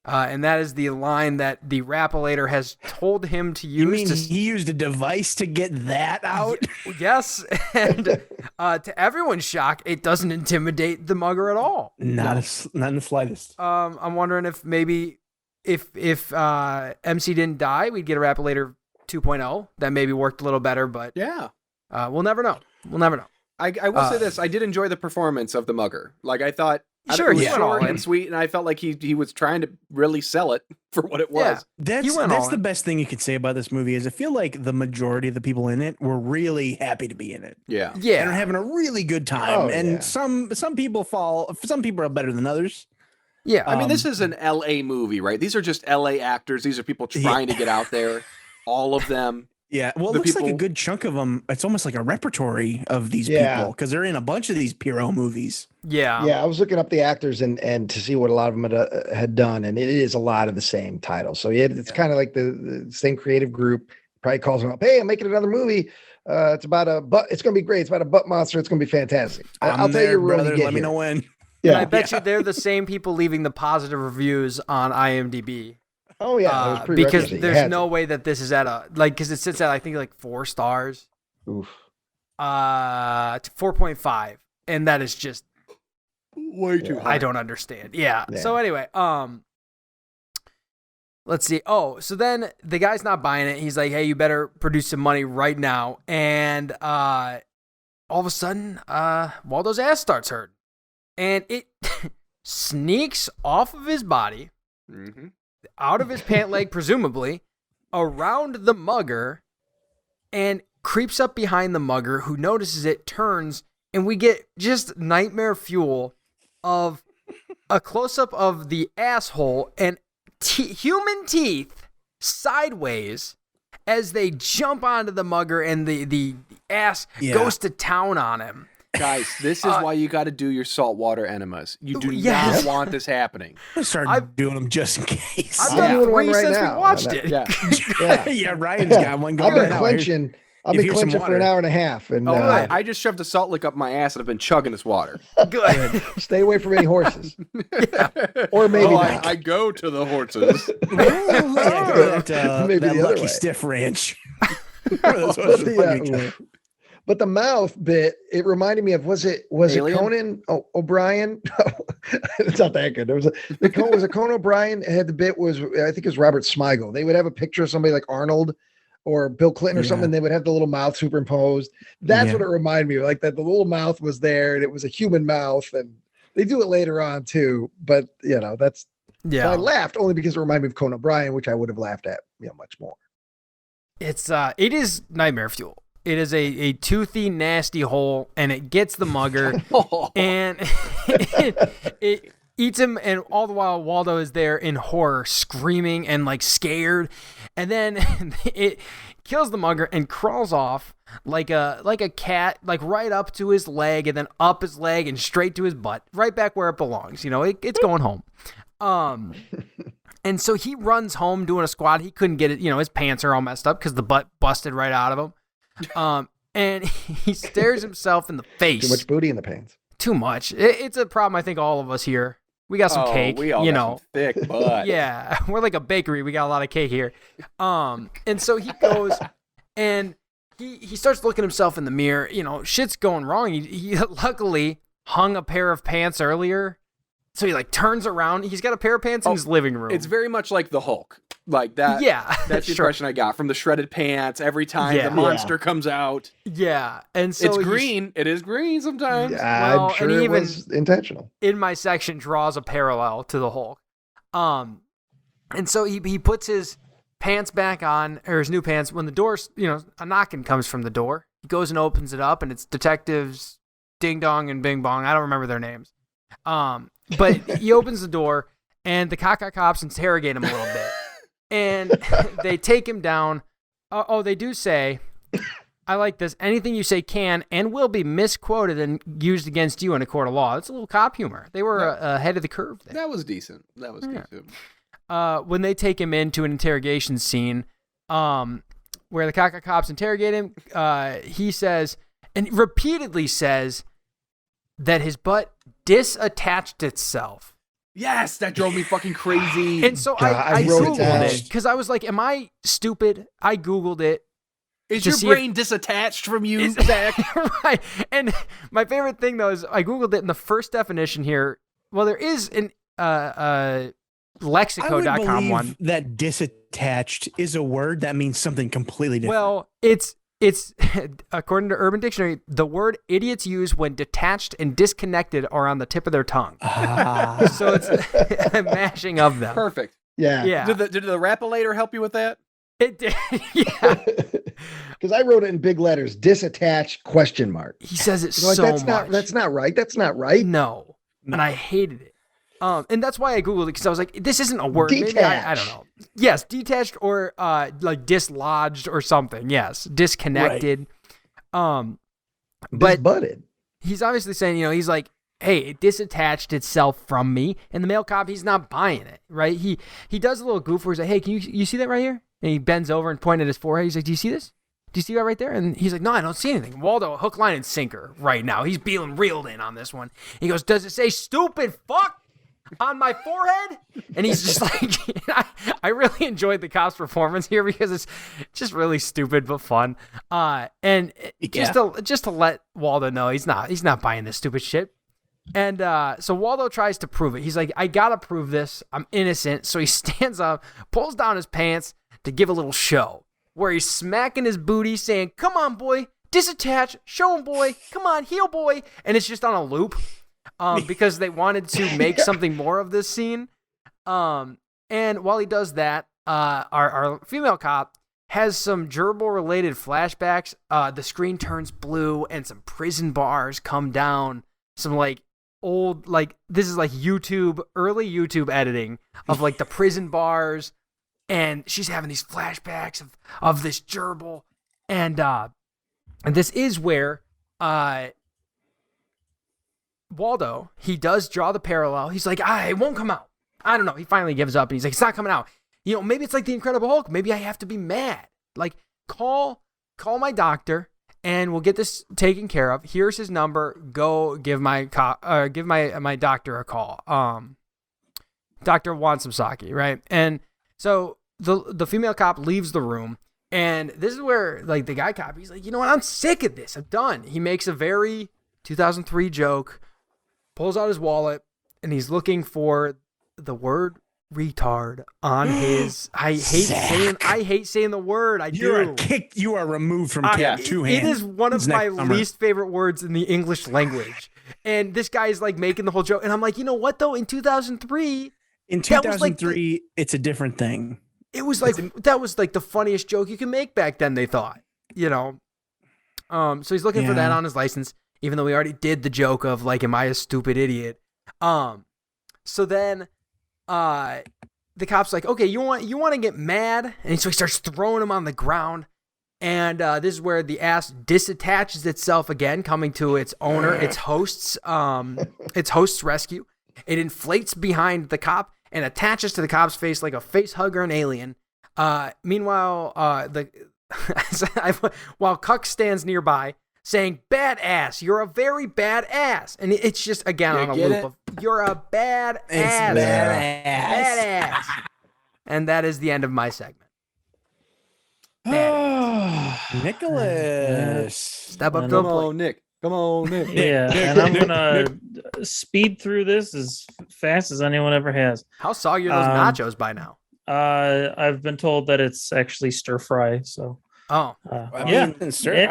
And that is the line that the rap-ellator has told him to use. You mean he used a device to get that out? Yes, and to everyone's shock, it doesn't intimidate the mugger at all. Not in the slightest. I'm wondering if maybe if MC didn't die, we'd get a rap-ellator 2.0 that maybe worked a little better, but we'll never know. I will say this: I did enjoy the performance of the mugger. Like, I thought Sure, it was he went all short in. and sweet, and I felt like he was trying to really sell it for what it was. That's the best thing you could say about this movie is I feel like the majority of the people in it were really happy to be in it. Yeah. And are having a really good time. Some people are better than others. Yeah. I mean, this is an LA movie, right? These are just LA actors. These are people trying to get out there. All of them. Yeah, well, it looks like a good chunk of them. It's almost like a repertory of these people because they're in a bunch of these Pirro movies. Yeah, I was looking up the actors and to see what a lot of them had done, and it is a lot of the same titles. So it's kind of like the same creative group. Probably calls them up. Hey, I'm making another movie. It's about it's going to be great. It's about a butt monster. It's going to be fantastic. I'll tell you, brother. Let me know when. Yeah, and I bet you they're the same people leaving the positive reviews on IMDb. Oh yeah, because there's no way that this is at because it sits at I think like 4 stars. Oof. 4.5, and that is just way too high. I don't understand. Yeah. So anyway, let's see. Oh, so then the guy's not buying it. He's like, "Hey, you better produce some money right now." And all of a sudden, Waldo's ass starts hurting, and it sneaks off of his body. Mm-hmm. Out of his pant leg, presumably, around the mugger, and creeps up behind the mugger, who notices it, turns, and we get just nightmare fuel of a close-up of the asshole and human teeth sideways as they jump onto the mugger, and the ass goes to town on him. Guys, this is why you got to do your saltwater enemas. You do not want this happening. I'm start doing them just in case. I've done doing one 3 right since now. we watched it. Yeah, Ryan's got one going right now. I've been clenching for an hour and a half. And I just shoved a salt lick up my ass and I've been chugging this water. Good. Stay away from any horses. Or maybe not. I go to the horses. Maybe that Lucky Stiff Ranch. But the mouth bit, it reminded me of, was it Conan O'Brien? No, it's not that good. Was it Conan O'Brien had the bit I think it was Robert Smigel. They would have a picture of somebody like Arnold or Bill Clinton or something. And they would have the little mouth superimposed. That's what it reminded me of, like that the little mouth was there and it was a human mouth, and they do it later on too. But that's so I laughed only because it reminded me of Conan O'Brien, which I would have laughed at much more. It is nightmare fuel. It is a toothy, nasty hole, and it gets the mugger, and it eats him, and all the while Waldo is there in horror, screaming and like scared, and then it kills the mugger and crawls off like a cat, like right up to his leg, and then up his leg and straight to his butt, right back where it belongs. It's going home. And so he runs home doing a squat. He couldn't get it. His pants are all messed up because the butt busted right out of him. And he stares himself in the face. Too much booty in the pants. Too much. It's a problem. I think all of us here. We got some cake. We all got some thick butt. Yeah, we're like a bakery. We got a lot of cake here. And so he goes and he starts looking himself in the mirror. Shit's going wrong. He luckily hung a pair of pants earlier. So he turns around. He's got a pair of pants in his living room. It's very much like the Hulk. Like that. Yeah. That's the impression I got from the shredded pants every time the monster comes out. Yeah. And so it's green. It is green sometimes. Yeah, I'm sure it was intentional. In my section draws a parallel to the Hulk. And so he puts his pants back on, or his new pants, when the door, a knocking comes from the door. He goes and opens it up, and it's detectives Ding Dong and Bing Bong. I don't remember their names. But he opens the door, and the kaka cops interrogate him a little bit. And they take him down. They do say, I like this, anything you say can and will be misquoted and used against you in a court of law. It's a little cop humor. They were ahead of the curve there. That was decent. Decent. When they take him into an interrogation scene, where the kaka cops interrogate him, he says, and repeatedly says, that his butt disattached itself. Yes, that drove me fucking crazy. And so I Googled it because I was like, am I stupid? I Googled it. Is your brain disattached from you, Zach? Right. And my favorite thing, though, is I Googled it, and the first definition here, well, there is an lexico.com one. That disattached is a word that means something completely different. Well, it's It's according to Urban Dictionary, the word idiots use when detached and disconnected are on the tip of their tongue. So it's a mashing of them. Perfect. Yeah. Did the rap-elator help you with that? It did. Yeah. Because I wrote it in big letters, disattached ? He says it like, so that's much. That's not right. That's not right. No. And I hated it. And that's why I Googled it, because I was like, this isn't a word. Detached. Maybe I don't know. Yes, detached or like dislodged or something. Yes, disconnected. Right. But Disbutted. He's obviously saying, he's like, hey, it disattached itself from me. And the male cop, he's not buying it, right? He does a little goof where he's like, hey, can you see that right here? And he bends over and points at his forehead. He's like, do you see this? Do you see that right there? And he's like, no, I don't see anything. Waldo, hook, line, and sinker right now. He's being reeled in on this one. He goes, does it say stupid fuck on my forehead? And he's just like, I really enjoyed the cop's performance here because it's just really stupid but fun. And just to let Waldo know he's not buying this stupid shit. And so Waldo tries to prove it. He's like, I gotta prove this. I'm innocent. So he stands up, pulls down his pants to give a little show, where he's smacking his booty, saying, come on, boy, disattach, show him, boy, come on, heel, boy. And it's just on a loop because they wanted to make something more of this scene. And while he does that, our female cop has some gerbil-related flashbacks. The screen turns blue and some prison bars come down. Some like old, like this is like early YouTube editing of like the prison bars. And she's having these flashbacks of this gerbil. And this is where Waldo, he does draw the parallel. He's like, it won't come out. I don't know. He finally gives up and he's like, it's not coming out. Maybe it's like the Incredible Hulk. Maybe I have to be mad. Like, call my doctor and we'll get this taken care of. Here's his number. Go give my doctor a call. Dr. Wansomsaki, right? And so the female cop leaves the room, and this is where like the guy cop, he's like, you know what? I'm sick of this. I'm done. He makes a very 2003 joke, pulls out his wallet, and he's looking for the word retard on his. I hate saying the word. You are removed from Cap 2 hands. It is one of my least favorite words in the English language. And this guy is like making the whole joke, and I'm like, you know what though? In 2003. In 2003, it's a different thing. It was like that was like the funniest joke you can make back then, they thought. So he's looking for that on his license, even though we already did the joke of like, am I a stupid idiot? So then the cop's like, okay, you want to get mad? And so he starts throwing him on the ground. And this is where the ass disattaches itself again, coming to its owner, its host's rescue. It inflates behind the cop and attaches to the cop's face like a face hugger, an alien. Meanwhile, while Cuck stands nearby saying, "Badass, you're a very bad ass," and it's just again on a loop of "You're a bad ass, badass," and that is the end of my segment. Nicholas, step up to the plate. Nick. Come on, Nick. Yeah, and I'm gonna speed through this as fast as anyone ever has. How soggy are those nachos by now? I've been told that it's actually stir fry. So, I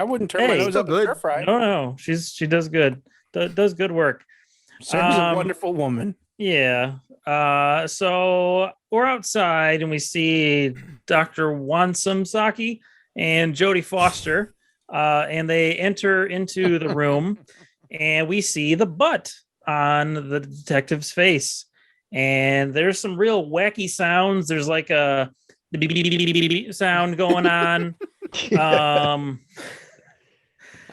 wouldn't turn my nose up to stir fry. No, she does good. Does good work. Sarah's a wonderful woman. Yeah. So we're outside and we see Dr. Wansomsaki and Jodie Foster. And they enter into the room and we see the butt on the detective's face. And there's some real wacky sounds. There's like a sound going on. I'm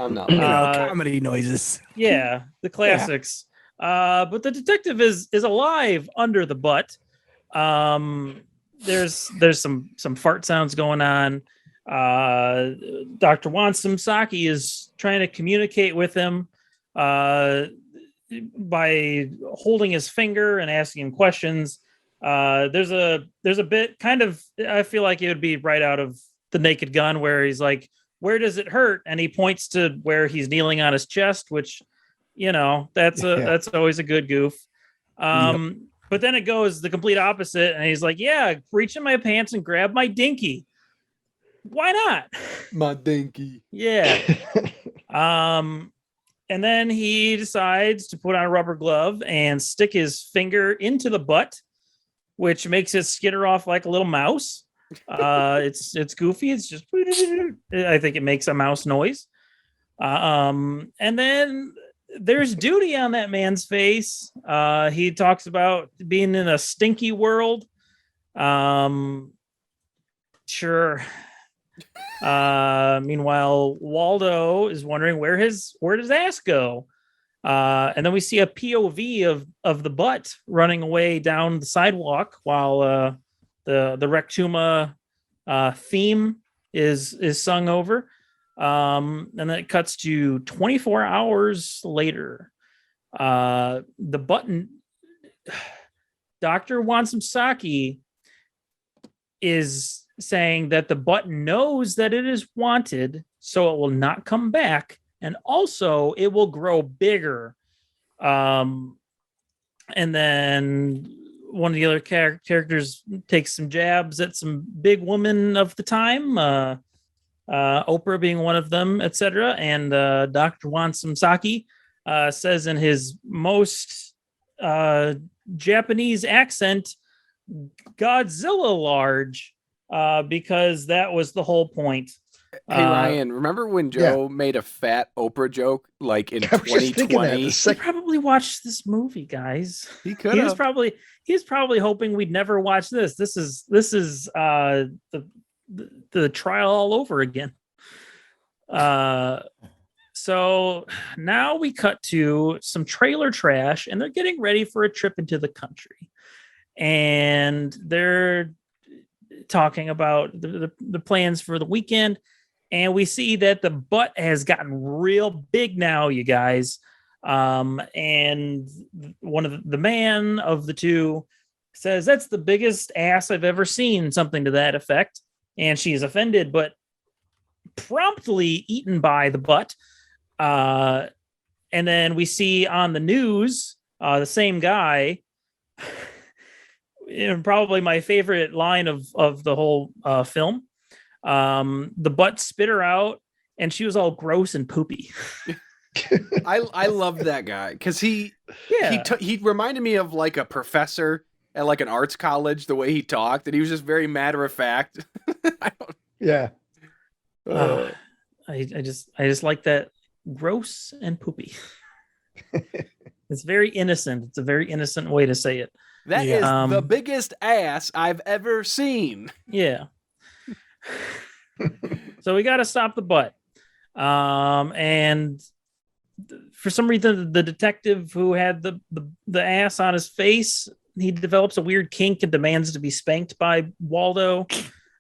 not. Comedy noises. Yeah, the classics. Yeah. But the detective is alive under the butt. There's some fart sounds going on. Dr. Wansomsaki is trying to communicate with him by holding his finger and asking him questions. There's a bit kind of, I feel like it would be right out of The Naked Gun, where he's like, where does it hurt? And he points to where he's kneeling on his chest, which, that's always a good goof. But then it goes the complete opposite. And he's like, yeah, reach in my pants and grab my dinky. Why not? My dinky. Yeah. And then he decides to put on a rubber glove and stick his finger into the butt, which makes it skitter off like a little mouse. It's goofy. It's just, I think it makes a mouse noise. And then there's duty on that man's face. He talks about being in a stinky world. Sure. Meanwhile, Waldo is wondering where does his ass go? And then we see a POV of the butt running away down the sidewalk while the Rectuma theme is sung over. And then it cuts to 24 hours later. The button Dr. Wansam is saying that the button knows that it is wanted, so it will not come back, and also it will grow bigger. And then one of the other characters takes some jabs at some big women of the time, Oprah being one of them, etc. And Dr. Wansam says in his most Japanese accent, Godzilla large, because that was the whole point. Hey Ryan, remember when Joe made a fat Oprah joke like in 2020? He probably watched this movie, guys. He could. He was probably hoping we'd never watch this. This is the trial all over again. So now we cut to some trailer trash, and they're getting ready for a trip into the country, and they're talking about the plans for the weekend. And we see that the butt has gotten real big now, you guys. And one of the man of the two says, "That's the biggest ass I've ever seen," something to that effect. And she's offended, but promptly eaten by the butt. And then we see on the news, the same guy, probably my favorite line of the whole film. The butt spit her out, and she was all gross and poopy. I love that guy because he reminded me of like a professor at like an arts college, the way he talked, and he was just very matter of fact. I just like that, gross and poopy. It's very innocent. It's a very innocent way to say it. That is the biggest ass I've ever seen. Yeah. So we got to stop the butt. And for some reason, the detective who had the ass on his face, he develops a weird kink and demands to be spanked by Waldo.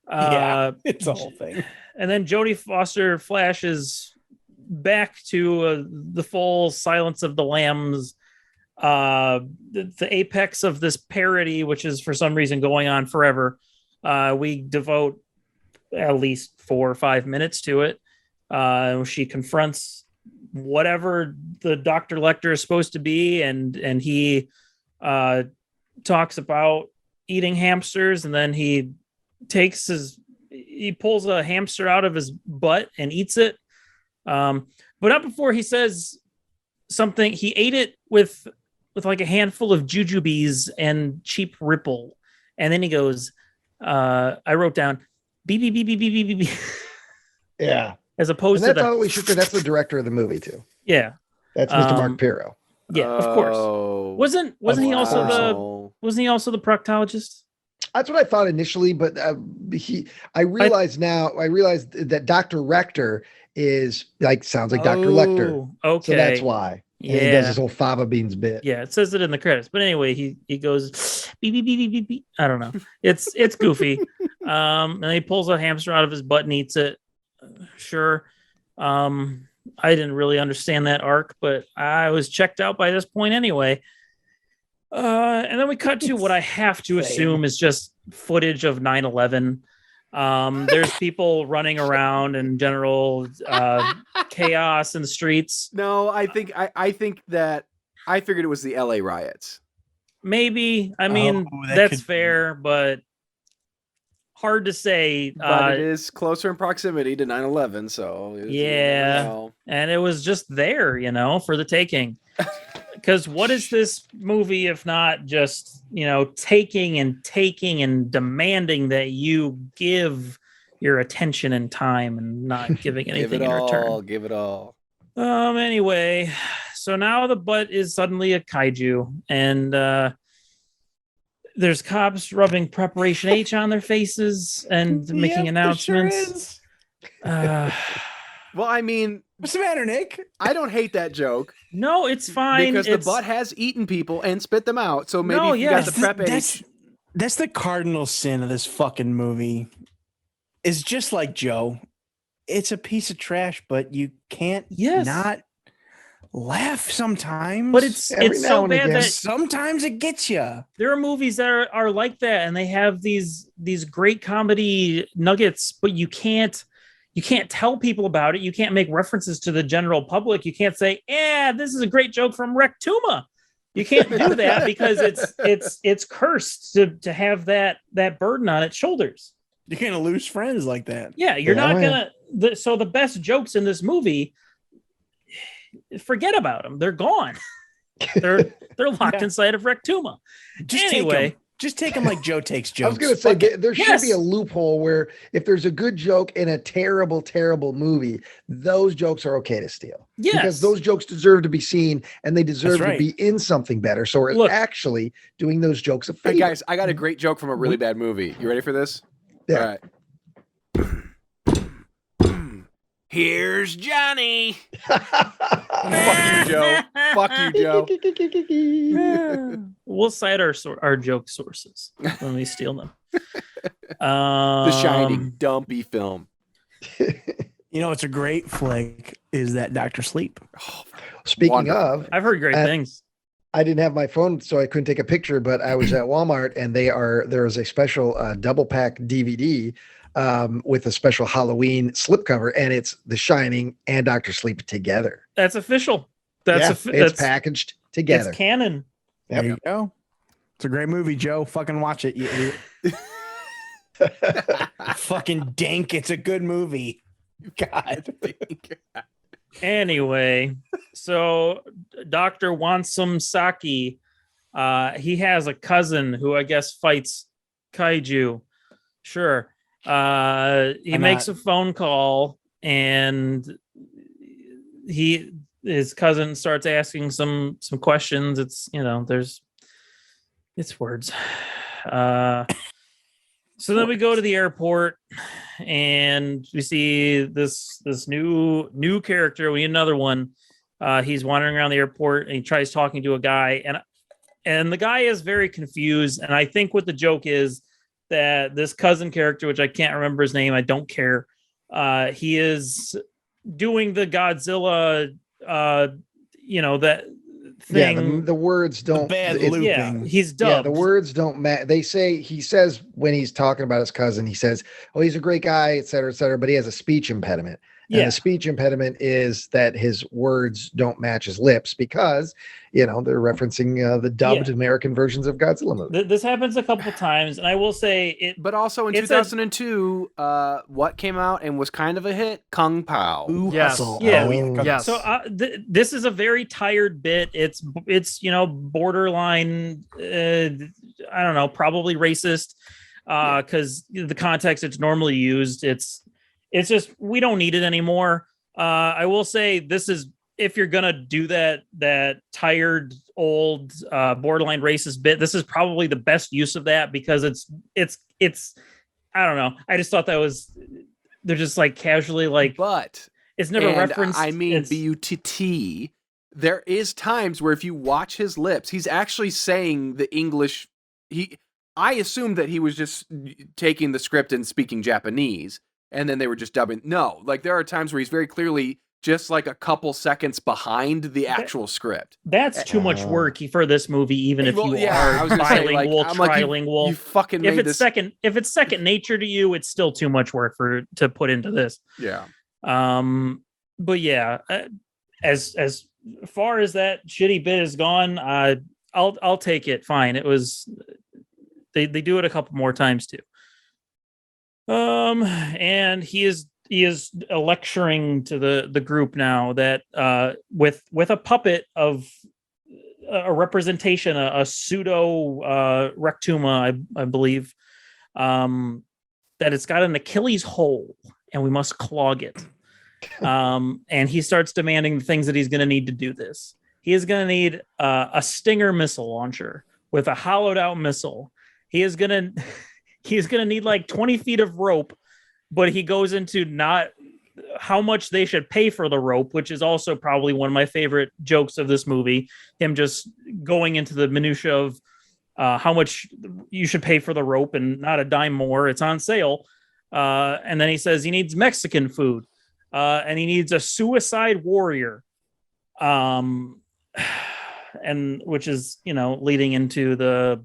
It's a whole thing. And then Jodie Foster flashes back to the full Silence of the Lambs, the apex of this parody, which is for some reason going on forever. We devote at least 4 or 5 minutes to it. She confronts whatever the Dr. Lecter is supposed to be, and he talks about eating hamsters, and then he pulls a hamster out of his butt and eats it. But not before he says something. He ate it with like a handful of jujubes and cheap Ripple. And then he goes, I wrote down beep, beep, beep, beep, beep, beep, beep. Yeah. As opposed and to that's we should say that's the director of the movie too. Yeah. That's Mr. Mark Pirro. Yeah, of course. Wasn't he also the proctologist? That's what I thought initially, but I realized that Dr. Rector is sounds like Dr. Lecter. Okay. So that's why. Yeah. And he does this whole fava beans bit. Yeah, it says it in the credits. But anyway, he goes beep beep beep beep beep beep. I don't know. It's goofy. And he pulls a hamster out of his butt and eats it. Sure. I didn't really understand that arc, but I was checked out by this point anyway. And then we cut to what I have to assume is just footage of 9/11. There's people running around and general chaos in the streets. No, I think that I figured it was the LA riots. Maybe. I mean, that's fair, but hard to say. But it is closer in proximity to 9/11, so and it was just there, for the taking. Because what is this movie if not just, taking and demanding that you give your attention and time and not giving anything in return? Give it all. Anyway, so now the butt is suddenly a kaiju, and there's cops rubbing Preparation H on their faces and making announcements. Well, I mean, what's the matter, Nick? I don't hate that joke. No, it's fine. Because the butt has eaten people and spit them out. So maybe if you got the Prep H. That's the cardinal sin of this fucking movie. It's just like Joe. It's a piece of trash, but you can't not laugh sometimes. But it's so bad that sometimes it gets you. There are movies that are like that, and they have these great comedy nuggets, but you can't tell people about it. You can't make references to the general public. You can't say, this is a great joke from Rectuma. You can't do that because it's cursed to have that burden on its shoulders. You're going to lose friends like that. Yeah, you're not going to. So the best jokes in this movie, forget about them. They're gone. They're locked inside of Rectuma. Just take them like Joe takes jokes. I was going to say, there should be a loophole where if there's a good joke in a terrible, terrible movie, those jokes are okay to steal. Yes. Because those jokes deserve to be seen and they deserve to be in something better. So we're actually doing those jokes a favor. Hey guys, I got a great joke from a really bad movie. You ready for this? Yeah. All right. Here's Johnny. Fuck you, Joe. Fuck you, Joe. We'll cite our joke sources when we steal them. The Shining, dumpy film. It's a great flick. Is that Dr. Sleep? Speaking of, I've heard great things. I didn't have my phone, so I couldn't take a picture, but I was at Walmart and there is a special double pack DVD with a special Halloween slipcover, and it's The Shining and Dr. Sleep together. That's official. It's packaged together. It's canon. There you go. It's a great movie, Joe. Fucking watch it. You fucking dank. It's a good movie. God. Anyway, so Dr. Wansum Saki, he has a cousin who I guess fights kaiju. Sure. He makes a phone call and his cousin starts asking some questions. It's, it's words. So then we go to the airport and we see this new character. We need another one. He's wandering around the airport and he tries talking to a guy, and the guy is very confused. And I think what the joke is that this cousin character, which I can't remember his name, I don't care. He is doing the Godzilla, that thing. Yeah, the words don't. He's dubbed. Yeah, the words don't match. He says when he's talking about his cousin, he says, "Oh, he's a great guy, et cetera, but he has a speech impediment." And the speech impediment is that his words don't match his lips because, they're referencing the dubbed American versions of Godzilla movies. This happens a couple times, and I will say it. But also in 2002, what came out and was kind of a hit? Kung Pao. Yes. Yes. So this is a very tired bit. It's borderline. I don't know, probably racist, because the context it's normally used. It's just, we don't need it anymore. I will say this is, if you're going to do that tired, old, borderline racist bit, this is probably the best use of that because it's, I don't know. I just thought they're just like casually like, but it's never referenced. I mean, B-U-T-T. There is times where if you watch his lips, he's actually saying the English. I assumed that he was just taking the script and speaking Japanese. And then they were just dubbing. No, like there are times where he's very clearly just like a couple seconds behind the actual script. That's too much work for this movie, even if you are bilingual, trilingual. You fucking made this. If it's second nature to you, it's still too much work to put into this. Yeah. But yeah, as far as that shitty bit is gone, I'll take it. Fine. It was. They do it a couple more times too. And he is lecturing to the group now that with a puppet of a representation, a pseudo Rectuma, I believe, that it's got an Achilles hole and we must clog it. And he starts demanding the things that he's going to need to do this. He is going to need a Stinger missile launcher with a hollowed out missile. He's going to need like 20 feet of rope, but he goes into not how much they should pay for the rope, which is also probably one of my favorite jokes of this movie. Him just going into the minutia of how much you should pay for the rope and not a dime more. It's on sale. And then he says he needs Mexican food and he needs a suicide warrior. And which is, leading into the,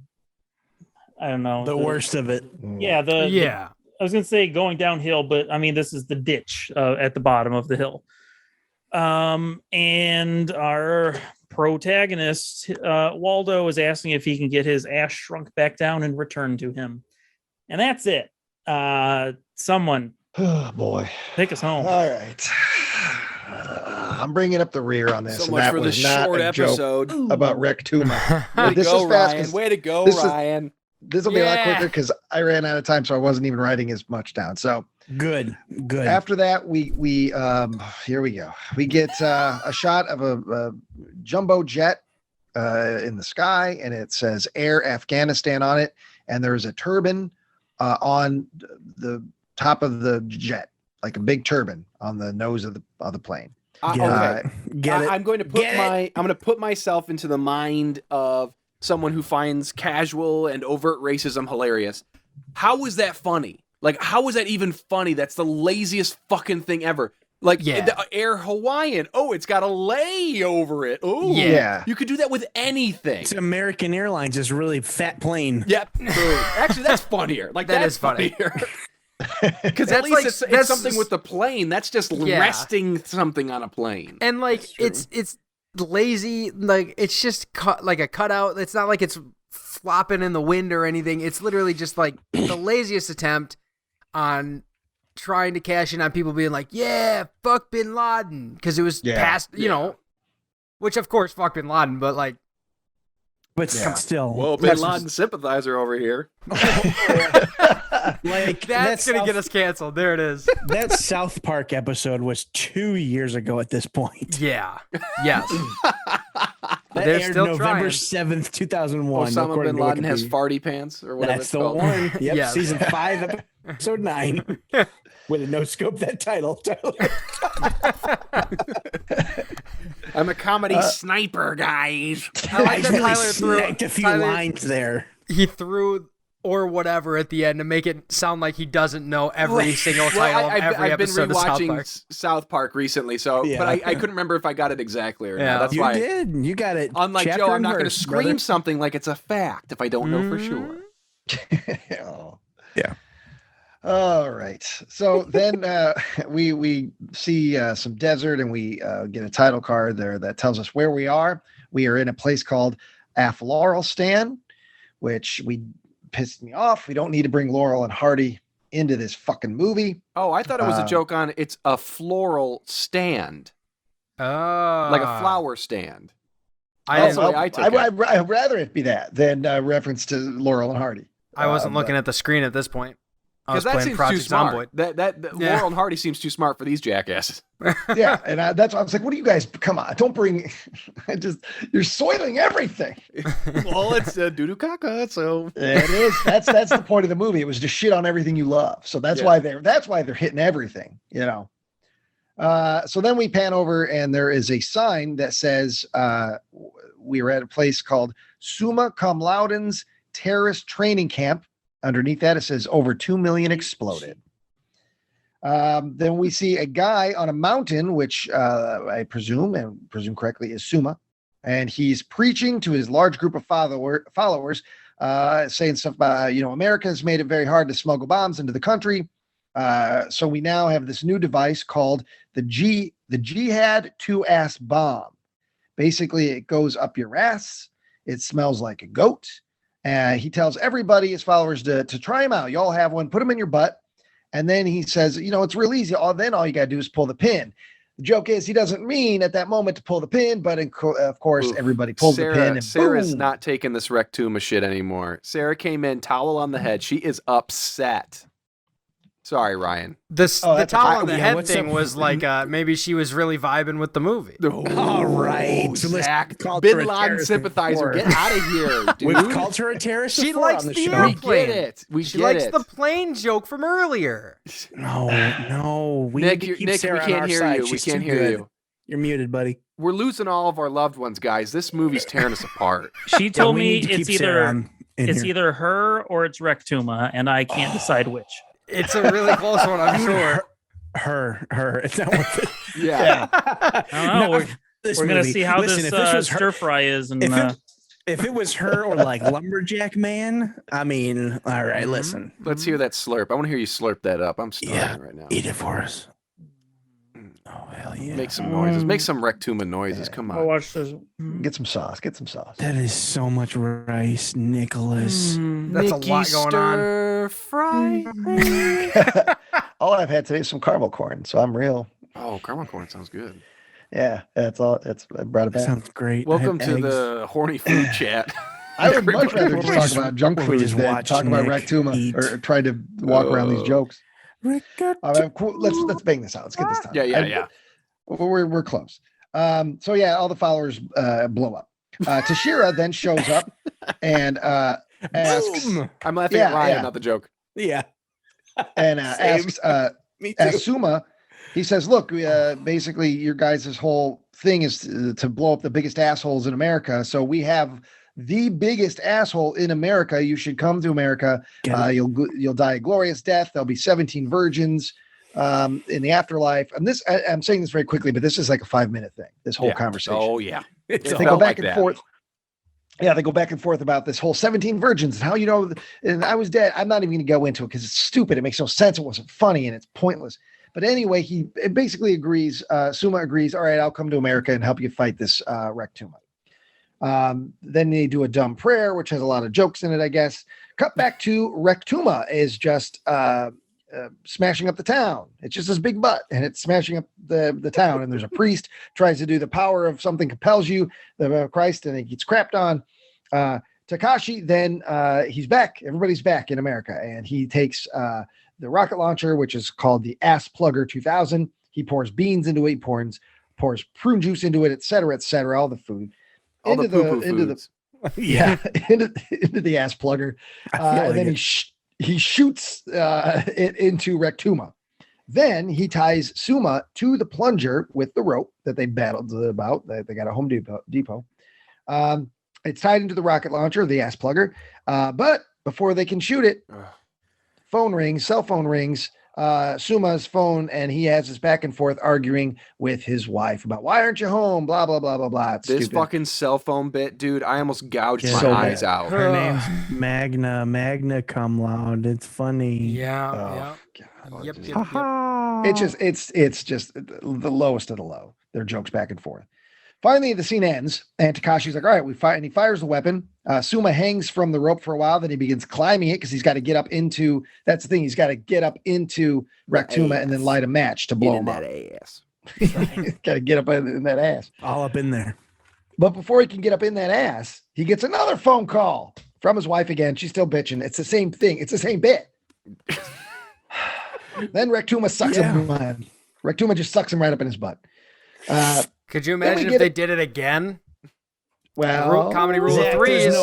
I don't know, the worst of it. Yeah. I was going to say going downhill, but I mean, this is the ditch at the bottom of the hill. And our protagonist, Waldo, is asking if he can get his ass shrunk back down and returned to him. And that's it. Someone. Oh, boy. Take us home. All right. I'm bringing up the rear on this. So much for the short episode about Rectuma. Way to go, Ryan. Way to go, Ryan. This will be a lot quicker because I ran out of time, so I wasn't even writing as much down. So good. After that, we here we go. We get a shot of a jumbo jet in the sky, and it says Air Afghanistan on it, and there's a turban on the top of the jet, like a big turban on the nose of the plane. Okay. I'm going to put myself into the mind of someone who finds casual and overt racism hilarious. How is that funny? Like, how is that even funny? That's the laziest fucking thing ever. Like, the Air Hawaiian. Oh, it's got a lay over it. Oh, yeah. You could do that with anything. It's American Airlines is really fat plane. Yep. Actually, that's funnier. Like, that's funnier. Because at least it's something with the plane. That's just resting something on a plane. And like it's lazy. Like it's just like a cutout. It's not like it's flopping in the wind or anything. It's literally just like the laziest attempt on trying to cash in on people being like, yeah, fuck Bin Laden, because it was past, which of course fuck Bin Laden, but like. But still. Well, Bin Laden sympathizer over here. Like that's gonna get us canceled. There it is. That South Park episode was 2 years ago at this point. Yeah. Yes. That They're aired still November trying. 7th, 2001. Osama Bin Laden has farty pants or whatever. That's the one. Yep. Yes. Season 5, episode 9. With a no scope that title. I'm a comedy sniper, guys. I like that really Tyler sniped a few lines there. He threw or whatever at the end to make it sound like he doesn't know every single title of every episode of South Park. I've been rewatching South Park recently, so but I couldn't remember if I got it exactly or not. That's you why did. You got it. Unlike Joe, I'm not going to scream something like it's a fact if I don't know for sure. Yeah. All right. So then we see some desert, and we get a title card there that tells us where we are. We are in a place called Aflaurelstan, which pissed me off. We don't need to bring Laurel and Hardy into this fucking movie. Oh, I thought it was a joke on it's a floral stand. Oh. Like a flower stand. I'd rather it be that than reference to Laurel and Hardy. I wasn't looking at the screen at this point. Because that seems too smart. Laurel and Hardy seems too smart for these jackasses. Yeah, and that's why I was like, "What do you guys? Come on, don't bring." You're soiling everything. Well, it's doo-doo kaka, so it is. That's the point of the movie. It was to shit on everything you love. So that's why they're hitting everything. So then we pan over, and there is a sign that says we are at a place called Summa Cum Laude's Terrorist Training Camp. Underneath that, it says over 2 million exploded. Then we see a guy on a mountain, which I presume correctly is Summa, and he's preaching to his large group of followers, saying stuff about, America has made it very hard to smuggle bombs into the country. So we now have this new device called the Jihad 2-ass bomb. Basically, it goes up your ass. It smells like a goat. He tells everybody, his followers, to try him out. You all have one. Put them in your butt. And then he says, it's real easy. Then all you got to do is pull the pin. The joke is he doesn't mean at that moment to pull the pin, but of course, everybody pulls the pin. And Sarah's boom. not taking this Rectuma shit anymore. Sarah came in, towel on the head. She is upset. Sorry, Ryan. The towel on the head thing was like maybe she was really vibing with the movie. All right. Zach, Bin Laden sympathizer, get out of here, dude. We've called her a terrorist She before likes on the the show. airplane. We get it. She likes the plane joke from earlier. No. Nick, need to keep we Sarah on can't our hear side. you. We She's can't too hear good. you. You're muted, buddy. We're losing all of our loved ones, guys. This movie's tearing us apart. She told we me need to it's keep Sarah either here. either her or it's Rectuma, and I can't decide which. It's a really close one, I'm sure. Her. It's not worth it. Yeah. I don't know. We're gonna see how this stir fry is, and if it was her or like Lumberjack Man, I mean, all right, listen. Let's hear that slurp. I want to hear you slurp that up. I'm starving right now. Eat it for us. Oh, hell yeah. Make some noises. Make some Rectuma noises. Come I'll on. watch this. Get some sauce. That is so much rice, Nicholas. That's a lot going on. Fry. All I've had today is some caramel corn, so I'm real. Oh, caramel corn sounds good. Yeah, that's all. I brought it That back. sounds great. Welcome to the horny food chat. I would much rather Or we just just- talk about junk or we food just than watch talk about Nick Rectuma eat. or try to walk around these jokes. Rick- All right, cool. Let's bang this out. Let's get this done. Yeah. We're close. So yeah, all the followers blow up. Tashira then shows up and asks. Boom. I'm laughing at Ryan, not the joke. Yeah. And Same. asks Me too. asks Suma. He says, "Look, basically, your guys' whole thing is to blow up the biggest assholes in America. So we have the biggest asshole in America. You should come to America. You'll die a glorious death. There'll be 17 virgins in the afterlife." And this, I'm saying this very quickly, but this is like a 5-minute thing. This whole conversation. Oh yeah. They go back and forth. Yeah, they go back and forth about this whole 17 virgins and how and I was dead. I'm not even going to go into it because it's stupid. It makes no sense. It wasn't funny and it's pointless. But anyway, he basically agrees. Suma agrees. All right, I'll come to America and help you fight this Rectuma. Then they do a dumb prayer, which has a lot of jokes in it, I guess. Cut back to Rectuma is just smashing up the town. It's just this big butt, and it's smashing up the town. And there's a priest tries to do the power of something compels you, the Christ, and it gets crapped on. Takashi, then he's back. Everybody's back in America, and he takes the rocket launcher, which is called the Ass Plugger 2000. He pours beans into it. He pours prune juice into it, et cetera, all the food. Into the Ass Plugger. And then he shoots it into Rectuma. Then he ties Suma to the plunger with the rope that they battled about. They got a Home Depot. It's tied into the rocket launcher, the Ass Plugger. But before they can shoot it, cell phone rings, Suma's phone, and he has this back and forth arguing with his wife about why aren't you home? Blah, blah, blah, blah, blah. It's this stupid. fucking cell phone bit, dude. I almost gouged my so eyes bad. out. Her name's Magna cum laude. It's funny. Yeah. God, Yep. It's just the lowest of the low. Their jokes back and forth. Finally, the scene ends, and Takashi's like, all right, we fight, and he fires the weapon. Suma hangs from the rope for a while, then he begins climbing it because he's got to get up into, that's the thing, he's got to get up into Rectuma and then light a match to blow him up. Ass. Got to get up in that ass. All up in there. But before he can get up in that ass, he gets another phone call from his wife again. She's still bitching. It's the same thing. It's the same bit. Then Rectuma sucks him. Rectuma just sucks him right up in his butt. Could you imagine if they did it again? Well, comedy rule of threes.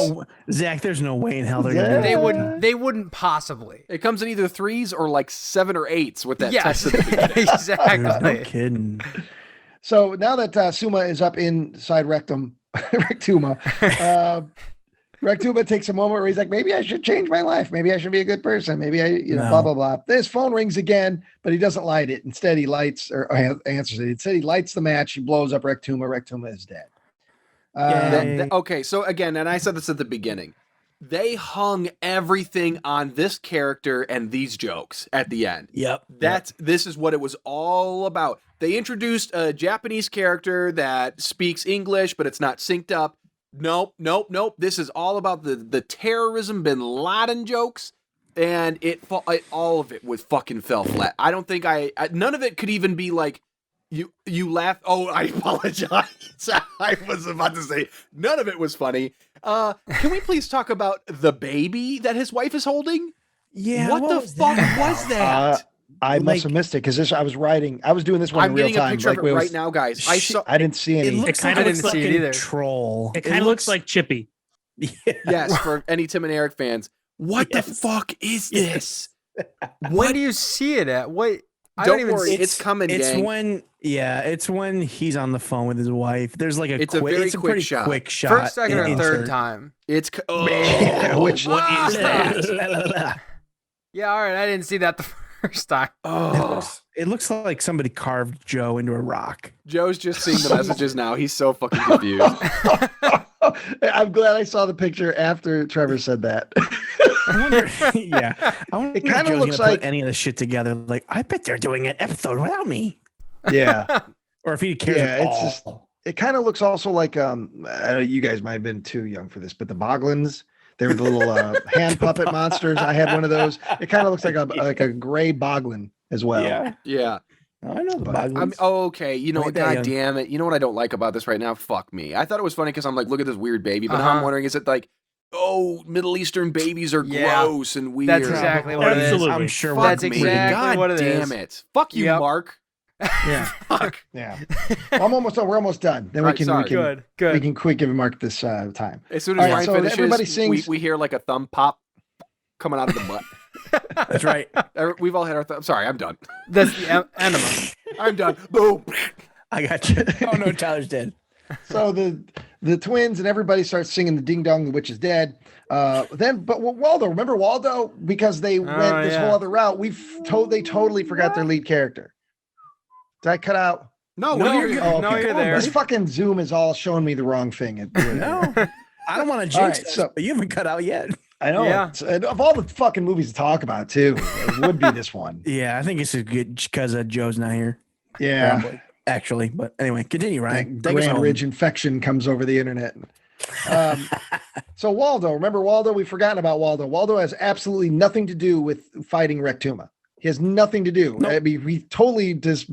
Zach, there's no way in hell they're gonna do that. They wouldn't possibly. It comes in either 3s or like 7 or 8s with that Yes, text at the beginning. exactly. There's no kidding. So now that Suma is up inside Rectuma, Rectuma takes a moment where he's like, maybe I should change my life. Maybe I should be a good person. Maybe blah, blah, blah. His phone rings again, but he doesn't light it. Instead, he lights or answers it. Instead, he lights the match. He blows up Rectuma. Rectuma is dead. Okay, so again, and I said this at the beginning, they hung everything on this character and these jokes at the end. Yep. This is what it was all about. They introduced a Japanese character that speaks English, but it's not synced up. Nope. This is all about the terrorism Bin Laden jokes. and all of it was fucking fell flat. I don't think none of it could even be like you laugh. Oh, I apologize. I was about to say none of it was funny. Can we please talk about the baby that his wife is holding? Yeah, what the fuck was that? I must have missed it because I was doing this one in real time. I'm getting a picture of it right now, guys. I didn't see any. It kind of looks like it either. Troll. It kind of looks like Chippy. Yes, for any Tim and Eric fans. What the fuck is this? Where do you see it at? What? Don't worry, it's coming. It's gang. it's when he's on the phone with his wife. There's like it's a pretty quick shot. First, second, or third time. It's what is that? Yeah, all right. I didn't see that the first time. Oh, it looks like somebody carved Joe into a rock. Joe's just seeing the messages now. He's so fucking confused. I'm glad I saw the picture after Trevor said that. I wonder, I wonder it kind of looks like put any of this shit together. Like, I bet they're doing an episode without me. Yeah, or if he cares. Yeah, it's just. It kind of looks also like you guys might have been too young for this, but the Boglins. They were the little hand puppet monsters. I had one of those. It kind of looks like a gray boglin as well. Yeah. I know the boglins. Okay. You know what? God damn it. You know what I don't like about this right now? Fuck me. I thought it was funny because I'm like, look at this weird baby. But now I'm wondering, is it like, Middle Eastern babies are gross and weird? That's exactly what it is. I'm sure. That's exactly what it is. God damn it. Fuck you, Mark. Yeah. Fuck. Yeah. We're almost done. Then we can quick give Mark this time. As soon as Ryan finishes, everybody sings. We hear like a thumb pop coming out of the butt. That's right. We've all had our thumb. Sorry, I'm done. That's the enema. I'm done. Boom. I got you. Oh no, Tyler's dead. So the twins and everybody starts singing the Ding Dong, the Witch is Dead. But Waldo, remember Waldo? Because they went this whole other route. They totally forgot their lead character. Did I cut out? No, you're good. Oh, okay. No, you're there. This fucking Zoom is all showing me the wrong thing. No, I don't want to jinx this, but you haven't cut out yet. I know. Yeah. Of all the fucking movies to talk about, too, it would be this one. Yeah, I think it's good because Joe's not here. Yeah. Probably, actually. But anyway, continue, Ryan. Grand Ridge infection comes over the internet. So Waldo, remember Waldo? We've forgotten about Waldo. Waldo has absolutely nothing to do with fighting Rectuma. He has nothing to do. Nope. I mean, we totally just,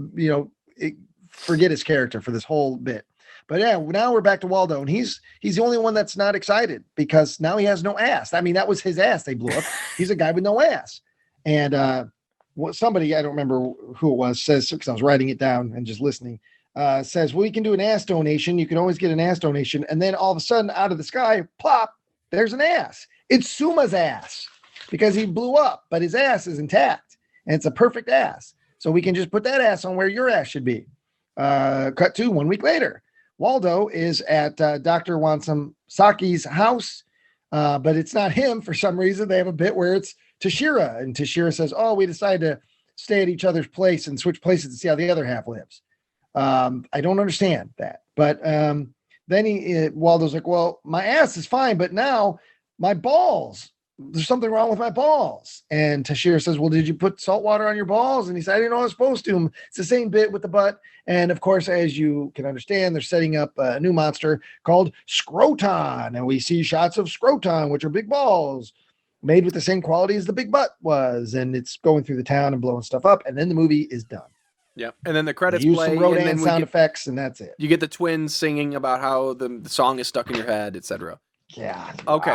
forget his character for this whole bit. But yeah, now we're back to Waldo, and he's the only one that's not excited because now he has no ass. I mean, that was his ass they blew up. He's a guy with no ass. And somebody, I don't remember who it was, says, because I was writing it down and just listening, says, well, you can do an ass donation. You can always get an ass donation. And then all of a sudden, out of the sky, plop, there's an ass. It's Suma's ass because he blew up, but his ass is intact. And it's a perfect ass. So we can just put that ass on where your ass should be. Cut to 1 week later. Waldo is at Dr. Wansamsaki's house, but it's not him for some reason. They have a bit where it's Tashira. And Tashira says, we decided to stay at each other's place and switch places to see how the other half lives. I don't understand that. But then Waldo's like, well, my ass is fine, but now my balls. There's something wrong with my balls. And Tashira says, well, did you put salt water on your balls? And he said, I didn't know I was supposed to. It's the same bit with the butt. And of course, as you can understand, they're setting up a new monster called Scroton. And we see shots of Scroton, which are big balls made with the same quality as the big butt was. And it's going through the town and blowing stuff up. And then the movie is done. Yeah. And then the credits use play. Some Rodan sound effects, and that's it. You get the twins singing about how the song is stuck in your head, etc. Yeah. Okay.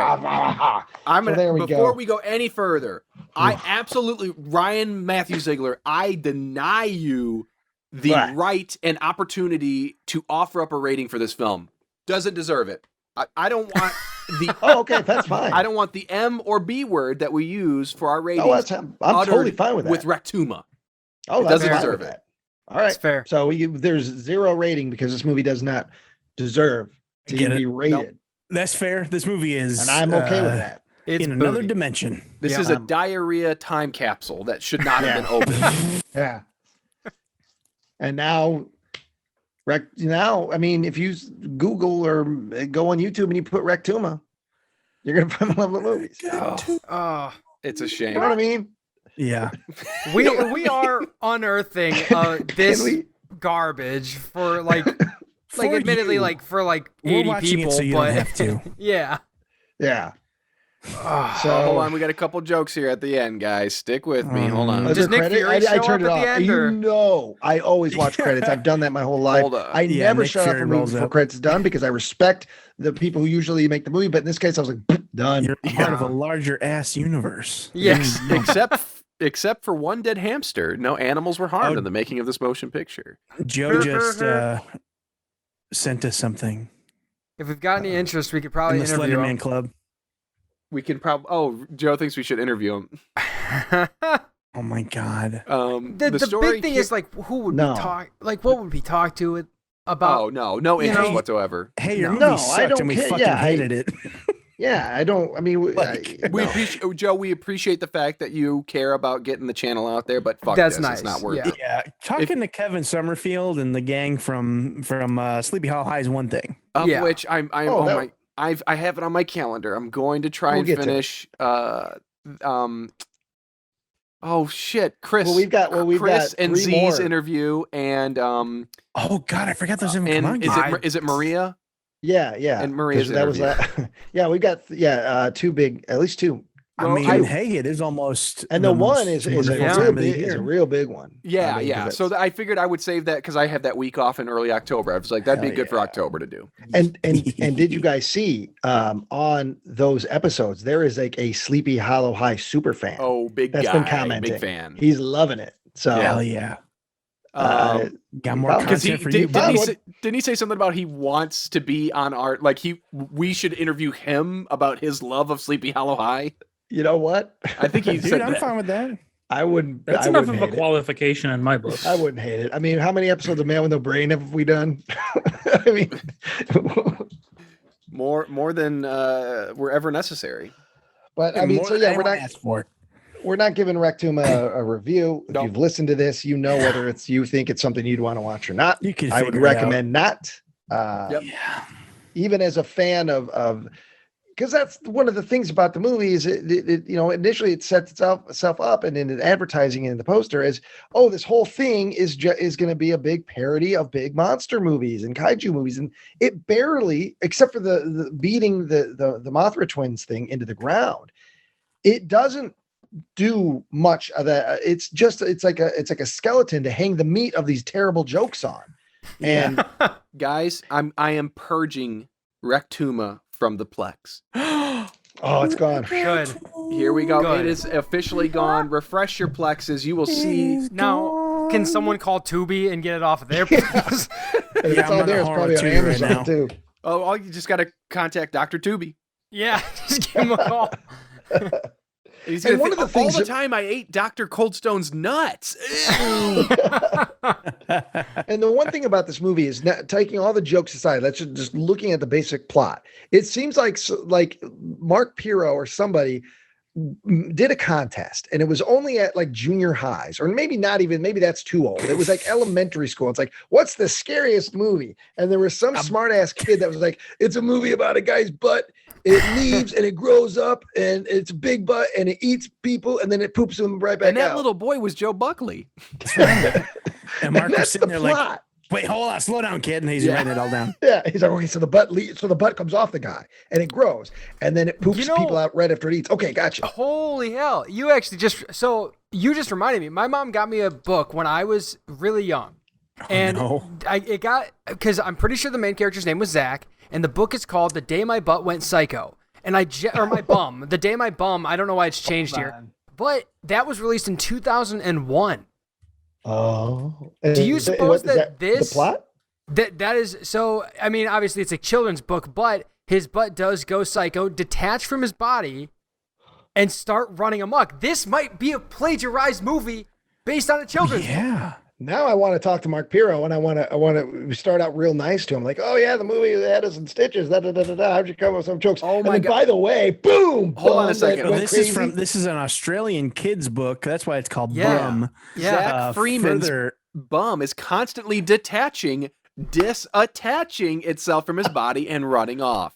Before we go any further, I absolutely, Ryan Matthew Ziegler, I deny you the right and opportunity to offer up a rating for this film. Doesn't deserve it. I don't want the. Okay, that's fine. I don't want the M or B word that we use for our ratings. I'm totally fine with that. With Rectuma. Oh, it doesn't deserve it. All right, that's fair. So there's 0 rating because this movie does not deserve to be rated. Nope. That's fair. This movie is, and I'm okay with that. It's in another dimension. This is a diarrhea time capsule that should not have been opened. Yeah. And now, I mean, if you Google or go on YouTube and you put Rectuma, you're gonna find Malevolent movies. It's a shame. You know what I mean? Yeah. We are unearthing this garbage for admittedly, for 80 people, so you but don't have to. yeah. Yeah. So hold on, we got a couple jokes here at the end, guys. Stick with me. Hold on. Does Nick Fury show I turned up it at the off. end, You or? know, I always watch credits. I've done that my whole life. Hold on. I never Nick shut off Fury a movie rolls before up. credits are done because I respect the people who usually make the movie. But in this case, I was like, done. You're part of a larger ass universe. Yes. Except for one dead hamster, no animals were harmed in the making of this motion picture. Joe just sent us something If we've got any interest, we could probably in the interview Slenderman him. Club. We can probably. Oh, Joe thinks we should interview him. Oh my god. The big thing is like, who would we talk? Like, what would we talk to about? Oh no interest whatsoever. Hey, your movie sucked and we fucking hated it. Yeah, I don't. I mean, appreciate Joe. We appreciate the fact that you care about getting the channel out there, but fuck That's this, nice. It's not worth it. Yeah, talking to Kevin Summerfield and the gang from Sleepy Hollow High is one thing. Which I have it on my calendar. I'm going to try and finish. Oh shit, Chris. Well, we've got Chris and three Z's more. interview and Oh god, I forgot those even come on. Is it Maria? Yeah. And Maria's that was yeah, we got two big, at least two. I mean, hey, it is almost. And the one is a real big one. Yeah. So I figured I would save that because I have that week off in early October. I was like, that'd be good for October to do. And did you guys see on those episodes there is like a Sleepy Hollow High super fan? Oh, big that's guy, been commenting. big fan. He's loving it. So hell yeah. Got more content for you. Didn't he say something about he wants to be on our we should interview him about his love of Sleepy Hollow High? You know what? I think he said I'm fine with that. I wouldn't. That's enough of a qualification in my book. I wouldn't hate it. I mean, how many episodes of Man with No Brain have we done? I mean, more than were ever necessary. But I mean, so yeah, we're not giving Rectuma a review. If you've listened to this, you know whether you think it's something you'd want to watch or not. I would recommend not. Even as a fan of because that's one of the things about the movie is it initially it sets itself up and in the advertising and in the poster is, oh, this whole thing is going to be a big parody of big monster movies and kaiju movies, and it barely, except for the beating the Mothra twins thing into the ground, it doesn't do much of that. It's like a skeleton to hang the meat of these terrible jokes on. And guys, I am purging Rectuma from the Plex. Oh, it's gone. Good. Here we go. Good. It is officially gone. Refresh your Plexes. You will see. Now, can someone call Tubi and get it off of their Plex? It's all there. It's probably on Amazon right too. Oh, you just got to contact Dr. Tubi. Yeah, just give him a call. He's gonna think, all the time I ate Dr. Coldstone's nuts. And the one thing about this movie is taking all the jokes aside, let's just looking at the basic plot. It seems like Mark Pirro or somebody did a contest, and it was only at like junior highs, or maybe not even, maybe that's too old. It was like elementary school. It's like, what's the scariest movie? And there was some smart ass kid that was like, it's a movie about a guy's butt. It leaves and it grows up and it's a big butt and it eats people and then it poops them right back out. And that little boy was Joe Buckley. And Mark was sitting there like, wait, hold on, slow down, kid. And he's writing it all down. Yeah, he's like, okay, so the butt comes off the guy and it grows and then it poops people out right after it eats. Okay, gotcha. Holy hell! You actually just reminded me. My mom got me a book when I was really young, because I'm pretty sure the main character's name was Zach, and the book is called "The Day My Butt Went Psycho." And my bum, The Day My Bum. I don't know why it's changed here, but that was released in 2001. Oh, do you suppose that this the plot? That is so? I mean, obviously it's a children's book, but his butt does go psycho, detach from his body, and start running amok. This might be a plagiarized movie based on a children's book. Yeah. Now I want to talk to Mark Pirro, and I want to start out real nice to him, like, "Oh yeah, the movie had us in stitches. How'd you come up with some jokes?" Oh my God! By the way, boom! Hold on a second. This is an Australian kids book. That's why it's called Bum. Yeah. Zach Freeman's bum is constantly disattaching itself from his body and running off.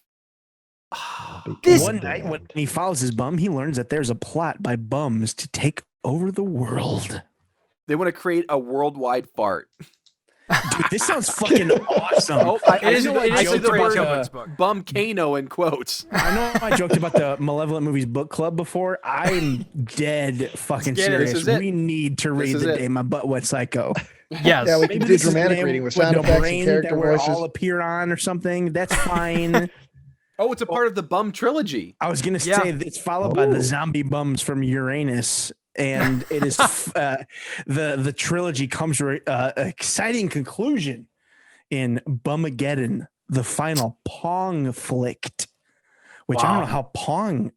One night when he follows his bum, he learns that there's a plot by bums to take over the world. They want to create a worldwide fart. Dude, this sounds fucking awesome. Oh, I is know the I said the great word children's book. Bumcano in quotes. I know I joked about the Malevolent Movies book club before. I'm dead fucking Let's get it. serious. This is it. We need to read is The it. Day My Butt Went Psycho. Yes. Yeah, we can do this is dramatic the reading with name sound no effects and brain character that we're voices. all appear on or something. That's fine. Oh, it's a part of the Bum trilogy. I was gonna say it's followed by the zombie bums from Uranus, and it is the trilogy comes to an exciting conclusion in Bumageddon, the final Pong flicked, which I don't know how Pong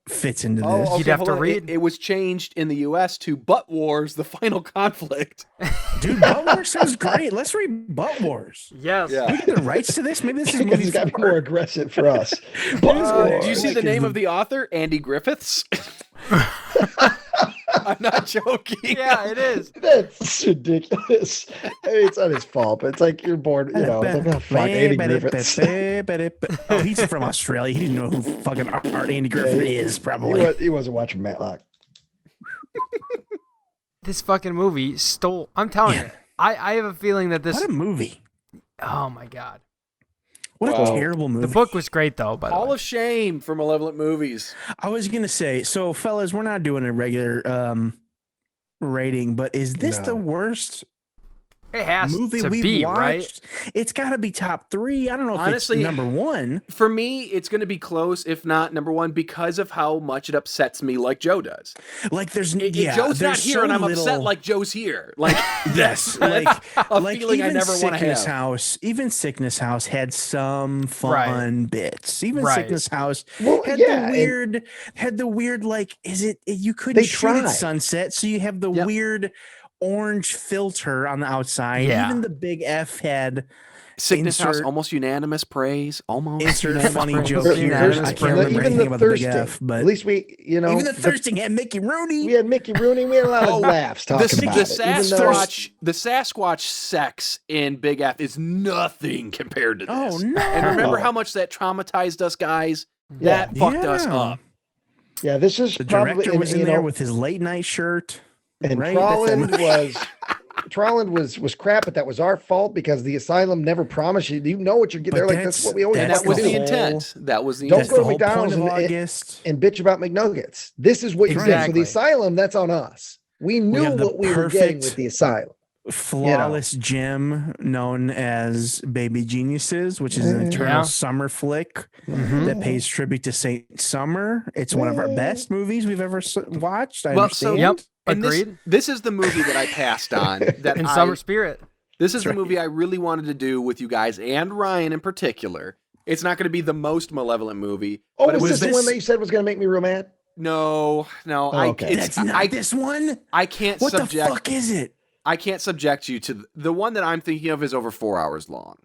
fits into this. You'd have to read. It was changed in the U.S. to Butt Wars, the final conflict. Dude, Butt Wars sounds great. Let's read Butt Wars. Yes. Yeah. We get the rights to this. Maybe this is Because movie it's got to be more aggressive for us. Do you see the name of the author? Andy Griffiths? I'm not joking. Yeah, it is. That's ridiculous. I mean, it's not his fault, but it's like you're bored. You know, it's like, oh, fuck, Andy Griffiths. Oh, he's from Australia. He didn't know who fucking Art Andy Griffith is, probably. He wasn't watching Matlock. This fucking movie stole. I'm telling you, I have a feeling that this. What a movie. Oh my god. What a terrible movie. The book was great though. By the Hall way. of Shame for Malevolent Movies. I was gonna say, so fellas, we're not doing a regular rating, but is this the worst It has movie to we've be watched? right. It's got to be top 3. I don't know if Honestly, it's number 1. For me, it's going to be close, if not number 1, because of how much it upsets me, like Joe does. Like there's Joe's not here, and I'm upset like Joe's here. Like yes, like a like feeling I even never want to Sickness have. House, even Sickness House had some fun bits. Even Right. Sickness House had the weird like you couldn't They shoot at tried. sunset, so you have the weird orange filter on the outside. Yeah. Even the big F had Sickness House, insert- almost unanimous praise. Almost. insert unanimous funny praise. joke here. Here's- I can't remember even anything the about the big thirsting. F, but At least we, even the thirsting had Mickey Rooney. We had Mickey Rooney. We had a lot of laughs talking the about it. Even though- the Sasquatch sex in Big F is nothing compared to this. Oh, no. And remember how much that traumatized us, guys? Yeah. That fucked us up. Yeah, this is The probably director was in you there know, with his late night shirt. and right? Trolland was crap, but that was our fault because the asylum never promised you. You know what you're getting. They're like, that's what we always And have that was to the do. intent. That was the Don't intent. go to McDonald's and bitch about McNuggets. This is what you get. So Exactly. the asylum, that's on us. We knew have the what we were getting perfect with the asylum. Flawless gem known as Baby Geniuses, which is an eternal summer flick that pays tribute to Saint Summer. It's one of our best movies we've ever watched. I understand. Yep. And Agreed. this is the movie that I passed on. That In Summer Spirit. This is the movie I really wanted to do with you guys and Ryan in particular. It's not going to be the most malevolent movie. Oh, but it was was this the one that you said was going to make me real mad? No. okay. That's not this one. I can't What subject. the fuck is it? I can't subject you to the one that I'm thinking of is over 4 hours long.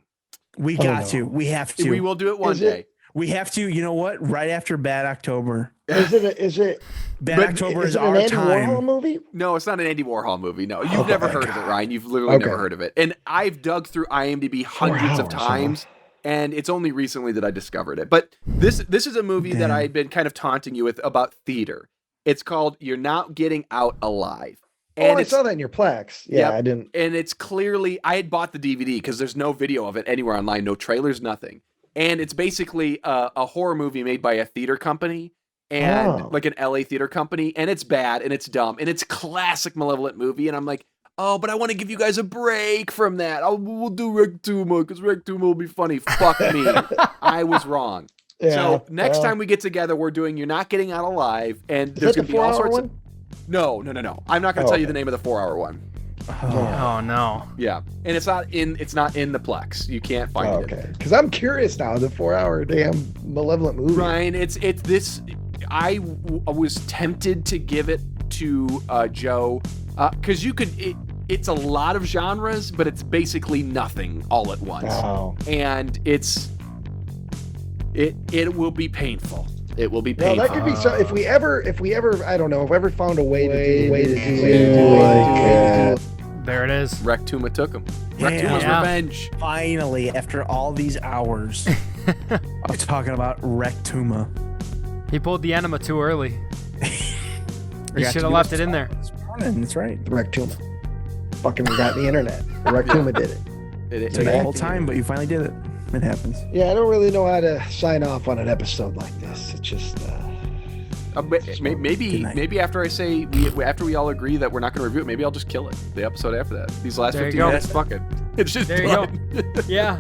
We got to. We have to. We will do it one Is day. We have to. You know what? Right after Bad October. Is it Bad October is it an our Andy time. Warhol movie? No, it's not an Andy Warhol movie. No, you've never heard of it, Ryan. You've literally never heard of it. And I've dug through IMDb hundreds of times, and it's only recently that I discovered it. But this is a movie that I'd been kind of taunting you with about theater. It's called You're Not Getting Out Alive. And I saw that in your Plex. Yeah, I didn't. And it's clearly, I had bought the DVD because there's no video of it anywhere online, no trailers, nothing. And it's basically a horror movie made by a theater company and like an LA theater company. And it's bad and it's dumb and it's classic Malevolent movie. And I'm like, oh, but I want to give you guys a break from that. We'll do Rectuma because Rectuma will be funny. Fuck me. I was wrong. Yeah, so next time we get together, we're doing You're Not Getting Out Alive. And there's going to be all sorts of... No. I'm not going to tell you the name of the 4-hour one. Oh no. Yeah, and it's not in the Plex. You can't find it. Okay, because I'm curious now. The 4-hour damn Malevolent movie. Ryan, it's this. I was tempted to give it to Joe because you could. It's a lot of genres, but it's basically nothing all at once. Oh. And it will be painful. It will be Well, painful. that could be so. If we ever, I don't know, if we ever found a way to do it. There it is. Rectuma took him. Yeah. Rectuma's Yeah. revenge. Finally, after all these hours of talking about Rectuma. He pulled the enema too early. He Forgot should to have do left this it in there. this morning. That's right. Rectuma. fucking got the internet. Rectuma did it. It took a whole time, but you finally did it. It happens. Yeah, I don't really know how to sign off on an episode like this. It's just. Maybe after I say after we all agree that we're not going to review it, maybe I'll just kill it. The episode after that. These last 15 minutes, fuck it. It's just there you go. Yeah.